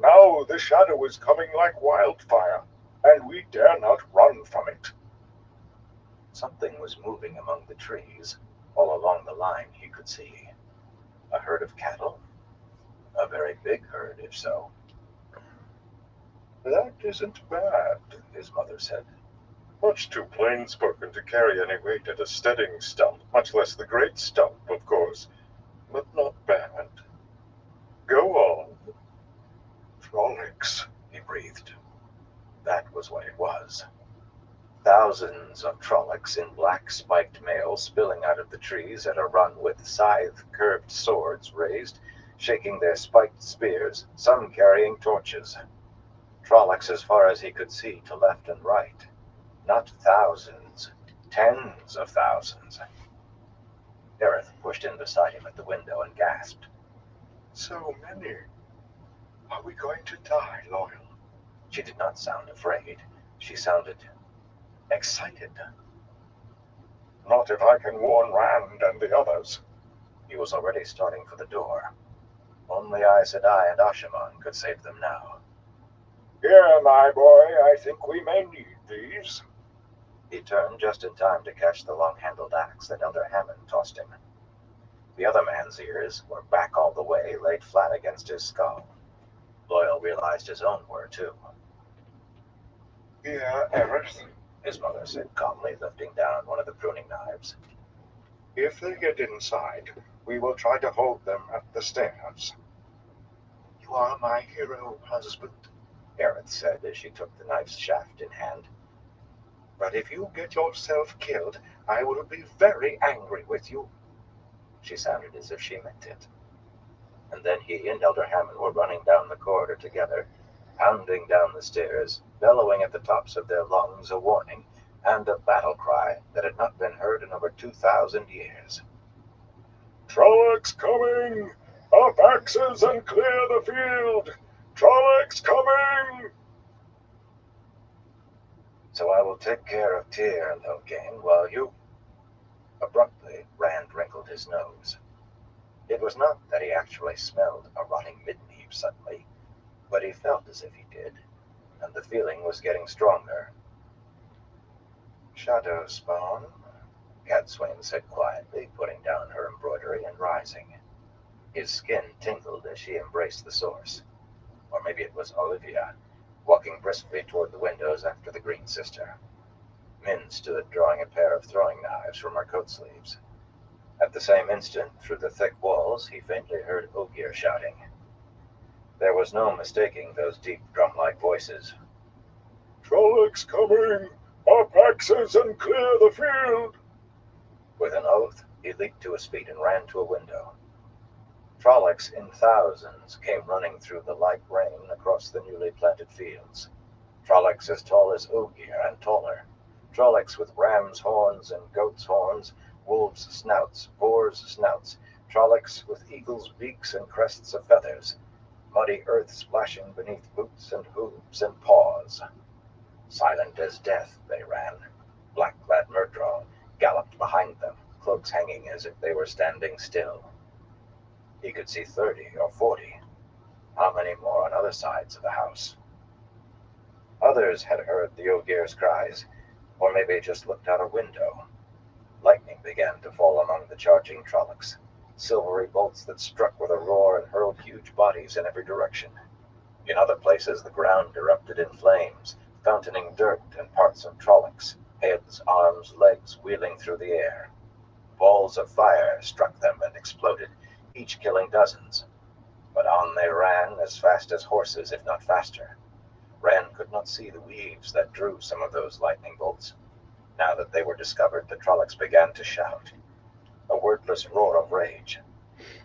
Now the shadow is coming like wildfire, and we dare not run from it. Something was moving among the trees, all along the line he could see. A herd of cattle? A very big herd, if so. That isn't bad, his mother said. Much too plain spoken to carry any weight at a steading stump, much less the great stump, of course. But not bad. Go on. Trollocs, he breathed. That was what it was. Thousands of Trollocs in black spiked mail spilling out of the trees at a run with scythe-curved swords raised, shaking their spiked spears, some carrying torches. Trollocs as far as he could see to left and right. Not thousands, tens of thousands. Aerith pushed in beside him at the window and gasped. So many. Are we going to die, Loyal? She did not sound afraid. She sounded excited. Not if I can warn Rand and the others. He was already starting for the door. Only Aes Sedai and Ashaman could save them now. Here, my boy, I think we may need these. He turned just in time to catch the long-handled axe that Elder Hammond tossed him. The other man's ears were back all the way, laid flat against his skull. Loyal realized his own were, too. Here, Aerith, his mother said calmly, lifting down one of the pruning knives. If they get inside, we will try to hold them at the stairs. You are my hero, husband, Aerith said as she took the knife's shaft in hand. But if you get yourself killed, I will be very angry with you. She sounded as if she meant it. And then he and Elder Hammond were running down the corridor together, pounding down the stairs, bellowing at the tops of their lungs a warning and a battle cry that had not been heard in over 2,000 years. Trollocs coming! Up axes and clear the field! Trollocs coming! So I will take care of Tyr and Loghain while you... Abruptly, Rand wrinkled his nose. It was not that he actually smelled a rotting midden heap suddenly, but he felt as if he did, and the feeling was getting stronger. Shadow spawn, Cadsuane said quietly, putting down her embroidery and rising. His skin tingled as she embraced the source. Or maybe it was Olivia, walking briskly toward the windows after the Green Sister. Min stood drawing a pair of throwing knives from her coat sleeves. At the same instant, through the thick walls, he faintly heard Ogier shouting. There was no mistaking those deep drum-like voices. Trollocs coming! Up axes and clear the field! With an oath, he leaped to his feet and ran to a window. Trollocs in thousands came running through the light rain across the newly planted fields. Trollocs as tall as Ogier and taller. Trollocs with ram's horns and goat's horns, wolves' snouts, boars' snouts. Trollocs with eagles' beaks and crests of feathers. Muddy earth splashing beneath boots and hooves and paws. Silent as death they ran. Black-clad Murdral galloped behind them, cloaks hanging as if they were standing still. He could see 30 or 40, How many more on other sides of the house? Others had heard the Ogiers' cries, or maybe just looked out a window. Lightning began to fall among the charging Trollocs, silvery bolts that struck with a roar and hurled huge bodies in every direction. In other places the ground erupted in flames, fountaining dirt and parts of Trollocs, heads, arms, legs wheeling through the air. Balls of fire struck them and exploded, each killing dozens. But on they ran as fast as horses, if not faster. Rand could not see the weaves that drew some of those lightning bolts. Now that they were discovered, the Trollocs began to shout, a wordless roar of rage.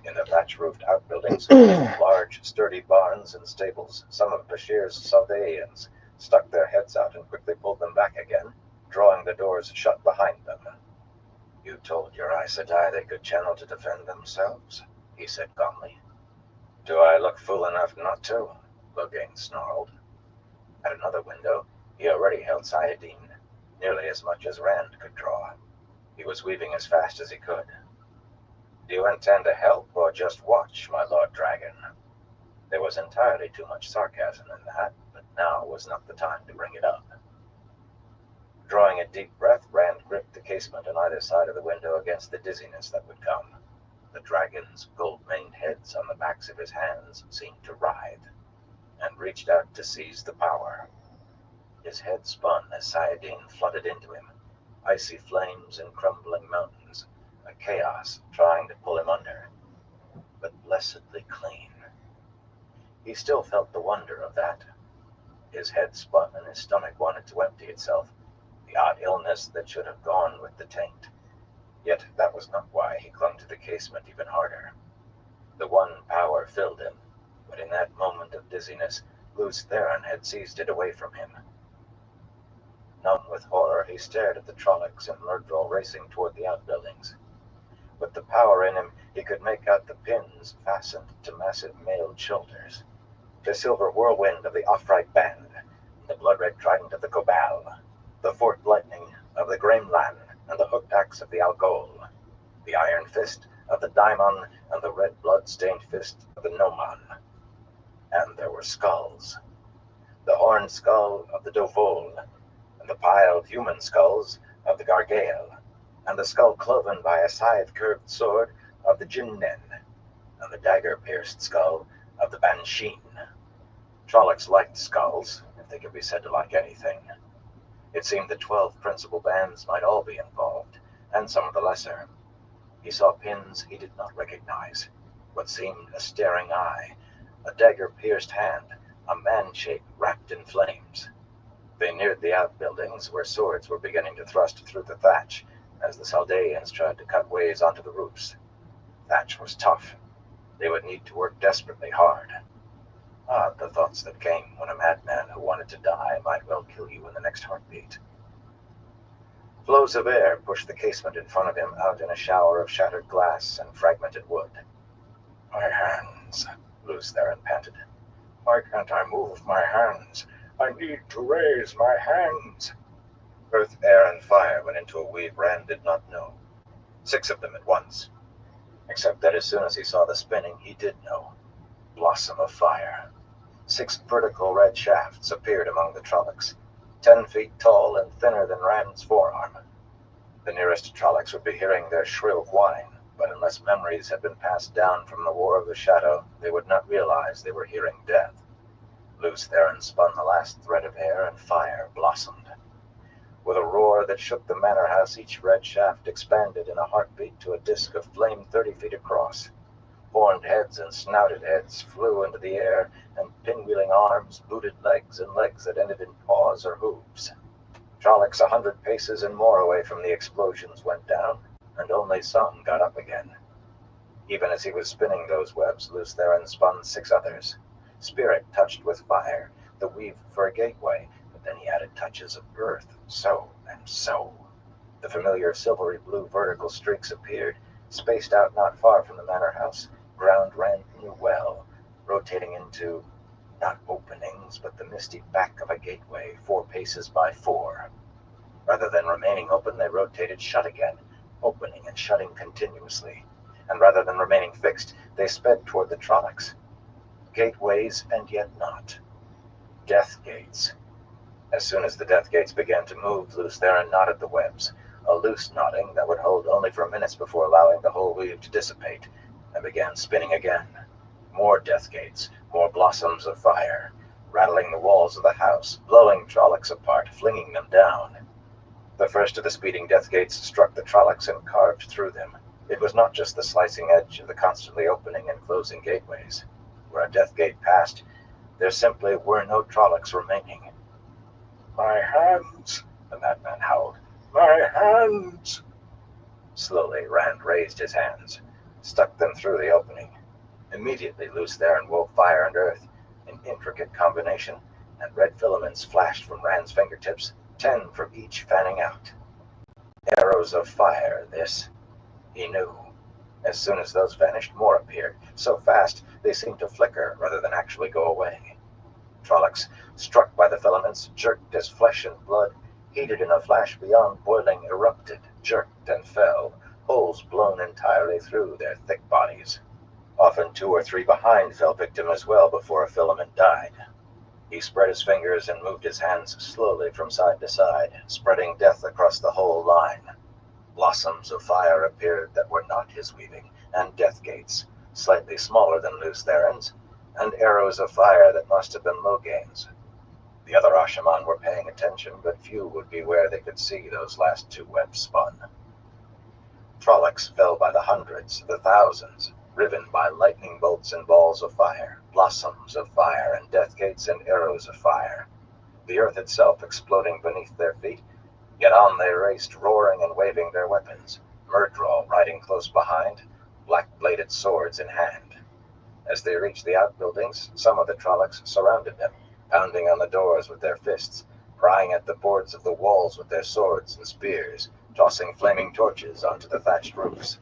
In the thatch-roofed outbuildings, large, sturdy barns and stables, some of Bashir's Saldaeans stuck their heads out and quickly pulled them back again, drawing the doors shut behind them. You told your Aes Sedai they could channel to defend themselves, he said calmly. Do I look fool enough not to? Logain snarled. At another window, he already held Sayadine, nearly as much as Rand could draw. He was weaving as fast as he could. Do you intend to help or just watch, my Lord Dragon? There was entirely too much sarcasm in that, but now was not the time to bring it up. Drawing a deep breath, Rand gripped the casement on either side of the window against the dizziness that would come. The dragon's gold-maned heads on the backs of his hands seemed to writhe, and reached out to seize the power. His head spun as Sayadine flooded into him, icy flames and crumbling mountains, a chaos trying to pull him under, but blessedly clean. He still felt the wonder of that. His head spun and his stomach wanted to empty itself, the odd illness that should have gone with the taint. Yet that was not why he clung to the casement even harder. The one power filled him, but in that moment of dizziness, Lews Therin had seized it away from him. Numb with horror, he stared at the Trollocs and Myrddraal racing toward the outbuildings. With the power in him, he could make out the pins fastened to massive mailed shoulders. The silver whirlwind of the Off-Right Band, the blood-red trident of the Cobal, the forked lightning of the Graemlan, and the hooked axe of the Algol, the iron fist of the Daimon, and the red blood-stained fist of the Noman. And there were skulls. The horned skull of the Dovol, and the piled human skulls of the Gargael, and the skull cloven by a scythe-curved sword of the Jinnen, and the dagger-pierced skull of the Banshin. Trollocs liked skulls, if they could be said to like anything. It seemed the 12 principal bands might all be involved, and some of the lesser. He saw pins he did not recognize, what seemed a staring eye, a dagger-pierced hand, a man-shape wrapped in flames. They neared the outbuildings, where swords were beginning to thrust through the thatch, as the Saldaeans tried to cut ways onto the roofs. Thatch was tough. They would need to work desperately hard. Odd the thoughts that came when a madman who wanted to die might well kill you in the next heartbeat. Flows of air pushed the casement in front of him out in a shower of shattered glass and fragmented wood. My hands, Lews Therin panted. Why can't I move my hands? I need to raise my hands. Earth, air, and fire went into a weave Rand did not know. 6 of them at once. Except that as soon as he saw the spinning, he did know. Blossom of fire. 6 vertical red shafts appeared among the Trollocs, 10 feet tall and thinner than Rand's forearm. The nearest Trollocs would be hearing their shrill whine, but unless memories had been passed down from the War of the Shadow, they would not realize they were hearing death. Lews Therin spun the last thread of air, and fire blossomed. With a roar that shook the manor house, each red shaft expanded in a heartbeat to a disk of flame 30 feet across. Horned heads and snouted heads flew into the air, and pinwheeling arms booted legs and legs that ended in paws or hooves. Trollocs 100 paces and more away from the explosions went down, and only some got up again. Even as he was spinning those webs, Lews Therin spun 6 others. Spirit touched with fire, the weave for a gateway, but then he added touches of earth, so and so. The familiar silvery blue vertical streaks appeared, spaced out not far from the manor house, ground Rand knew well, rotating into, not openings, but the misty back of a gateway, 4 paces by 4. Rather than remaining open, they rotated shut again, opening and shutting continuously. And rather than remaining fixed, they sped toward the Trollocs. gateways and yet not. Death gates. As soon as the death gates began to move, Lews Therin knotted the webs, a loose knotting that would hold only for minutes before allowing the whole weave to dissipate, and began spinning again. More death gates, more blossoms of fire, rattling the walls of the house, blowing Trollocs apart, flinging them down. The first of the speeding death gates struck the Trollocs and carved through them. It was not just the slicing edge of the constantly opening and closing gateways. Where a death gate passed, there simply were no Trollocs remaining. My hands, the madman howled. My hands! Slowly, Rand raised his hands, stuck them through the opening. Immediately, Lews Therin wove fire and earth, an intricate combination, and red filaments flashed from Rand's fingertips, 10 from each fanning out. Arrows of fire, this. He knew. As soon as those vanished, more appeared, so fast they seemed to flicker rather than actually go away. Trollocs, struck by the filaments, jerked as flesh and blood, heated in a flash beyond boiling, erupted, jerked and fell, holes blown entirely through their thick bodies. Often 2 or 3 behind fell victim as well before a filament died. He spread his fingers and moved his hands slowly from side to side, spreading death across the whole line. Blossoms of fire appeared that were not his weaving, and death gates, slightly smaller than Lews Therin's, and arrows of fire that must have been Logain's. The other Ashaman were paying attention, but few would be where they could see those last 2 webs spun. Trollocs fell by the hundreds, the thousands, riven by lightning bolts and balls of fire, blossoms of fire, and death gates and arrows of fire. The earth itself exploding beneath their feet, yet on they raced, roaring and waving their weapons, Myrddraal riding close behind, black-bladed swords in hand. As they reached the outbuildings, some of the Trollocs surrounded them, pounding on the doors with their fists, prying at the boards of the walls with their swords and spears, tossing flaming torches onto the thatched roofs.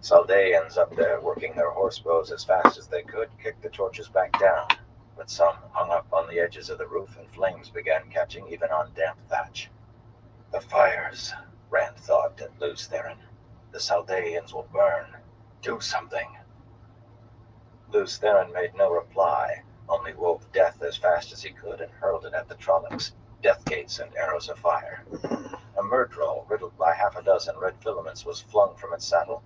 Saldaeans up there, working their horsebows as fast as they could, kicked the torches back down, but some hung up on the edges of the roof and flames began catching even on damp thatch. The fires, Rand thought at Lews Therin. The Saldaeans will burn. Do something. Lews Therin made no reply, only wove death as fast as he could and hurled it at the Trollocs, death gates and arrows of fire. A Myrddraal, riddled by half a dozen red filaments, was flung from its saddle.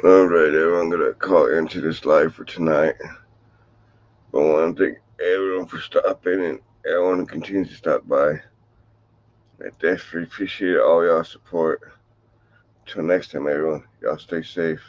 Alright, everyone, I'm gonna call into this live for tonight. I want to thank everyone for stopping and everyone who continues to stop by. I definitely appreciate all y'all support. Till next time, everyone, y'all stay safe.